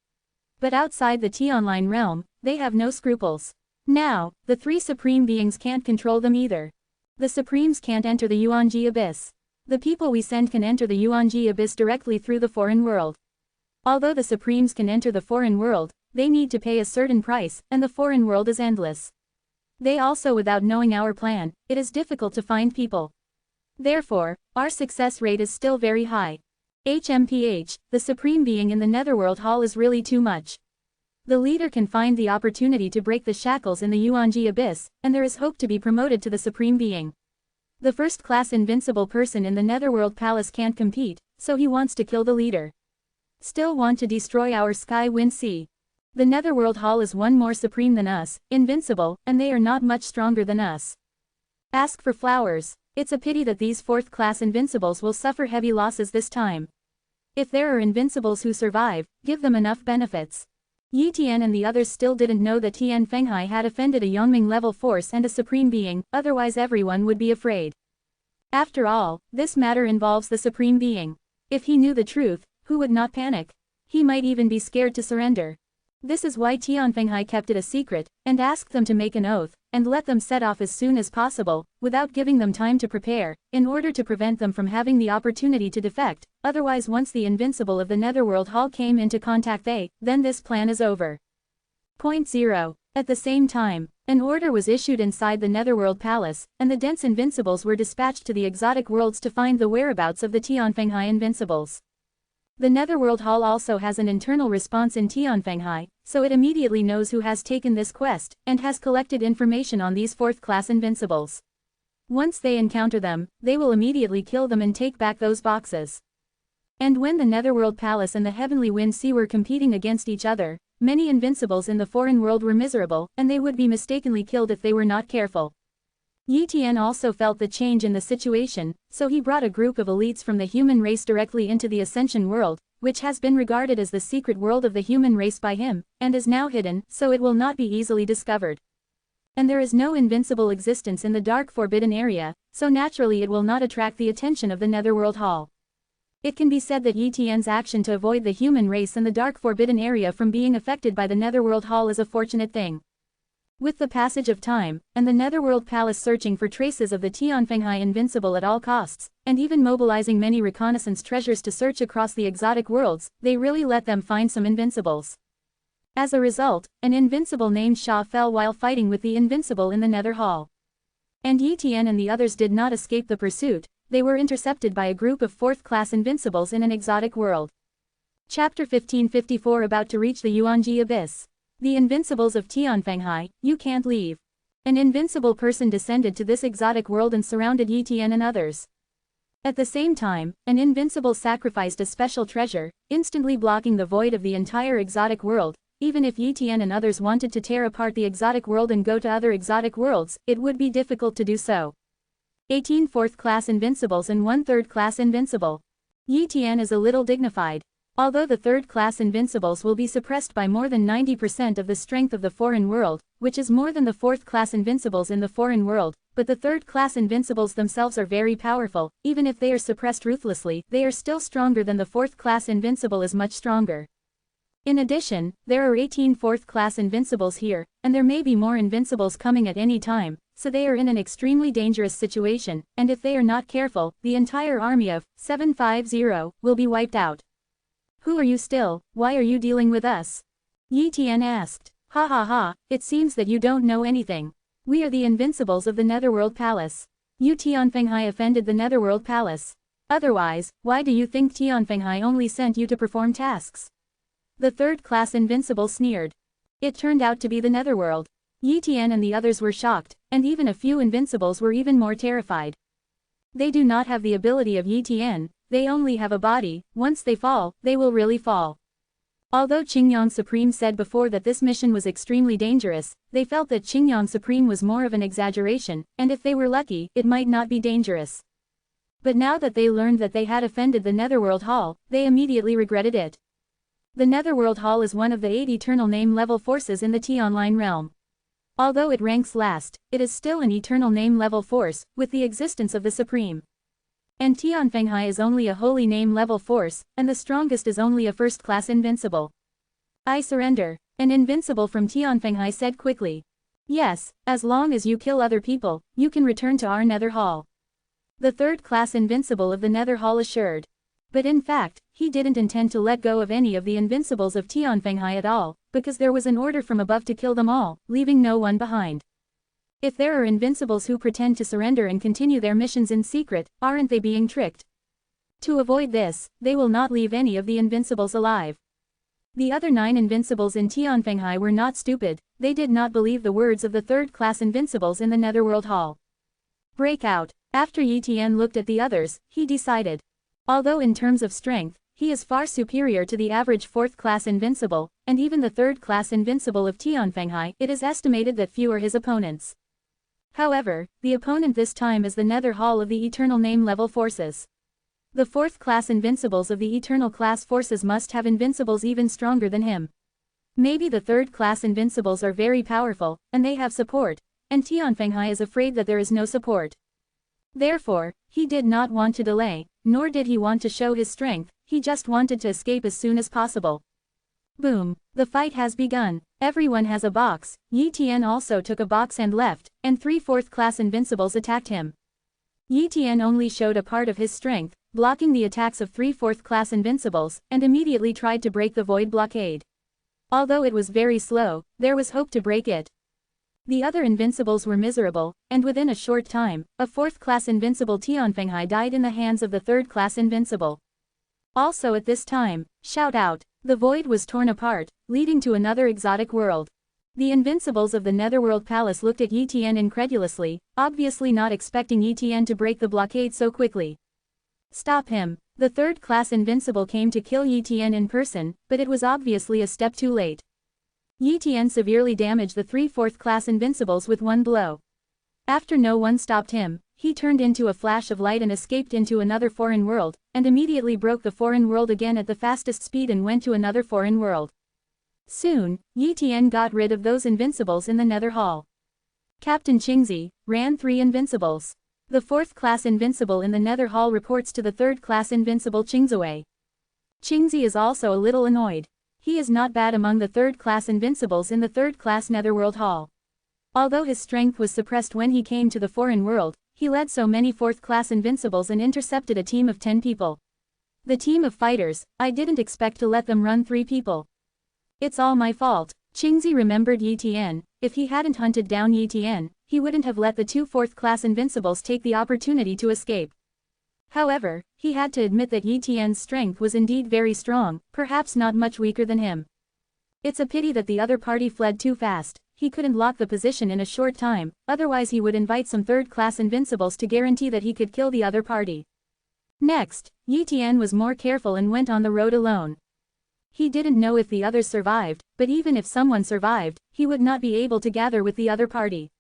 But outside the T-Online realm, they have no scruples. Now, the 3 Supreme Beings can't control them either. The Supremes can't enter the Yuanji Abyss. The people we send can enter the Yuanji Abyss directly through the foreign world. Although the Supremes can enter the foreign world, they need to pay a certain price, and the foreign world is endless. They also without knowing our plan, it is difficult to find people. Therefore, our success rate is still very high. HMPH, the Supreme Being in the Netherworld Hall is really too much. The leader can find the opportunity to break the shackles in the Yuanji Abyss, and there is hope to be promoted to the Supreme Being. The 1st-class invincible person in the Netherworld Palace can't compete, so he wants to kill the leader. Still want to destroy our Sky Wind Sea. The Netherworld Hall is one more supreme than us, invincible, and they are not much stronger than us. Ask for flowers. It's a pity that these 4th class invincibles will suffer heavy losses this time. If there are invincibles who survive, give them enough benefits. Yi Tian and the others still didn't know that Tian Fenghai had offended a Yongming level force and a supreme being, otherwise everyone would be afraid. After all, this matter involves the supreme being. If he knew the truth, who would not panic? He might even be scared to surrender. This is why Tian Fenghai kept it a secret, and asked them to make an oath, and let them set off as soon as possible, without giving them time to prepare, in order to prevent them from having the opportunity to defect, otherwise once the invincible of the Netherworld Hall came into contact then this plan is over. Point 0. At the same time, an order was issued inside the Netherworld Palace, and the dense invincibles were dispatched to the exotic worlds to find the whereabouts of the Tian Fenghai invincibles. The Netherworld Hall also has an internal response in Tian Fenghai, so it immediately knows who has taken this quest, and has collected information on these 4th class invincibles. Once they encounter them, they will immediately kill them and take back those boxes. And when the Netherworld Palace and the Heavenly Wind Sea were competing against each other, many invincibles in the foreign world were miserable, and they would be mistakenly killed if they were not careful. Yi Tian also felt the change in the situation, so he brought a group of elites from the human race directly into the Ascension world, which has been regarded as the secret world of the human race by him, and is now hidden, so it will not be easily discovered. And there is no invincible existence in the dark forbidden area, so naturally it will not attract the attention of the Netherworld Hall. It can be said that Yi Tian's action to avoid the human race and the dark forbidden area from being affected by the Netherworld Hall is a fortunate thing. With the passage of time, and the Netherworld Palace searching for traces of the Tian Fenghai invincible at all costs, and even mobilizing many reconnaissance treasures to search across the exotic worlds, they really let them find some invincibles. As a result, an invincible named Sha fell while fighting with the invincible in the Nether Hall. And Yi Tian and the others did not escape the pursuit, they were intercepted by a group of 4th class invincibles in an exotic world. Chapter 1554 About to reach the Yuanji Abyss. The invincibles of Tian Fenghai, you can't leave. An invincible person descended to this exotic world and surrounded Yi Tian and others. At the same time, an invincible sacrificed a special treasure, instantly blocking the void of the entire exotic world. Even if Yi Tian and others wanted to tear apart the exotic world and go to other exotic worlds, it would be difficult to do so. 18 4th class invincibles and 1 3rd class invincible. Yi Tian is a little dignified. Although the 3rd class invincibles will be suppressed by more than 90% of the strength of the foreign world, which is more than the 4th class invincibles in the foreign world, but the 3rd class invincibles themselves are very powerful. Even if they are suppressed ruthlessly, they are still stronger than the 4th class invincible is much stronger. In addition, there are 18 4th class invincibles here, and there may be more invincibles coming at any time, so they are in an extremely dangerous situation, and if they are not careful, the entire army of 750 will be wiped out. Who are you still? Why are you dealing with us? Yi Tian asked. Ha ha ha, it seems that you don't know anything. We are the invincibles of the Netherworld Palace. You Tian Fenghai offended the Netherworld Palace. Otherwise, why do you think Tian Fenghai only sent you to perform tasks? The 3rd class invincible sneered. It turned out to be the Netherworld. Yi Tian and the others were shocked, and even a few invincibles were even more terrified. They do not have the ability of Yi Tian. They only have a body. Once they fall, they will really fall. Although Qingyang Supreme said before that this mission was extremely dangerous, they felt that Qingyang Supreme was more of an exaggeration, and if they were lucky, it might not be dangerous. But now that they learned that they had offended the Netherworld Hall, they immediately regretted it. The Netherworld Hall is one of the 8 eternal name level forces in the Tianline realm. Although it ranks last, it is still an eternal name level force, with the existence of the Supreme. And Tian Fenghai is only a holy name level force, and the strongest is only a 1st class invincible. I surrender. An invincible from Tian Fenghai said quickly. Yes, as long as you kill other people, you can return to our Nether Hall. The 3rd class invincible of the Nether Hall assured. But in fact, he didn't intend to let go of any of the invincibles of Tian Fenghai at all, because there was an order from above to kill them all, leaving no one behind. If there are invincibles who pretend to surrender and continue their missions in secret, aren't they being tricked? To avoid this, they will not leave any of the invincibles alive. The other 9 invincibles in Tian Fenghai were not stupid, they did not believe the words of the 3rd class invincibles in the Netherworld Hall. Break out. After Yi Tian looked at the others, he decided. Although in terms of strength, he is far superior to the average 4th class invincible, and even the 3rd class invincible of Tian Fenghai, it is estimated that few are his opponents. However, the opponent this time is the Nether Hall of the Eternal Name level forces. The 4th class invincibles of the Eternal class forces must have invincibles even stronger than him. Maybe the 3rd class invincibles are very powerful, and they have support, and Tianfenghai is afraid that there is no support. Therefore, he did not want to delay, nor did he want to show his strength, he just wanted to escape as soon as possible. Boom, the fight has begun. Everyone has a box. Yi Tian also took a box and left, and 3 4th class invincibles attacked him. Yi Tian only showed a part of his strength, blocking the attacks of 3 4th class invincibles, and immediately tried to break the void blockade. Although it was very slow, there was hope to break it. The other invincibles were miserable, and within a short time, a 4th class invincible Tianfenghai died in the hands of the 3rd class invincible. Also at this time, shout out, the void was torn apart, leading to another exotic world. The invincibles of the Netherworld Palace looked at Yi Tian incredulously, obviously not expecting Yi Tian to break the blockade so quickly. Stop him. The 3rd class invincible came to kill Yi Tian in person, but it was obviously a step too late. Yi Tian severely damaged the 3 4th class invincibles with one blow. After no one stopped him, he turned into a flash of light and escaped into another foreign world, and immediately broke the foreign world again at the fastest speed and went to another foreign world. Soon, Yi Tian got rid of those invincibles in the Nether Hall. Captain Qingzi ran 3 invincibles. The 4th class invincible in the Nether Hall reports to the 3rd class invincible Qingzue. Qingzi is also a little annoyed. He is not bad among the 3rd class invincibles in the 3rd class Netherworld Hall. Although his strength was suppressed when he came to the foreign world, he led so many 4th class invincibles and intercepted a team of 10 people. The team of fighters, I didn't expect to let them run 3 people. It's all my fault. Qingzi remembered Yi Tian. If he hadn't hunted down Yi Tian, he wouldn't have let the 2 4th class invincibles take the opportunity to escape. However, he had to admit that Yi Tian's strength was indeed very strong, perhaps not much weaker than him. It's a pity that the other party fled too fast. He couldn't lock the position in a short time, otherwise he would invite some 3rd class invincibles to guarantee that he could kill the other party. Next, Yi Tian was more careful and went on the road alone. He didn't know if the others survived, but even if someone survived, he would not be able to gather with the other party.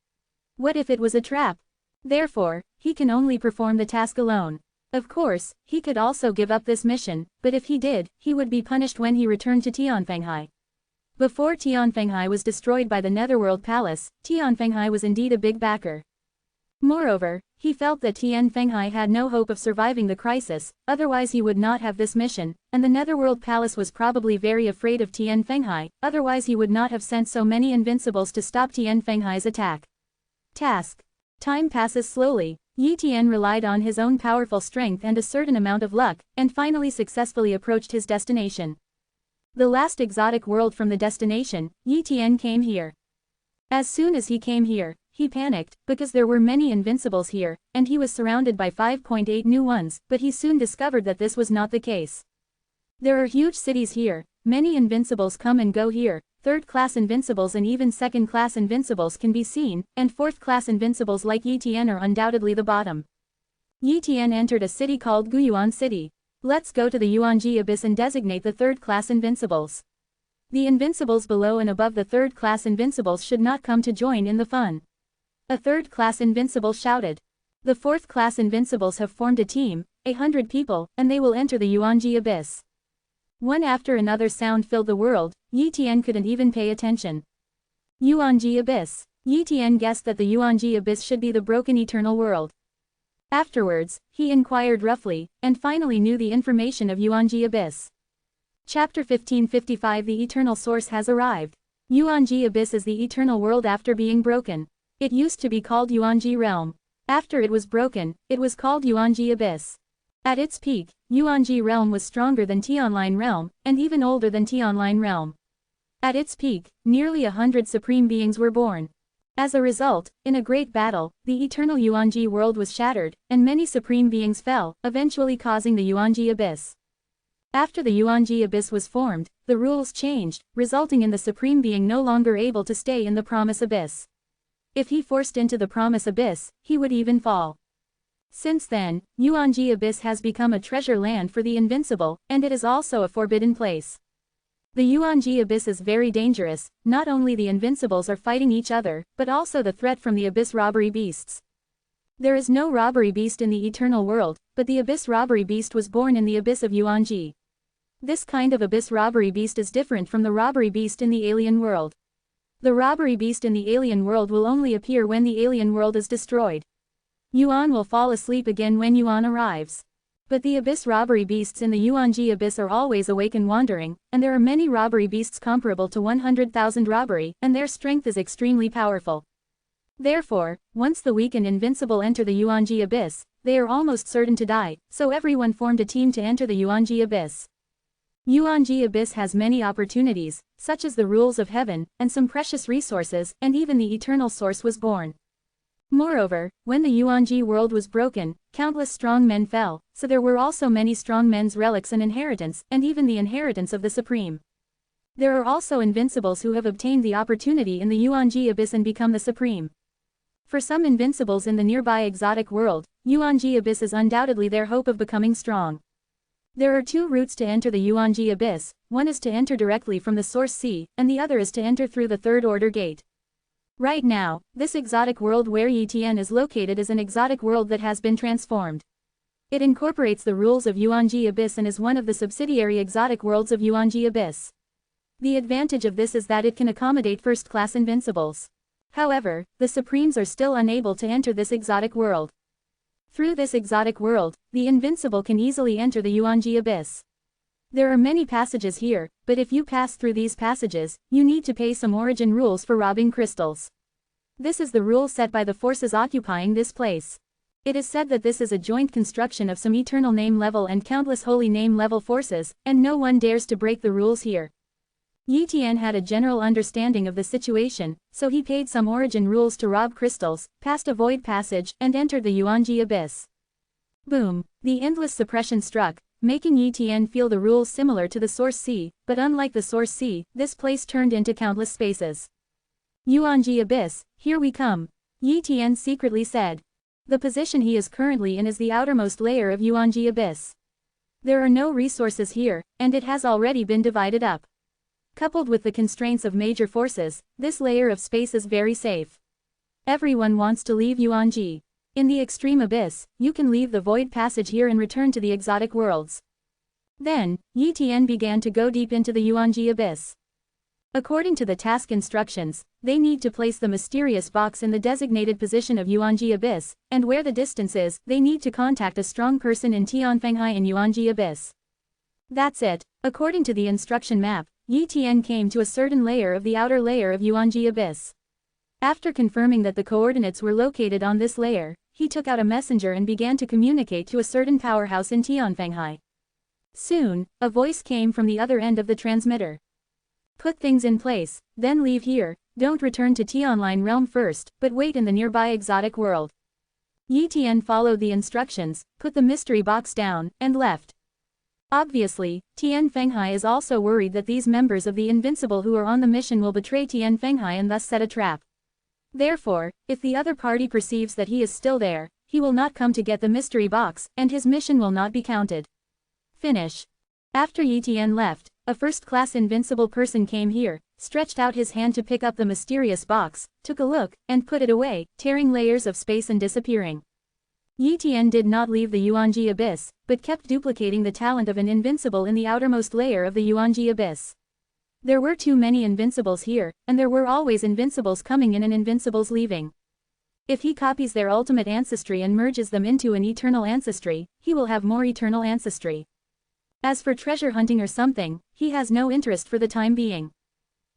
What if it was a trap? Therefore, he can only perform the task alone. Of course, he could also give up this mission, but if he did, he would be punished when he returned to Tianfenghai. Before Tianfenghai was destroyed by the Netherworld Palace, Tianfenghai was indeed a big backer. Moreover, he felt that Tianfenghai had no hope of surviving the crisis, otherwise he would not have this mission, and the Netherworld Palace was probably very afraid of Tianfenghai, otherwise he would not have sent so many invincibles to stop Tianfenghai's attack. Task. Time passes slowly. Yi Tian relied on his own powerful strength and a certain amount of luck, and finally successfully approached his destination. The last exotic world from the destination, Yi Tian came here. As soon as he came here, he panicked, because there were many invincibles here, and he was surrounded by 5.8 new ones, but he soon discovered that this was not the case. There are huge cities here, many invincibles come and go here, 3rd class invincibles and even 2nd class invincibles can be seen, and 4th class invincibles like Yi Tian are undoubtedly the bottom. Yi Tian entered a city called Guyuan City. Let's go to the Yuanji Abyss and designate the 3rd class invincibles. The invincibles below and above the 3rd class invincibles should not come to join in the fun. A 3rd class invincible shouted. The 4th class invincibles have formed a team, 100 people, and they will enter the Yuanji Abyss. One after another sound filled the world. Yi Tian couldn't even pay attention. Yuanji Abyss. Yi Tian guessed that the Yuanji Abyss should be the broken eternal world. Afterwards, he inquired roughly, and finally knew the information of Yuanji Abyss. Chapter 1555 The Eternal Source has arrived. Yuanji Abyss is the eternal world after being broken. It used to be called Yuanji Realm. After it was broken, it was called Yuanji Abyss. At its peak, Yuanji Realm was stronger than Tianline Realm, and even older than Tianline Realm. At its peak, nearly 100 supreme beings were born. As a result, in a great battle, the eternal Yuanji world was shattered, and many supreme beings fell, eventually causing the Yuanji Abyss. After the Yuanji Abyss was formed, the rules changed, resulting in the supreme being no longer able to stay in the Promise Abyss. If he forced into the Promise Abyss, he would even fall. Since then, Yuanji Abyss has become a treasure land for the invincible, and it is also a forbidden place. The Yuanji Abyss is very dangerous. Not only the invincibles are fighting each other, but also the threat from the Abyss robbery beasts. There is no robbery beast in the eternal world, but the Abyss robbery beast was born in the Abyss of Yuanji. This kind of Abyss robbery beast is different from the robbery beast in the alien world. The robbery beast in the alien world will only appear when the alien world is destroyed. Yuan will fall asleep again when Yuan arrives. But the Abyss robbery beasts in the Yuanji Abyss are always awake and wandering, and there are many robbery beasts comparable to 100,000 robbery, and their strength is extremely powerful. Therefore, once the weak and invincible enter the Yuanji Abyss, they are almost certain to die, so everyone formed a team to enter the Yuanji Abyss. Yuanji Abyss has many opportunities, such as the rules of heaven, and some precious resources, and even the eternal source was born. Moreover, when the Yuanji world was broken, countless strong men fell, so there were also many strong men's relics and inheritance, and even the inheritance of the Supreme. There are also invincibles who have obtained the opportunity in the Yuanji Abyss and become the Supreme. For some invincibles in the nearby exotic world, Yuanji Abyss is undoubtedly their hope of becoming strong. There are two routes to enter the Yuanji Abyss. One is to enter directly from the Source Sea, and the other is to enter through the Third Order Gate. Right now, this exotic world where Yitian is located is an exotic world that has been transformed. It incorporates the rules of Yuanji Abyss and is one of the subsidiary exotic worlds of Yuanji Abyss. The advantage of this is that it can accommodate first-class invincibles. However, the Supremes are still unable to enter this exotic world. Through this exotic world, the invincible can easily enter the Yuanji Abyss. There are many passages here, but if you pass through these passages, you need to pay some origin rules for robbing crystals. This is the rule set by the forces occupying this place. It is said that this is a joint construction of some eternal name level and countless holy name level forces, and no one dares to break the rules here. Yitian had a general understanding of the situation, so he paid some origin rules to rob crystals, passed a void passage, and entered the Yuanji Abyss. Boom! The endless suppression struck, making Yitian feel the rules similar to the Source Sea, but unlike the Source Sea, this place turned into countless spaces. Yuanji Abyss, here we come, Yitian secretly said. The position he is currently in is the outermost layer of Yuanji Abyss. There are no resources here, and it has already been divided up. Coupled with the constraints of major forces, this layer of space is very safe. Everyone wants to leave Yuanji. In the extreme abyss, you can leave the void passage here and return to the exotic worlds. Then, Yitian began to go deep into the Yuanji Abyss. According to the task instructions, they need to place the mysterious box in the designated position of Yuanji Abyss, and where the distance is, they need to contact a strong person in Tianfenghai in Yuanji Abyss. That's it. According to the instruction map, Yitian came to a certain layer of the outer layer of Yuanji Abyss. After confirming that the coordinates were located on this layer, he took out a messenger and began to communicate to a certain powerhouse in Tianfenghai. Soon, a voice came from the other end of the transmitter. Put things in place, then leave here, don't return to Tianline realm first, but wait in the nearby exotic world. Yitian followed the instructions, put the mystery box down, and left. Obviously, Tianfenghai is also worried that these members of the Invincible who are on the mission will betray Tianfenghai and thus set a trap. Therefore, if the other party perceives that he is still there, he will not come to get the mystery box, and his mission will not be counted. Finish. After Yitian left, a first-class invincible person came here, stretched out his hand to pick up the mysterious box, took a look, and put it away, tearing layers of space and disappearing. Yitian did not leave the Yuanji Abyss, but kept duplicating the talent of an invincible in the outermost layer of the Yuanji Abyss. There were too many invincibles here, and there were always invincibles coming in and invincibles leaving. If he copies their ultimate ancestry and merges them into an eternal ancestry, he will have more eternal ancestry. As for treasure hunting or something, he has no interest for the time being.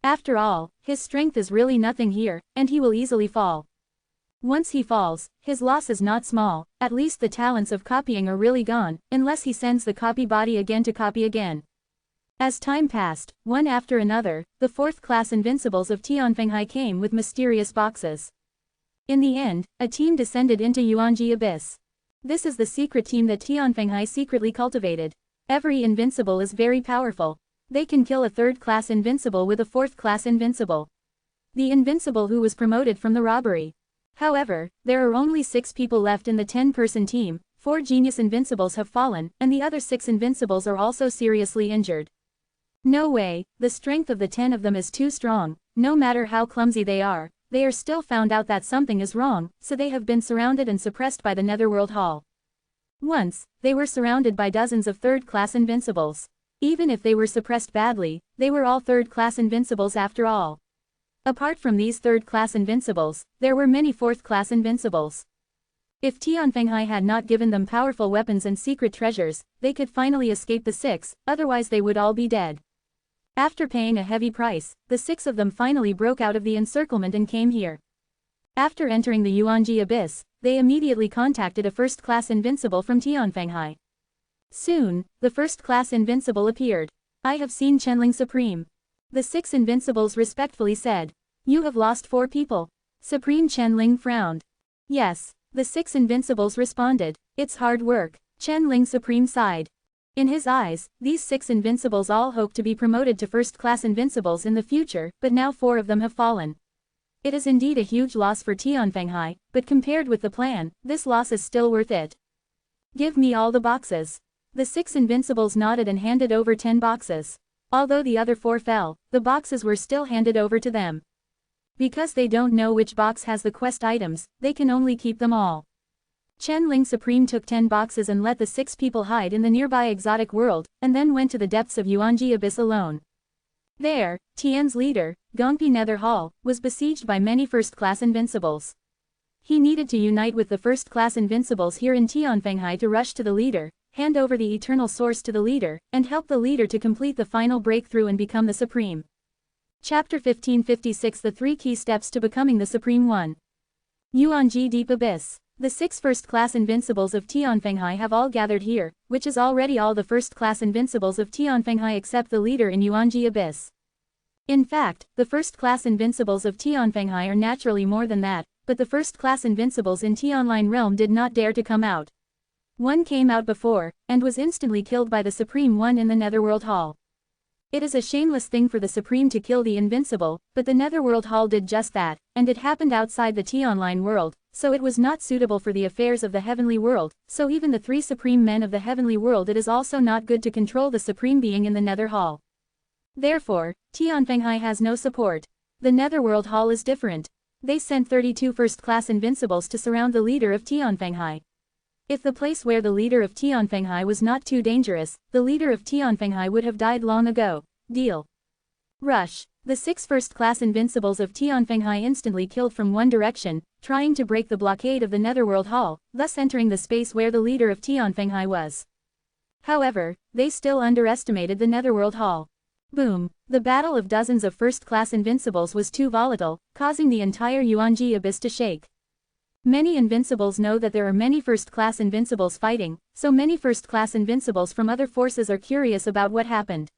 After all, his strength is really nothing here, and he will easily fall. Once he falls, his loss is not small, at least the talents of copying are really gone, unless he sends the copy body again to copy again. As time passed, one after another, the fourth-class invincibles of Tianfenghai came with mysterious boxes. In the end, a team descended into Yuanji Abyss. This is the secret team that Tianfenghai secretly cultivated. Every invincible is very powerful. They can kill a third-class invincible with a fourth-class invincible. The invincible who was promoted from the robbery. However, there are only 6 people left in the 10-person team, 4 genius invincibles have fallen, and the other 6 invincibles are also seriously injured. No way, the strength of the 10 of them is too strong, no matter how clumsy they are still found out that something is wrong, so they have been surrounded and suppressed by the Netherworld Hall. Once, they were surrounded by dozens of third-class invincibles. Even if they were suppressed badly, they were all third-class invincibles after all. Apart from these third-class invincibles, there were many fourth-class invincibles. If Tianfenghai had not given them powerful weapons and secret treasures, they could finally escape the 6, otherwise they would all be dead. After paying a heavy price, the 6 of them finally broke out of the encirclement and came here. After entering the Yuanji Abyss, they immediately contacted a first-class invincible from Tianfenghai. Soon, the first-class invincible appeared. I have seen Chenling Supreme. The 6 invincibles respectfully said. You have lost 4 people. Supreme Chenling frowned. Yes, the 6 invincibles responded. It's hard work. Chenling Supreme sighed. In his eyes, these 6 invincibles all hope to be promoted to first-class invincibles in the future, but now 4 of them have fallen. It is indeed a huge loss for Tianfenghai, but compared with the plan, this loss is still worth it. Give me all the boxes. The 6 invincibles nodded and handed over 10 boxes. Although the other 4 fell, the boxes were still handed over to them. Because they don't know which box has the quest items, they can only keep them all. Chenling Supreme took 10 boxes and let the 6 people hide in the nearby exotic world, and then went to the depths of Yuanji Abyss alone. There, Tian's leader, Gongpi Nether Hall, was besieged by many first-class invincibles. He needed to unite with the first-class invincibles here in Tianfenghai to rush to the leader, hand over the eternal source to the leader, and help the leader to complete the final breakthrough and become the Supreme. Chapter 1556 The 3 Key Steps to Becoming the Supreme One. Yuanji Deep Abyss. The 6 first-class invincibles of Tianfenghai have all gathered here, which is already all the first-class invincibles of Tianfenghai except the leader in Yuanji Abyss. In fact, the first-class invincibles of Tianfenghai are naturally more than that, but the first-class invincibles in Tianline Realm did not dare to come out. One came out before, and was instantly killed by the Supreme One in the Netherworld Hall. It is a shameless thing for the Supreme to kill the invincible, but the Netherworld Hall did just that, and it happened outside the Tianline world, so it was not suitable for the affairs of the heavenly world, so even the 3 supreme men of the heavenly world it is also not good to control the supreme being in the Nether Hall. Therefore, Tianfenghai has no support. The Netherworld Hall is different. They sent 32 first-class invincibles to surround the leader of Tianfenghai. If the place where the leader of Tianfenghai was not too dangerous, the leader of Tianfenghai would have died long ago. Deal. Rush. The 6 first-class invincibles of Tianfenghai instantly killed from one direction, trying to break the blockade of the Netherworld Hall, thus entering the space where the leader of Tianfenghai was. However, they still underestimated the Netherworld Hall. Boom. The battle of dozens of first-class invincibles was too volatile, causing the entire Yuanji Abyss to shake. Many invincibles know that there are many first-class invincibles fighting, so many first-class invincibles from other forces are curious about what happened.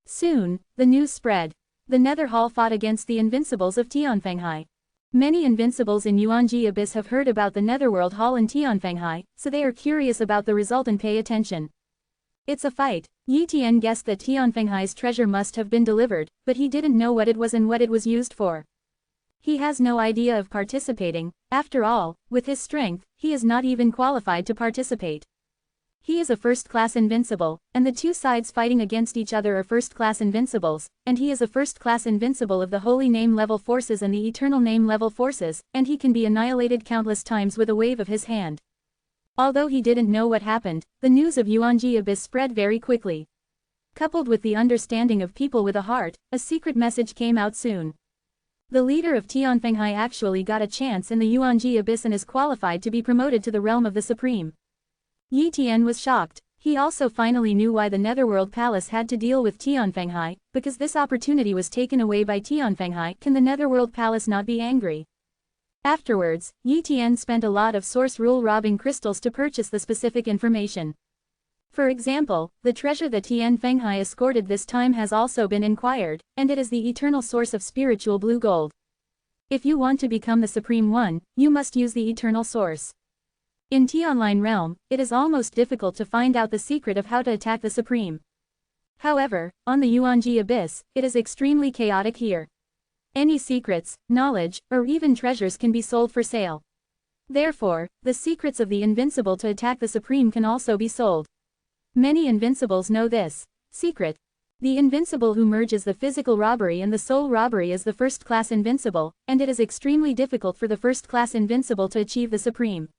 Soon, the news spread. The Nether Hall fought against the invincibles of Tianfenghai. Many invincibles in Yuanji Abyss have heard about the Netherworld Hall in Tianfenghai, so they are curious about the result and pay attention. It's a fight. Yi Tian guessed that Tianfenghai's treasure must have been delivered, but he didn't know what it was and what it was used for. He has no idea of participating. After all, with his strength, he is not even qualified to participate. He is a first-class invincible, and the 2 sides fighting against each other are first-class invincibles, and he is a first-class invincible of the Holy Name level forces and the Eternal Name level forces, and he can be annihilated countless times with a wave of his hand. Although he didn't know what happened, the news of Yuanji Abyss spread very quickly. Coupled with the understanding of people with a heart, a secret message came out soon. The leader of Tianfenghai actually got a chance in the Yuanji Abyss and is qualified to be promoted to the realm of the Supreme. Yi Tian was shocked. He also finally knew why the Netherworld Palace had to deal with Tianfenghai, because this opportunity was taken away by Tianfenghai. Can the Netherworld Palace not be angry? Afterwards, Yi Tian spent a lot of source rule robbing crystals to purchase the specific information. For example, the treasure that Tianfenghai escorted this time has also been inquired, and it is the eternal source of spiritual blue gold. If you want to become the Supreme One, you must use the eternal source. In Tianline Realm, it is almost difficult to find out the secret of how to attack the Supreme. However, on the Yuanji Abyss, it is extremely chaotic here. Any secrets, knowledge, or even treasures can be sold for sale. Therefore, the secrets of the invincible to attack the Supreme can also be sold. Many invincibles know this secret. The invincible who merges the physical robbery and the soul robbery is the first-class invincible, and it is extremely difficult for the first-class invincible to achieve the supreme.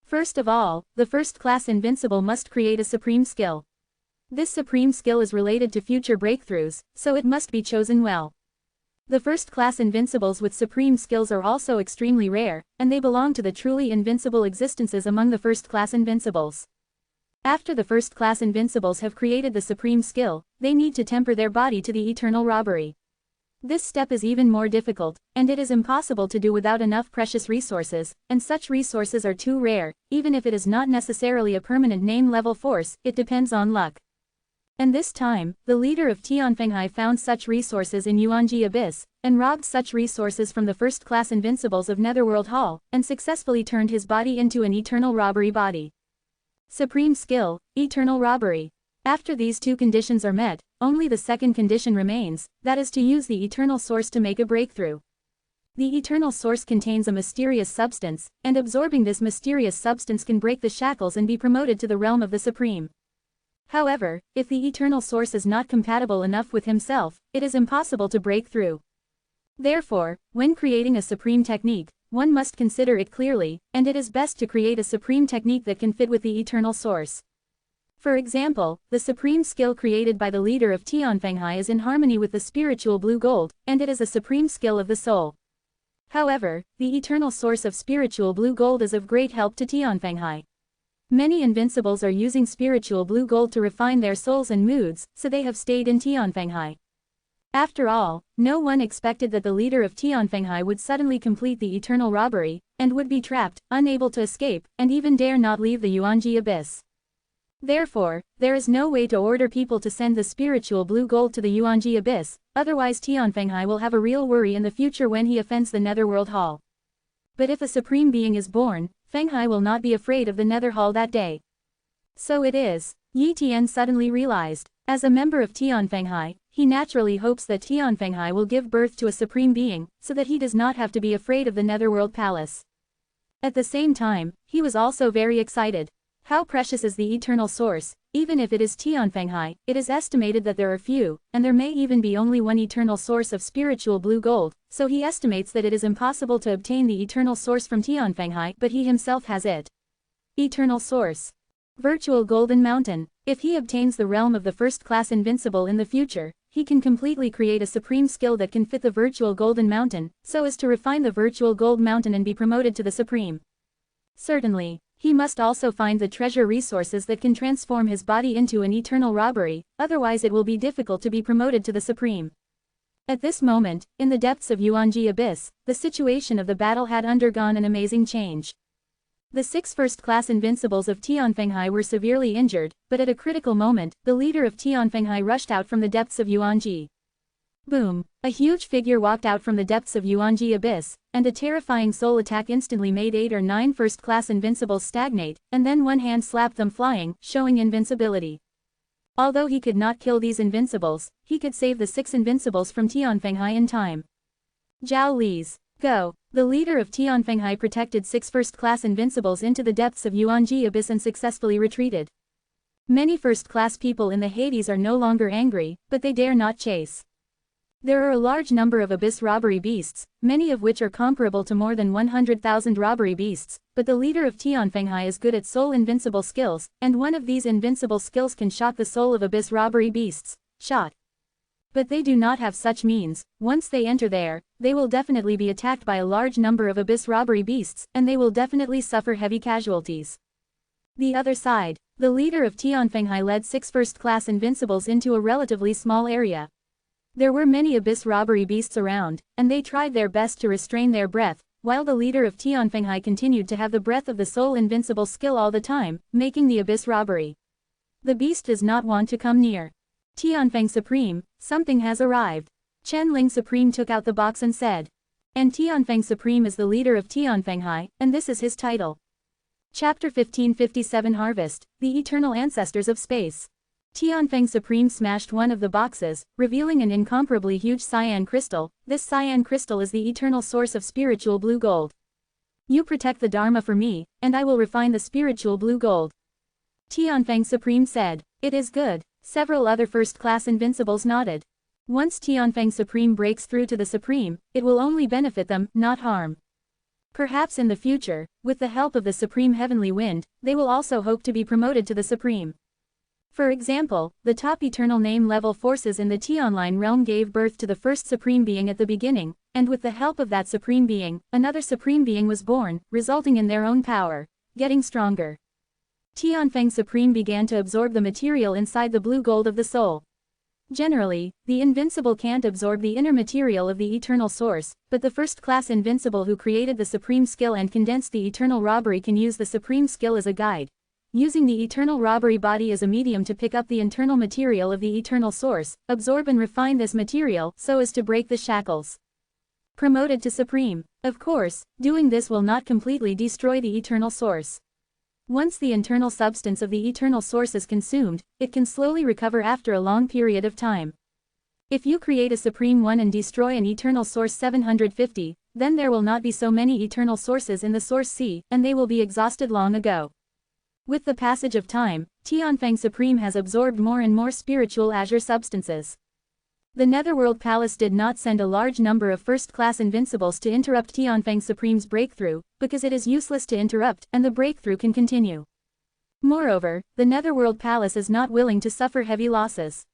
First of all, the first-class invincible must create a supreme skill. This supreme skill is related to future breakthroughs, so it must be chosen well. The first-class invincibles with supreme skills are also extremely rare, and they belong to the truly invincible existences among the first-class invincibles. After the first-class invincibles have created the supreme skill, they need to temper their body to the eternal robbery. This step is even more difficult, and it is impossible to do without enough precious resources, and such resources are too rare. Even if it is not necessarily a permanent name-level force, it depends on luck. And this time, the leader of Tianfenghai found such resources in Yuanji Abyss, and robbed such resources from the first-class invincibles of Netherworld Hall, and successfully turned his body into an eternal robbery body. Supreme skill, eternal robbery. After these two conditions are met, only the second condition remains, that is to use the eternal source to make a breakthrough. The eternal source contains a mysterious substance, and absorbing this mysterious substance can break the shackles and be promoted to the realm of the supreme. However, if the eternal source is not compatible enough with himself, it is impossible to break through. Therefore, when creating a supreme technique, one must consider it clearly, and it is best to create a supreme technique that can fit with the eternal source. For example, the supreme skill created by the leader of Tianfenghai is in harmony with the spiritual blue gold, and it is a supreme skill of the soul. However, the eternal source of spiritual blue gold is of great help to Tianfenghai. Many invincibles are using spiritual blue gold to refine their souls and moods, so they have stayed in Tianfenghai. After all, no one expected that the leader of Tianfenghai would suddenly complete the eternal robbery, and would be trapped, unable to escape, and even dare not leave the Yuanji Abyss. Therefore, there is no way to order people to send the spiritual blue gold to the Yuanji Abyss, otherwise Tianfenghai will have a real worry in the future when he offends the Netherworld Hall. But if a supreme being is born, Fenghai will not be afraid of the Nether Hall that day. So it is. Yi Tian suddenly realized. As a member of Tianfenghai, he naturally hopes that Tianfenghai will give birth to a supreme being, so that he does not have to be afraid of the Netherworld Palace. At the same time, he was also very excited. How precious is the eternal source? Even if it is Tianfenghai, it is estimated that there are few, and there may even be only one eternal source of spiritual blue gold, so he estimates that it is impossible to obtain the eternal source from Tianfenghai, but he himself has it. Eternal source. Virtual Golden Mountain. If he obtains the realm of the first-class invincible in the future, he can completely create a supreme skill that can fit the virtual Golden Mountain, so as to refine the virtual Gold Mountain and be promoted to the supreme. Certainly, he must also find the treasure resources that can transform his body into an eternal robbery, otherwise it will be difficult to be promoted to the supreme. At this moment, in the depths of Yuanji Abyss, the situation of the battle had undergone an amazing change. The 6 first-class invincibles of Tianfenghai were severely injured, but at a critical moment, the leader of Tianfenghai rushed out from the depths of Yuanji. Boom! A huge figure walked out from the depths of Yuanji Abyss, and a terrifying soul attack instantly made 8 or 9 first-class invincibles stagnate, and then one hand slapped them flying, showing invincibility. Although he could not kill these invincibles, he could save the 6 invincibles from Tianfenghai in time. Zhao Li's. Go! The leader of Tianfenghai protected 6 first-class invincibles into the depths of Yuanji Abyss and successfully retreated. Many first-class people in the Hades are no longer angry, but they dare not chase. There are a large number of abyss robbery beasts, many of which are comparable to more than 100,000 robbery beasts, but the leader of Tianfenghai is good at soul invincible skills, and one of these invincible skills can shock the soul of abyss robbery beasts. Shot. But they do not have such means. Once they enter there, they will definitely be attacked by a large number of abyss robbery beasts, and they will definitely suffer heavy casualties. The other side. The leader of Tianfenghai led 6 first-class invincibles into a relatively small area. There were many abyss robbery beasts around, and they tried their best to restrain their breath, while the leader of Tianfenghai continued to have the breath of the soul invincible skill all the time, making the abyss robbery. The beast does not want to come near. Tianfeng Supreme, something has arrived. Chen Ling Supreme took out the box and said. And Tianfeng Supreme is the leader of Tianfenghai, and this is his title. Chapter 1557 Harvest, the Eternal Ancestors of Space. Tianfeng Supreme smashed one of the boxes, revealing an incomparably huge cyan crystal. This cyan crystal is the eternal source of spiritual blue gold. You protect the Dharma for me, and I will refine the spiritual blue gold. Tianfeng Supreme said. It is good. Several other first-class invincibles nodded. Once Tianfeng Supreme breaks through to the Supreme, it will only benefit them, not harm. Perhaps in the future, with the help of the Supreme Heavenly Wind, they will also hope to be promoted to the Supreme. For example, the top eternal name level forces in the T-Online realm gave birth to the first Supreme Being at the beginning, and with the help of that Supreme Being, another Supreme Being was born, resulting in their own power, getting stronger. Tianfeng Supreme began to absorb the material inside the blue gold of the soul. Generally, the invincible can't absorb the inner material of the eternal source, but the first-class invincible who created the supreme skill and condensed the eternal robbery can use the supreme skill as a guide, using the eternal robbery body as a medium to pick up the internal material of the eternal source, absorb and refine this material so as to break the shackles. Promoted to supreme. Of course, doing this will not completely destroy the eternal source. Once the internal substance of the eternal source is consumed, it can slowly recover after a long period of time. If you create a Supreme One and destroy an eternal source 750, then there will not be so many eternal sources in the source sea, and they will be exhausted long ago. With the passage of time, Tianfeng Supreme has absorbed more and more spiritual azure substances. The Netherworld Palace did not send a large number of first-class invincibles to interrupt Tianfeng Supreme's breakthrough, because it is useless to interrupt and the breakthrough can continue. Moreover, the Netherworld Palace is not willing to suffer heavy losses.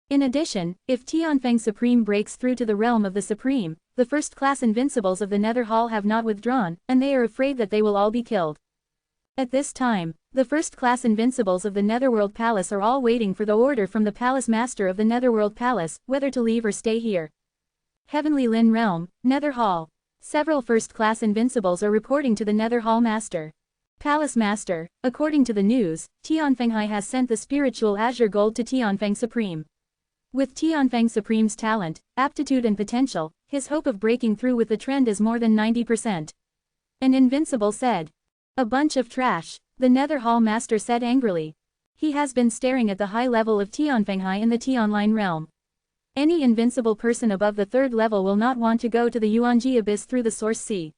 In addition, if Tianfeng Supreme breaks through to the realm of the Supreme, the first-class invincibles of the Nether Hall have not withdrawn, and they are afraid that they will all be killed. At this time, the first-class invincibles of the Netherworld Palace are all waiting for the order from the Palace Master of the Netherworld Palace, whether to leave or stay here. Heavenly Lin Realm, Nether Hall. Several first-class invincibles are reporting to the Nether Hall Master. Palace Master, according to the news, Tianfenghai has sent the spiritual azure gold to Tianfeng Supreme. With Tianfeng Supreme's talent, aptitude and potential, his hope of breaking through with the trend is more than 90%. An invincible said. A bunch of trash, the Nether Hall Master said angrily. He has been staring at the high level of Tianfenghai in the T-Online realm. Any invincible person above the third level will not want to go to the Yuanji Abyss through the Source Sea.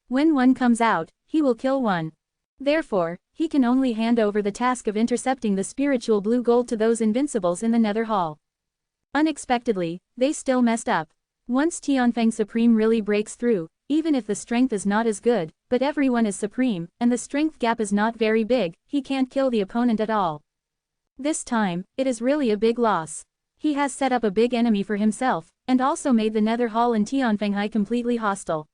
When one comes out, he will kill one. Therefore, he can only hand over the task of intercepting the spiritual blue gold to those invincibles in the Nether Hall. Unexpectedly, they still messed up. Once Tianfeng Supreme really breaks through, even if the strength is not as good, but everyone is supreme, and the strength gap is not very big, he can't kill the opponent at all. This time, it is really a big loss. He has set up a big enemy for himself, and also made the Nether Hall and Tianfenghai completely hostile.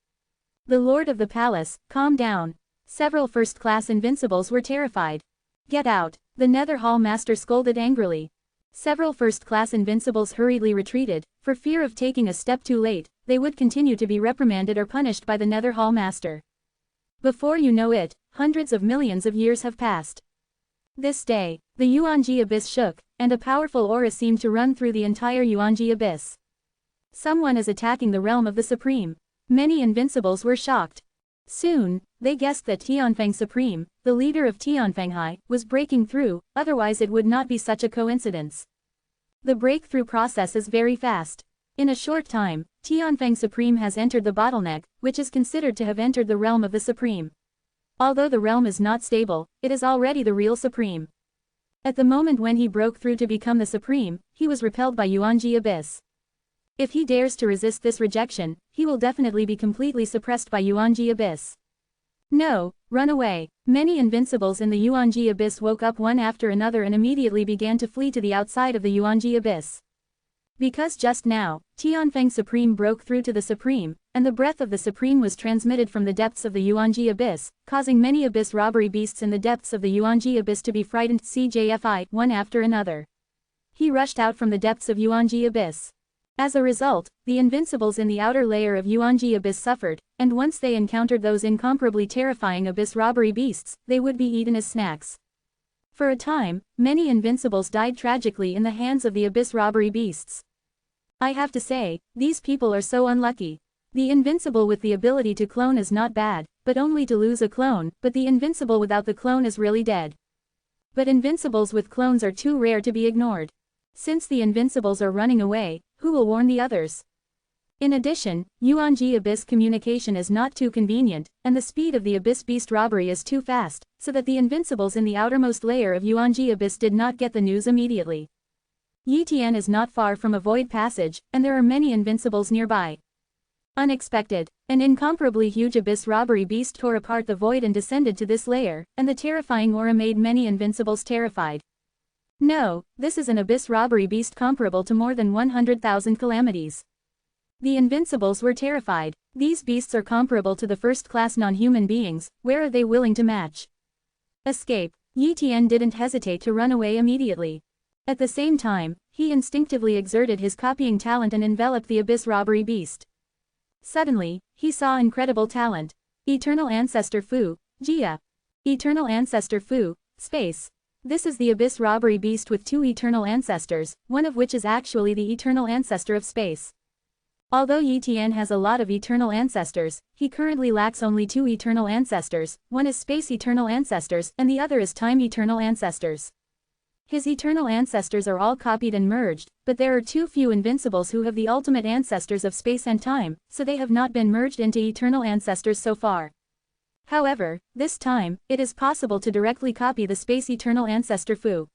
The Lord of the Palace, calm down. Several first-class invincibles were terrified. Get out, the Nether Hall Master scolded angrily. Several first-class invincibles hurriedly retreated, for fear of taking a step too late, they would continue to be reprimanded or punished by the Nether Hall Master. Before you know it, hundreds of millions of years have passed. This day, the Yuanji Abyss shook, and a powerful aura seemed to run through the entire Yuanji Abyss. Someone is attacking the realm of the Supreme. Many invincibles were shocked. Soon, they guessed that Tianfeng Supreme, the leader of Tianfenghai, was breaking through, otherwise it would not be such a coincidence. The breakthrough process is very fast. In a short time, Tianfeng Supreme has entered the bottleneck, which is considered to have entered the realm of the Supreme. Although the realm is not stable, it is already the real Supreme. At the moment when he broke through to become the Supreme, he was repelled by Yuanji Abyss. If he dares to resist this rejection, he will definitely be completely suppressed by Yuanji Abyss. No, run away. Many invincibles in the Yuanji Abyss woke up one after another and immediately began to flee to the outside of the Yuanji Abyss. Because just now, Tianfeng Supreme broke through to the Supreme, and the breath of the Supreme was transmitted from the depths of the Yuanji Abyss, causing many abyss robbery beasts in the depths of the Yuanji Abyss to be frightened CJFI one after another. He rushed out from the depths of Yuanji Abyss. As a result, the invincibles in the outer layer of Yuanji Abyss suffered, and once they encountered those incomparably terrifying abyss robbery beasts, they would be eaten as snacks. For a time, many invincibles died tragically in the hands of the abyss robbery beasts. I have to say, these people are so unlucky. The invincible with the ability to clone is not bad, but only to lose a clone, but the invincible without the clone is really dead. But invincibles with clones are too rare to be ignored. Since the invincibles are running away, who will warn the others? In addition, Yuanji Abyss communication is not too convenient, and the speed of the Abyss Beast robbery is too fast, so that the invincibles in the outermost layer of Yuanji Abyss did not get the news immediately. Yitian is not far from a void passage, and there are many invincibles nearby. Unexpected, an incomparably huge Abyss robbery beast tore apart the void and descended to this layer, and the terrifying aura made many invincibles terrified. No, this is an Abyss robbery beast comparable to more than 100,000 calamities. The invincibles were terrified. These beasts are comparable to the first-class non-human beings, where are they willing to match? Escape. Yitian didn't hesitate to run away immediately. At the same time, he instinctively exerted his copying talent and enveloped the Abyss robbery beast. Suddenly, he saw incredible talent. Eternal Ancestor Fu, Jia. Eternal Ancestor Fu, Space. This is the Abyss robbery beast with two eternal ancestors, one of which is actually the eternal ancestor of space. Although Yitian has a lot of eternal ancestors, he currently lacks only two eternal ancestors, one is space eternal ancestors and the other is time eternal ancestors. His eternal ancestors are all copied and merged, but there are too few invincibles who have the ultimate ancestors of space and time, so they have not been merged into eternal ancestors so far. However, this time, it is possible to directly copy the space eternal ancestor Fu.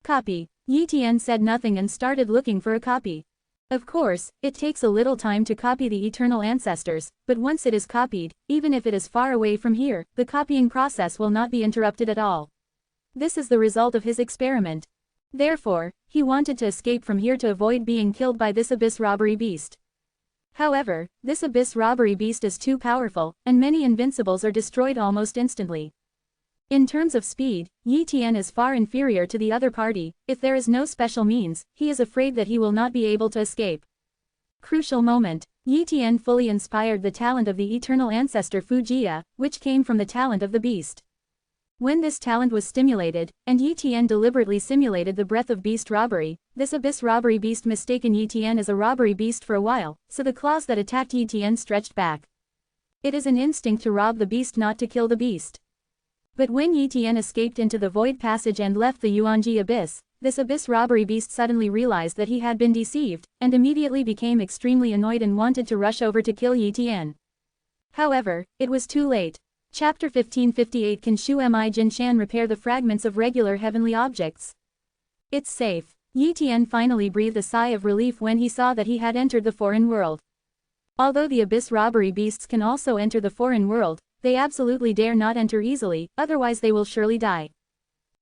Copy. Yitian said nothing and started looking for a copy. Of course, it takes a little time to copy the eternal ancestors, but once it is copied, even if it is far away from here, the copying process will not be interrupted at all. This is the result of his experiment. Therefore, he wanted to escape from here to avoid being killed by this Abyss robbery beast. However, this Abyss robbery beast is too powerful, and many invincibles are destroyed almost instantly. In terms of speed, Yitian is far inferior to the other party. If there is no special means, he is afraid that he will not be able to escape. Crucial moment. Yitian fully inspired the talent of the eternal ancestor Fu Jia, which came from the talent of the beast. When this talent was stimulated, and Yitian deliberately simulated the breath of beast robbery, this Abyss robbery beast mistaken Yitian as a robbery beast for a while, so the claws that attacked Yitian stretched back. It is an instinct to rob the beast, not to kill the beast. But when Yitian escaped into the void passage and left the Yuanji Abyss, this Abyss robbery beast suddenly realized that he had been deceived, and immediately became extremely annoyed and wanted to rush over to kill Yitian. However, it was too late. Chapter 1558. Can Shu Mi Jinshan repair the fragments of regular heavenly objects? It's safe. Yitian finally breathed a sigh of relief when he saw that he had entered the foreign world. Although the Abyss robbery beasts can also enter the foreign world, they absolutely dare not enter easily, otherwise they will surely die.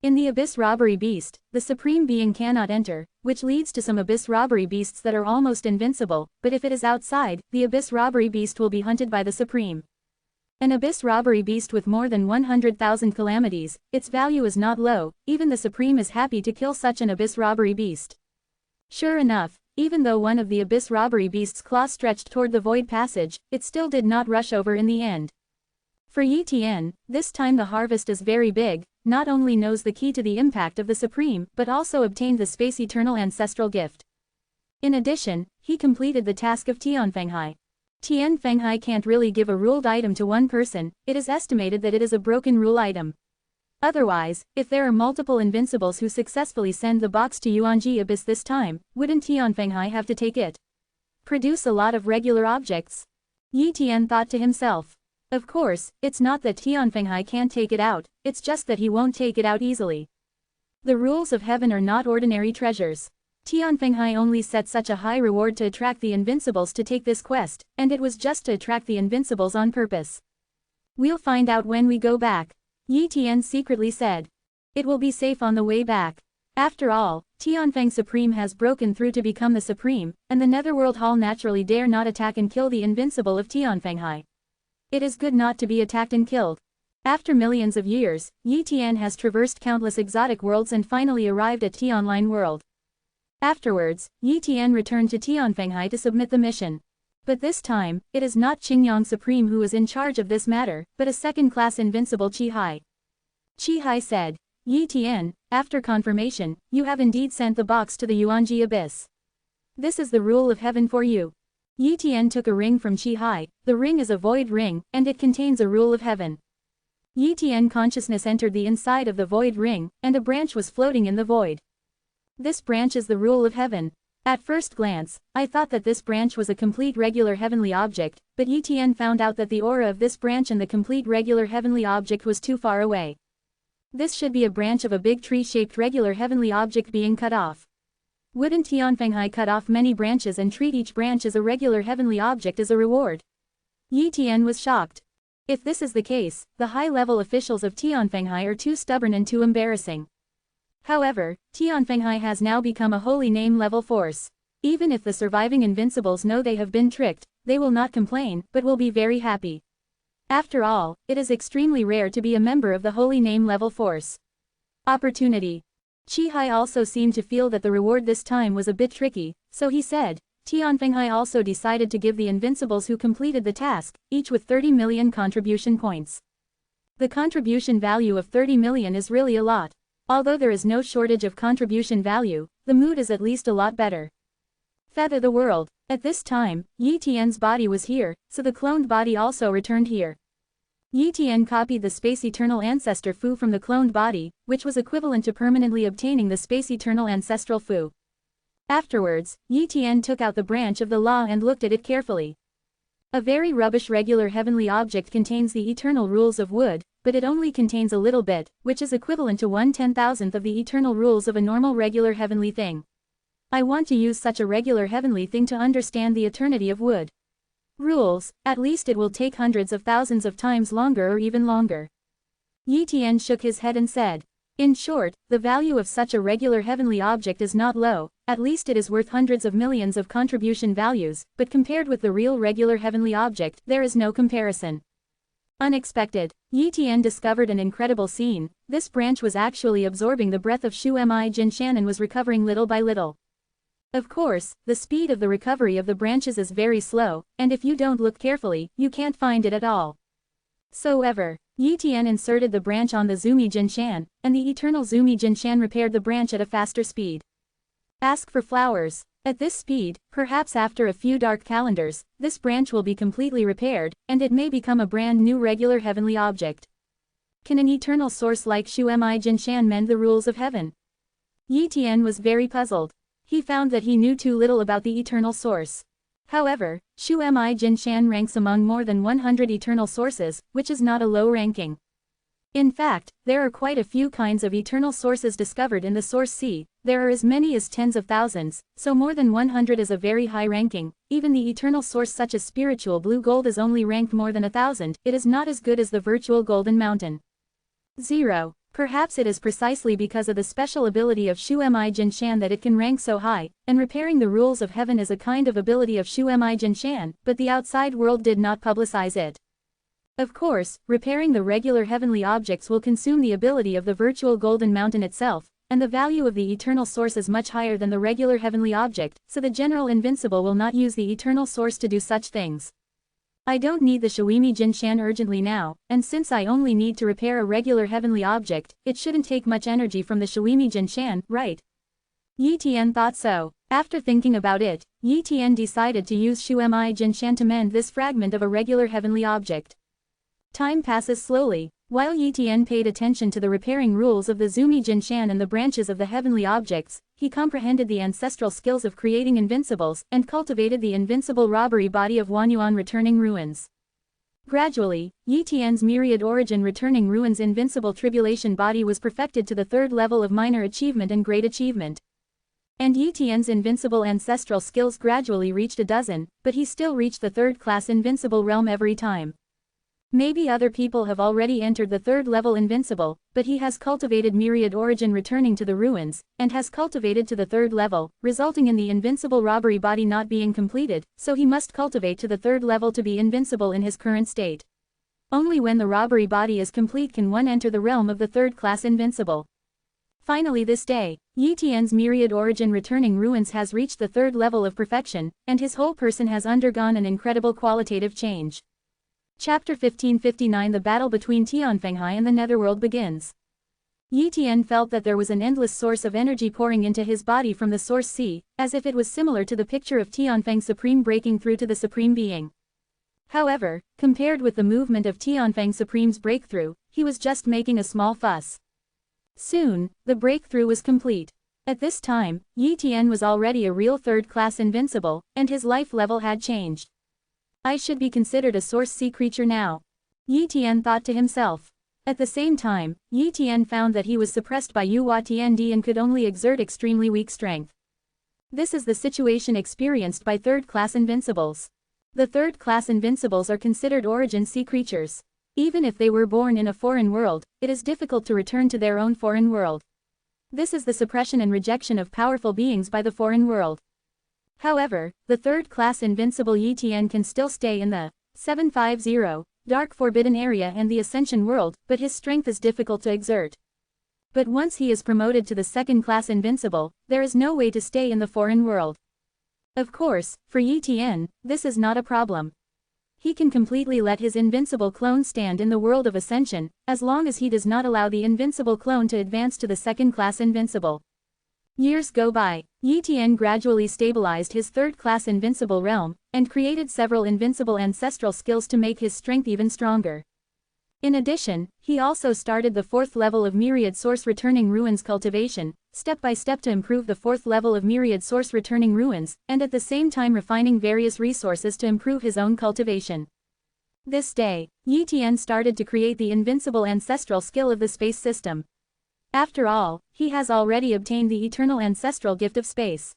In the Abyss robbery beast, the Supreme Being cannot enter, which leads to some Abyss robbery beasts that are almost invincible, but if it is outside, the Abyss robbery beast will be hunted by the Supreme. An Abyss robbery beast with more than 100,000 calamities, its value is not low, even the Supreme is happy to kill such an Abyss robbery beast. Sure enough, even though one of the Abyss robbery beast's claws stretched toward the void passage, it still did not rush over in the end. For Yitian, this time the harvest is very big, not only knows the key to the impact of the Supreme, but also obtained the Space Eternal Ancestral Gift. In addition, he completed the task of Tianfenghai. Tianfenghai can't really give a ruled item to one person, it is estimated that it is a broken rule item. Otherwise, if there are multiple invincibles who successfully send the box to Yuanji Abyss this time, wouldn't Tianfenghai have to take it? Produce a lot of regular objects? Yitian thought to himself. Of course, it's not that Tianfenghai can't take it out, it's just that he won't take it out easily. The rules of heaven are not ordinary treasures. Tianfenghai only set such a high reward to attract the invincibles to take this quest, and it was just to attract the invincibles on purpose. We'll find out when we go back, Yitian secretly said. It will be safe on the way back. After all, Tianfeng Supreme has broken through to become the Supreme, and the Netherworld Hall naturally dare not attack and kill the invincible of Tianfenghai. It is good not to be attacked and killed. After millions of years, Yitian has traversed countless exotic worlds and finally arrived at Tianline World. Afterwards, Yitian returned to Tianfenghai to submit the mission. But this time, it is not Qingyang Supreme who is in charge of this matter, but a second-class invincible Qihai. Qihai said, Yitian, after confirmation, you have indeed sent the box to the Yuanji Abyss. This is the rule of heaven for you. Yitian took a ring from Qihai. The ring is a void ring, and it contains a rule of heaven. Yitian consciousness entered the inside of the void ring, and a branch was floating in the void. This branch is the rule of heaven. At first glance, I thought that this branch was a complete regular heavenly object, but Yi Tian found out that the aura of this branch and the complete regular heavenly object was too far away. This should be a branch of a big tree-shaped regular heavenly object being cut off. Wouldn't Tianfenghai cut off many branches and treat each branch as a regular heavenly object as a reward? Yi Tian was shocked. If this is the case, the high-level officials of Tianfenghai are too stubborn and too embarrassing. However, Tianfenghai has now become a holy name-level force. Even if the surviving invincibles know they have been tricked, they will not complain, but will be very happy. After all, it is extremely rare to be a member of the holy name-level force. Opportunity. Qihai also seemed to feel that the reward this time was a bit tricky, so he said, Tianfenghai also decided to give the invincibles who completed the task, each with 30 million contribution points. The contribution value of 30 million is really a lot. Although there is no shortage of contribution value, the mood is at least a lot better. Feather the world. At this time, Yi Tian's body was here, so the cloned body also returned here. Yi Tian copied the Space Eternal Ancestor Fu from the cloned body, which was equivalent to permanently obtaining the Space Eternal Ancestral Fu. Afterwards, Yi Tian took out the branch of the law and looked at it carefully. A very rubbish regular heavenly object contains the eternal rules of wood, but it only contains a little bit, which is equivalent to 1/10,000th of the eternal rules of a normal regular heavenly thing. I want to use such a regular heavenly thing to understand the eternity of wood. Rules, at least it will take hundreds of thousands of times longer or even longer. Yi Tian shook his head and said, in short, the value of such a regular heavenly object is not low, at least it is worth hundreds of millions of contribution values, but compared with the real regular heavenly object, there is no comparison. Unexpected. Yi Tian discovered an incredible scene. This branch was actually absorbing the breath of Shu Mi Jinshan and was recovering little by little. Of course, the speed of the recovery of the branches is very slow, and if you don't look carefully, you can't find it at all. Yi Tian inserted the branch on the Zumi Jinshan, and the eternal Zumi Jinshan repaired the branch at a faster speed. Ask for flowers. At this speed, perhaps after a few dark calendars, this branch will be completely repaired, and it may become a brand new regular heavenly object. Can an eternal source like Shu Mi Jinshan mend the rules of heaven? Yi Tian was very puzzled. He found that he knew too little about the eternal source. However, Shu Mi Jinshan ranks among more than 100 eternal sources, which is not a low ranking. In fact, there are quite a few kinds of eternal sources discovered in the source sea. There are as many as tens of thousands, so more than 100 is a very high ranking. Even the eternal source such as spiritual blue gold is only ranked more than 1,000, it is not as good as the virtual golden mountain. 0. Perhaps it is precisely because of the special ability of Shu Mi Jinshan that it can rank so high, and repairing the rules of heaven is a kind of ability of Shu Mi Jinshan, but the outside world did not publicize it. Of course, repairing the regular heavenly objects will consume the ability of the virtual golden mountain itself, and the value of the eternal source is much higher than the regular heavenly object, so the general invincible will not use the eternal source to do such things. I don't need the Shuimi Jinshan urgently now, and since I only need to repair a regular heavenly object, it shouldn't take much energy from the Shuimi Jinshan, right? Yi Tian thought so. After thinking about it, Yi Tian decided to use Shuimi Jinshan to mend this fragment of a regular heavenly object. Time passes slowly. While Yi Tian paid attention to the repairing rules of the Zumi Jinshan and the branches of the heavenly objects, he comprehended the ancestral skills of creating invincibles and cultivated the invincible robbery body of Wanyuan returning ruins. Gradually, Yi Tian's myriad origin returning ruins invincible tribulation body was perfected to the third level of minor achievement and great achievement. And Yi Tian's invincible ancestral skills gradually reached a dozen, but he still reached the third-class invincible realm every time. Maybe other people have already entered the third level invincible, but he has cultivated myriad origin returning to the ruins, and has cultivated to the third level, resulting in the invincible robbery body not being completed, so he must cultivate to the third level to be invincible in his current state. Only when the robbery body is complete can one enter the realm of the third class invincible. Finally this day, Yi Tian's myriad origin returning ruins has reached the third level of perfection, and his whole person has undergone an incredible qualitative change. Chapter 1559 The battle between Tianfenghai and the Netherworld begins. Yi Tian felt that there was an endless source of energy pouring into his body from the source sea, as if it was similar to the picture of Tianfeng Supreme breaking through to the Supreme Being. However, compared with the movement of Tianfeng Supreme's breakthrough, he was just making a small fuss. Soon, the breakthrough was complete. At this time, Yi Tian was already a real third-class invincible, and his life level had changed. I should be considered a source C creature now. Yi Tian thought to himself. At the same time, Yi Tian found that he was suppressed by Yuhua Tiandi and could only exert extremely weak strength. This is the situation experienced by third-class invincibles. The third-class invincibles are considered origin C creatures. Even if they were born in a foreign world, it is difficult to return to their own foreign world. This is the suppression and rejection of powerful beings by the foreign world. However, the third-class invincible Yi Tian can still stay in the 750 Dark Forbidden Area and the Ascension world, but his strength is difficult to exert. But once he is promoted to the second-class invincible, there is no way to stay in the foreign world. Of course, for Yi Tian, this is not a problem. He can completely let his invincible clone stand in the world of Ascension, as long as he does not allow the invincible clone to advance to the second-class invincible. Years go by. Yi Tian gradually stabilized his third-class invincible realm, and created several invincible ancestral skills to make his strength even stronger. In addition, he also started the 4th level of Myriad Source Returning Ruins cultivation, step by step to improve the 4th level of Myriad Source Returning Ruins, and at the same time refining various resources to improve his own cultivation. This day, Yi Tian started to create the invincible ancestral skill of the space system. After all, he has already obtained the eternal ancestral gift of space.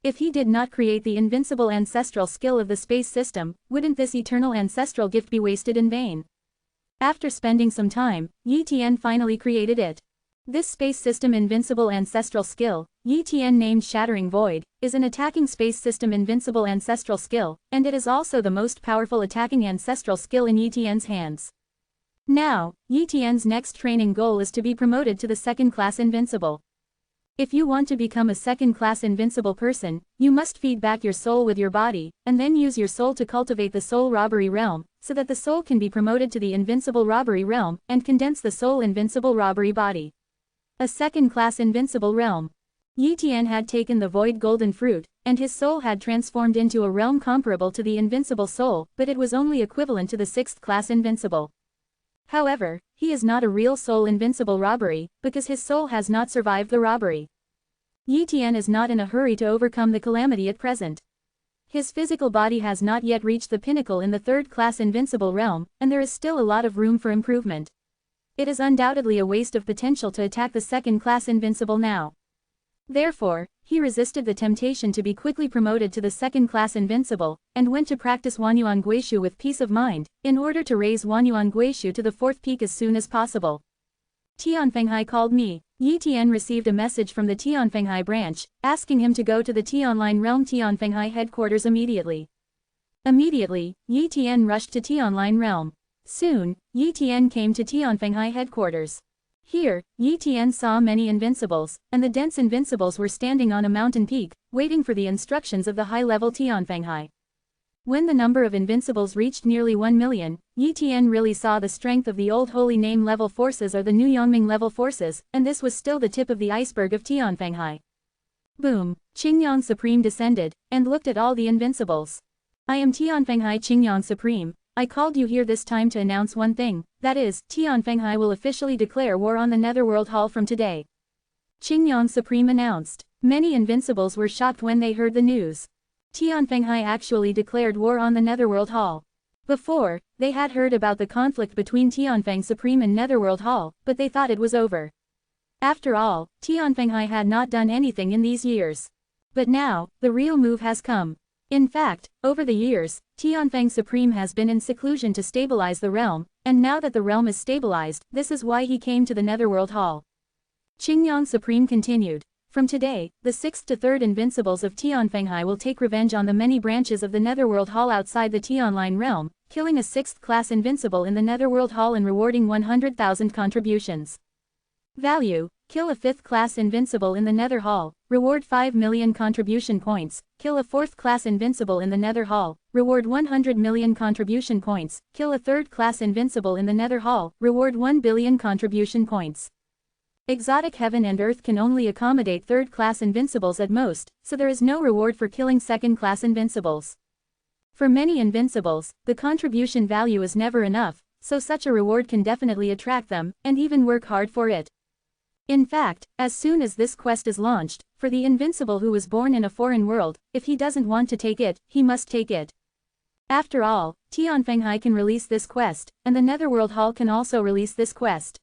If he did not create the invincible ancestral skill of the space system, wouldn't this eternal ancestral gift be wasted in vain? After spending some time, Yi Tian finally created it. This space system invincible ancestral skill, Yi Tian named Shattering Void, is an attacking space system invincible ancestral skill, and it is also the most powerful attacking ancestral skill in Yi Tian's hands. Now, Yi Tian's next training goal is to be promoted to the second-class invincible. If you want to become a second-class invincible person, you must feed back your soul with your body, and then use your soul to cultivate the soul robbery realm, so that the soul can be promoted to the invincible robbery realm, and condense the soul invincible robbery body. A second-class invincible realm. Yi Tian had taken the void golden fruit, and his soul had transformed into a realm comparable to the invincible soul, but it was only equivalent to the 6th-class invincible. However, he is not a real soul invincible robbery, because his soul has not survived the robbery. Yi Tian is not in a hurry to overcome the calamity at present. His physical body has not yet reached the pinnacle in the third-class invincible realm, and there is still a lot of room for improvement. It is undoubtedly a waste of potential to attack the second-class invincible now. Therefore, he resisted the temptation to be quickly promoted to the second-class invincible, and went to practice Wanyuan Guishu with peace of mind, in order to raise Wanyuan Guishu to the 4th peak as soon as possible. Tianfenghai called me. Yi Tian received a message from the Tianfenghai branch, asking him to go to the Tianline realm Tianfenghai headquarters immediately. Immediately, Yi Tian rushed to Tianline realm. Soon, Yi Tian came to Tianfenghai headquarters. Here, Yi Tian saw many invincibles, and the dense invincibles were standing on a mountain peak, waiting for the instructions of the high-level Tianfenghai. When the number of invincibles reached nearly 1 million, Yi Tian really saw the strength of the old holy name level forces or the new Yongming level forces, and this was still the tip of the iceberg of Tianfenghai. Boom! Qingyang Supreme descended, and looked at all the invincibles. I am Tianfenghai Qingyang Supreme. I called you here this time to announce one thing, that is, Tianfenghai will officially declare war on the Netherworld Hall from today. Qingyang Supreme announced. Many invincibles were shocked when they heard the news. Tianfenghai actually declared war on the Netherworld Hall. Before, they had heard about the conflict between Tianfeng Supreme and Netherworld Hall, but they thought it was over. After all, Tianfenghai had not done anything in these years. But now, the real move has come. In fact, over the years, Tianfeng Supreme has been in seclusion to stabilize the realm, and now that the realm is stabilized, this is why he came to the Netherworld Hall. Qingyang Supreme continued. From today, the 6th to 3rd invincibles of Tianfenghai will take revenge on the many branches of the Netherworld Hall outside the Tianline realm, killing a 6th-class invincible in the Netherworld Hall and rewarding 100,000 contributions. Value: kill a 5th-class invincible in the Nether Hall, reward 5 million contribution points, kill a 4th-class invincible in the Nether Hall, reward 100 million contribution points, kill a 3rd-class invincible in the Nether Hall, reward 1 billion contribution points. Exotic heaven and earth can only accommodate 3rd-class invincibles at most, so there is no reward for killing 2nd-class invincibles. For many invincibles, the contribution value is never enough, so such a reward can definitely attract them, and even work hard for it. In fact, as soon as this quest is launched, for the invincible who was born in a foreign world, if he doesn't want to take it, he must take it. After all, Tianfenghai can release this quest, and the Netherworld Hall can also release this quest.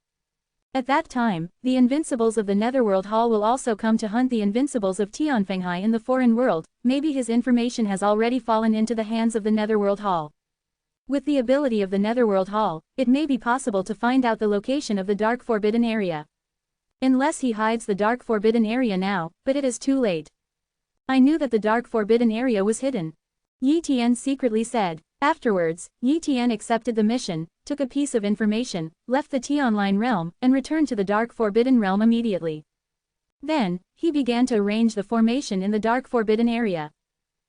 At that time, the invincibles of the Netherworld Hall will also come to hunt the invincibles of Tianfenghai in the foreign world. Maybe his information has already fallen into the hands of the Netherworld Hall. With the ability of the Netherworld Hall, it may be possible to find out the location of the Dark Forbidden Area. Unless he hides the Dark Forbidden Area now, but it is too late. I knew that the Dark Forbidden Area was hidden. Yi Tian secretly said. Afterwards, Yi Tian accepted the mission, took a piece of information, left the T-Online realm, and returned to the Dark Forbidden realm immediately. Then, he began to arrange the formation in the Dark Forbidden Area.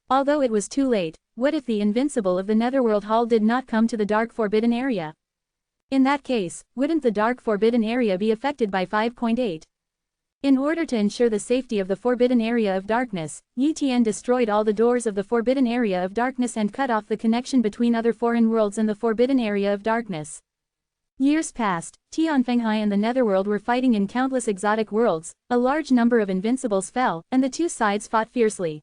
Although it was too late, what if the invincible of the Netherworld Hall did not come to the Dark Forbidden Area? In that case, wouldn't the Dark Forbidden Area be affected by 5.8? In order to ensure the safety of the Forbidden Area of Darkness, Yi Tian destroyed all the doors of the Forbidden Area of Darkness and cut off the connection between other foreign worlds and the Forbidden Area of Darkness. Years passed, Tianfenghai and the Netherworld were fighting in countless exotic worlds, a large number of invincibles fell, and the two sides fought fiercely.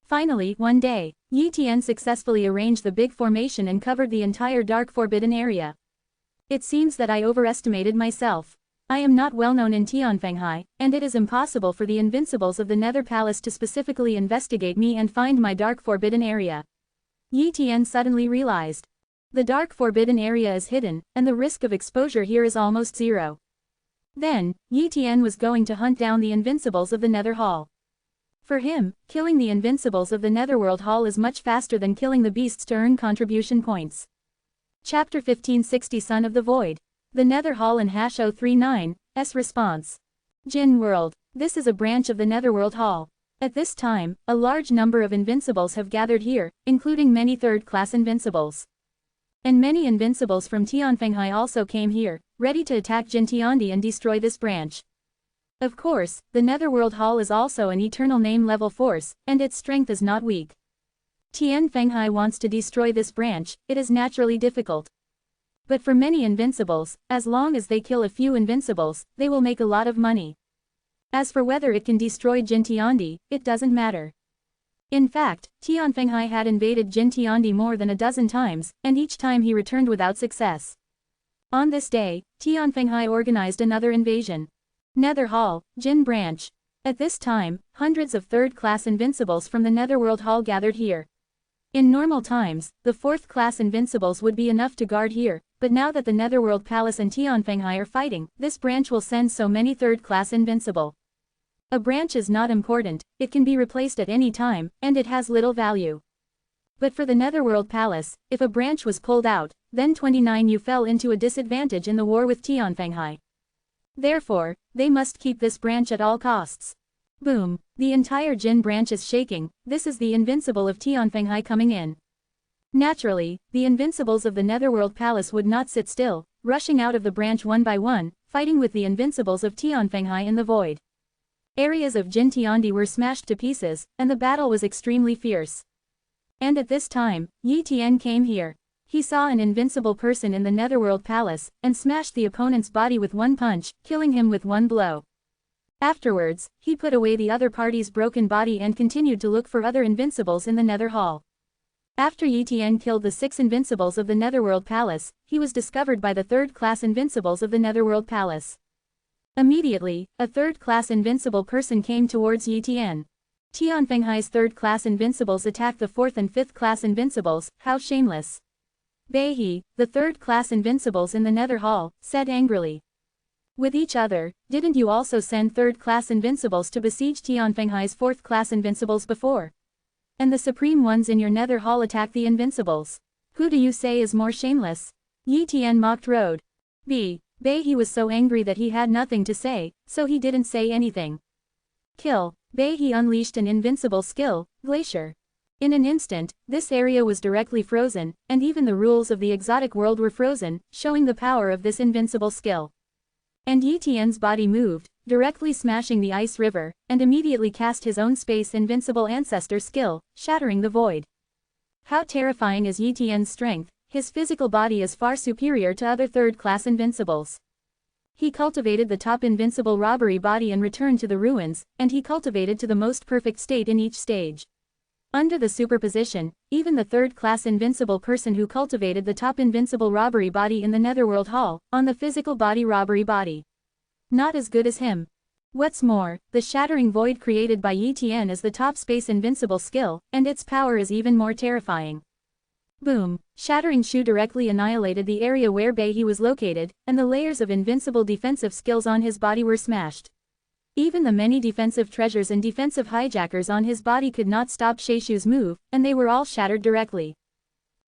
Finally, one day, Yi Tian successfully arranged the big formation and covered the entire Dark Forbidden Area. It seems that I overestimated myself. I am not well known in Tianfenghai, and it is impossible for the invincibles of the Nether Palace to specifically investigate me and find my Dark Forbidden Area. Yi Tian suddenly realized. The Dark Forbidden Area is hidden, and the risk of exposure here is almost zero. Then, Yi Tian was going to hunt down the invincibles of the Nether Hall. For him, killing the invincibles of the Netherworld Hall is much faster than killing the beasts to earn contribution points. Chapter 1560 Son of the Void. The Nether Hall and #039's response. Jin World. This is a branch of the Netherworld Hall. At this time, a large number of invincibles have gathered here, including many third-class invincibles. And many invincibles from Tianfenghai also came here, ready to attack Jin Tiandi and destroy this branch. Of course, the Netherworld Hall is also an eternal name-level force, and its strength is not weak. Tianfenghai wants to destroy this branch, it is naturally difficult. But for many invincibles, as long as they kill a few invincibles, they will make a lot of money. As for whether it can destroy Jin Tiandi, it doesn't matter. In fact, Tianfenghai had invaded Jin Tiandi more than a dozen times, and each time he returned without success. On this day, Tianfenghai organized another invasion. Nether Hall, Jin Branch. At this time, hundreds of third-class invincibles from the Netherworld Hall gathered here. In normal times, the fourth-class invincibles would be enough to guard here, but now that the Netherworld Palace and Tianfenghai are fighting, this branch will send so many third-class invincible. A branch is not important, it can be replaced at any time, and it has little value. But for the Netherworld Palace, if a branch was pulled out, then 29U fell into a disadvantage in the war with Tianfenghai. Therefore, they must keep this branch at all costs. Boom, the entire Jin branch is shaking, this is the invincible of Tianfenghai coming in. Naturally, the invincibles of the Netherworld Palace would not sit still, rushing out of the branch one by one, fighting with the invincibles of Tianfenghai in the void. Areas of Jin Tiandi were smashed to pieces, and the battle was extremely fierce. And at this time, Yi Tian came here. He saw an invincible person in the Netherworld Palace, and smashed the opponent's body with one punch, killing him with one blow. Afterwards, he put away the other party's broken body and continued to look for other invincibles in the Nether Hall. After Yi Tian killed the 6 invincibles of the Netherworld Palace, he was discovered by the third-class invincibles of the Netherworld Palace. Immediately, a third-class invincible person came towards Yi Tian. Tianfenghai's third-class invincibles attacked the 4th and 5th class invincibles, how shameless. Beihe, the third-class invincibles in the Nether Hall, said angrily. With each other, didn't you also send third-class invincibles to besiege Tianfenghai's 4th-class invincibles before? And the supreme ones in your Nether Hall attack the invincibles. Who do you say is more shameless? Yi Tian mocked Road. Beihe was so angry that he had nothing to say, so he didn't say anything. Kill. Beihe unleashed an invincible skill, Glacier. In an instant, this area was directly frozen, and even the rules of the exotic world were frozen, showing the power of this invincible skill. And Yi Tian's body moved, directly smashing the ice river, and immediately cast his own space invincible ancestor skill, shattering the void. How terrifying is Yi Tian's strength, his physical body is far superior to other third-class invincibles. He cultivated the top invincible robbery body and returned to the ruins, and he cultivated to the most perfect state in each stage. Under the superposition, even the third-class invincible person who cultivated the top invincible robbery body in the Netherworld Hall, on the physical body robbery body. Not as good as him. What's more, the shattering void created by Yi Tian is the top space invincible skill, and its power is even more terrifying. Boom! Shattering Shu directly annihilated the area where Beihe was located, and the layers of invincible defensive skills on his body were smashed. Even the many defensive treasures and defensive hijackers on his body could not stop Sheishu's move, and they were all shattered directly.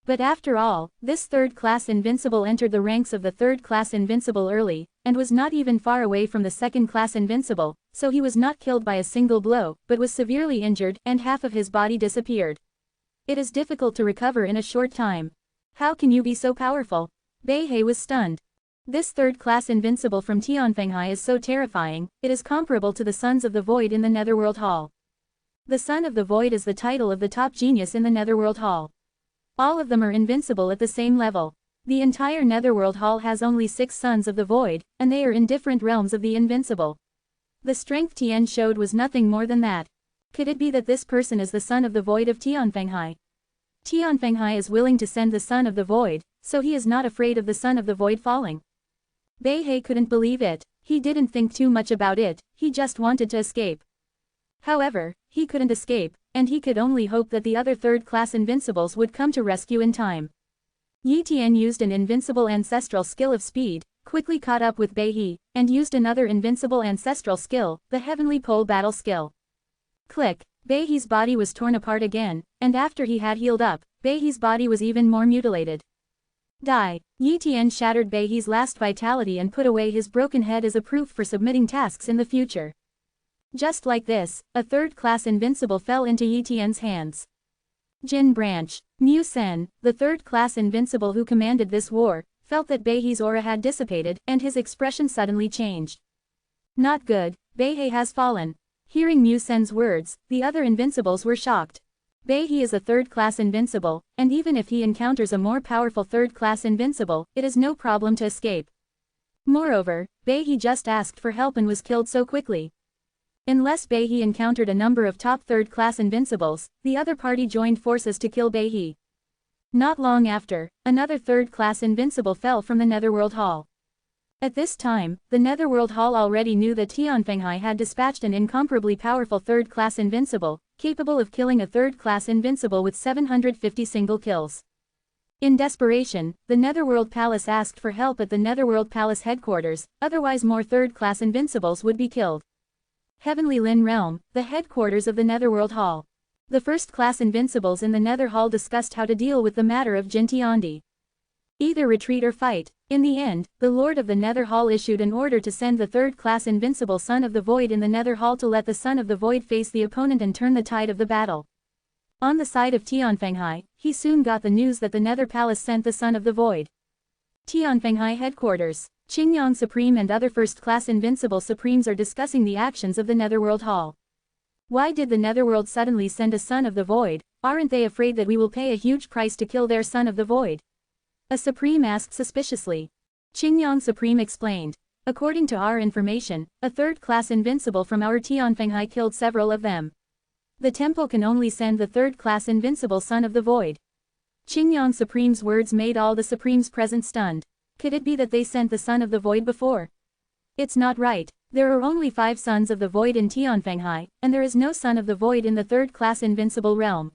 But after all, this third-class invincible entered the ranks of the third-class invincible early, and was not even far away from the second-class invincible, so he was not killed by a single blow, but was severely injured, and half of his body disappeared. It is difficult to recover in a short time. How can you be so powerful? Beihe was stunned. This third-class invincible from Tianfenghai is so terrifying, it is comparable to the Sons of the Void in the Netherworld Hall. The Son of the Void is the title of the top genius in the Netherworld Hall. All of them are invincible at the same level. The entire Netherworld Hall has only 6 Sons of the Void, and they are in different realms of the invincible. The strength Tian showed was nothing more than that. Could it be that this person is the Son of the Void of Tianfenghai? Tianfenghai is willing to send the Son of the Void, so he is not afraid of the Son of the Void falling. Beihe couldn't believe it. He didn't think too much about it, he just wanted to escape. However, he couldn't escape, and he could only hope that the other third-class invincibles would come to rescue in time. Yi Tian used an invincible ancestral skill of speed, quickly caught up with Beihe, and used another invincible ancestral skill, the Heavenly Pole Battle skill. Click! Beihe's body was torn apart again, and after he had healed up, Beihe's body was even more mutilated. Die! Yi Tian shattered Beihe's last vitality and put away his broken head as a proof for submitting tasks in the future. Just like this, a third-class invincible fell into Yi Tian's hands. Jin Branch. Mu Sen, the third-class invincible who commanded this war, felt that Beihe's aura had dissipated, and his expression suddenly changed. Not good, Beihe has fallen. Hearing Mu Sen's words, the other invincibles were shocked. Beihe is a third-class invincible, and even if he encounters a more powerful third-class invincible, it is no problem to escape. Moreover, Beihe just asked for help and was killed so quickly. Unless Beihe encountered a number of top third-class invincibles, the other party joined forces to kill Beihe. Not long after, another third-class invincible fell from the Netherworld Hall. At this time, the Netherworld Hall already knew that Tianfenghai had dispatched an incomparably powerful third-class invincible, capable of killing a third-class invincible with 750 single kills. In desperation, the Netherworld Palace asked for help at the Netherworld Palace headquarters, otherwise more third-class invincibles would be killed. Heavenly Lin Realm, the headquarters of the Netherworld Hall. The first-class invincibles in the Nether Hall discussed how to deal with the matter of Jin Tiandi. Either retreat or fight. In the end, the Lord of the Nether Hall issued an order to send the third-class invincible Son of the Void in the Nether Hall to let the Son of the Void face the opponent and turn the tide of the battle. On the side of Tianfenghai, he soon got the news that the Nether Palace sent the Son of the Void. Tianfenghai headquarters. Qingyang Supreme and other first-class invincible supremes are discussing the actions of the Netherworld Hall. Why did the Netherworld suddenly send a Son of the Void? Aren't they afraid that we will pay a huge price to kill their Son of the Void? A Supreme asked suspiciously. Qingyang Supreme explained. According to our information, a third-class invincible from our Tianfenghai killed several of them. The temple can only send the third-class invincible Son of the Void. Qingyang Supreme's words made all the Supremes present stunned. Could it be that they sent the Son of the Void before? It's not right. There are only 5 Sons of the Void in Tianfenghai, and there is no Son of the Void in the third-class invincible realm.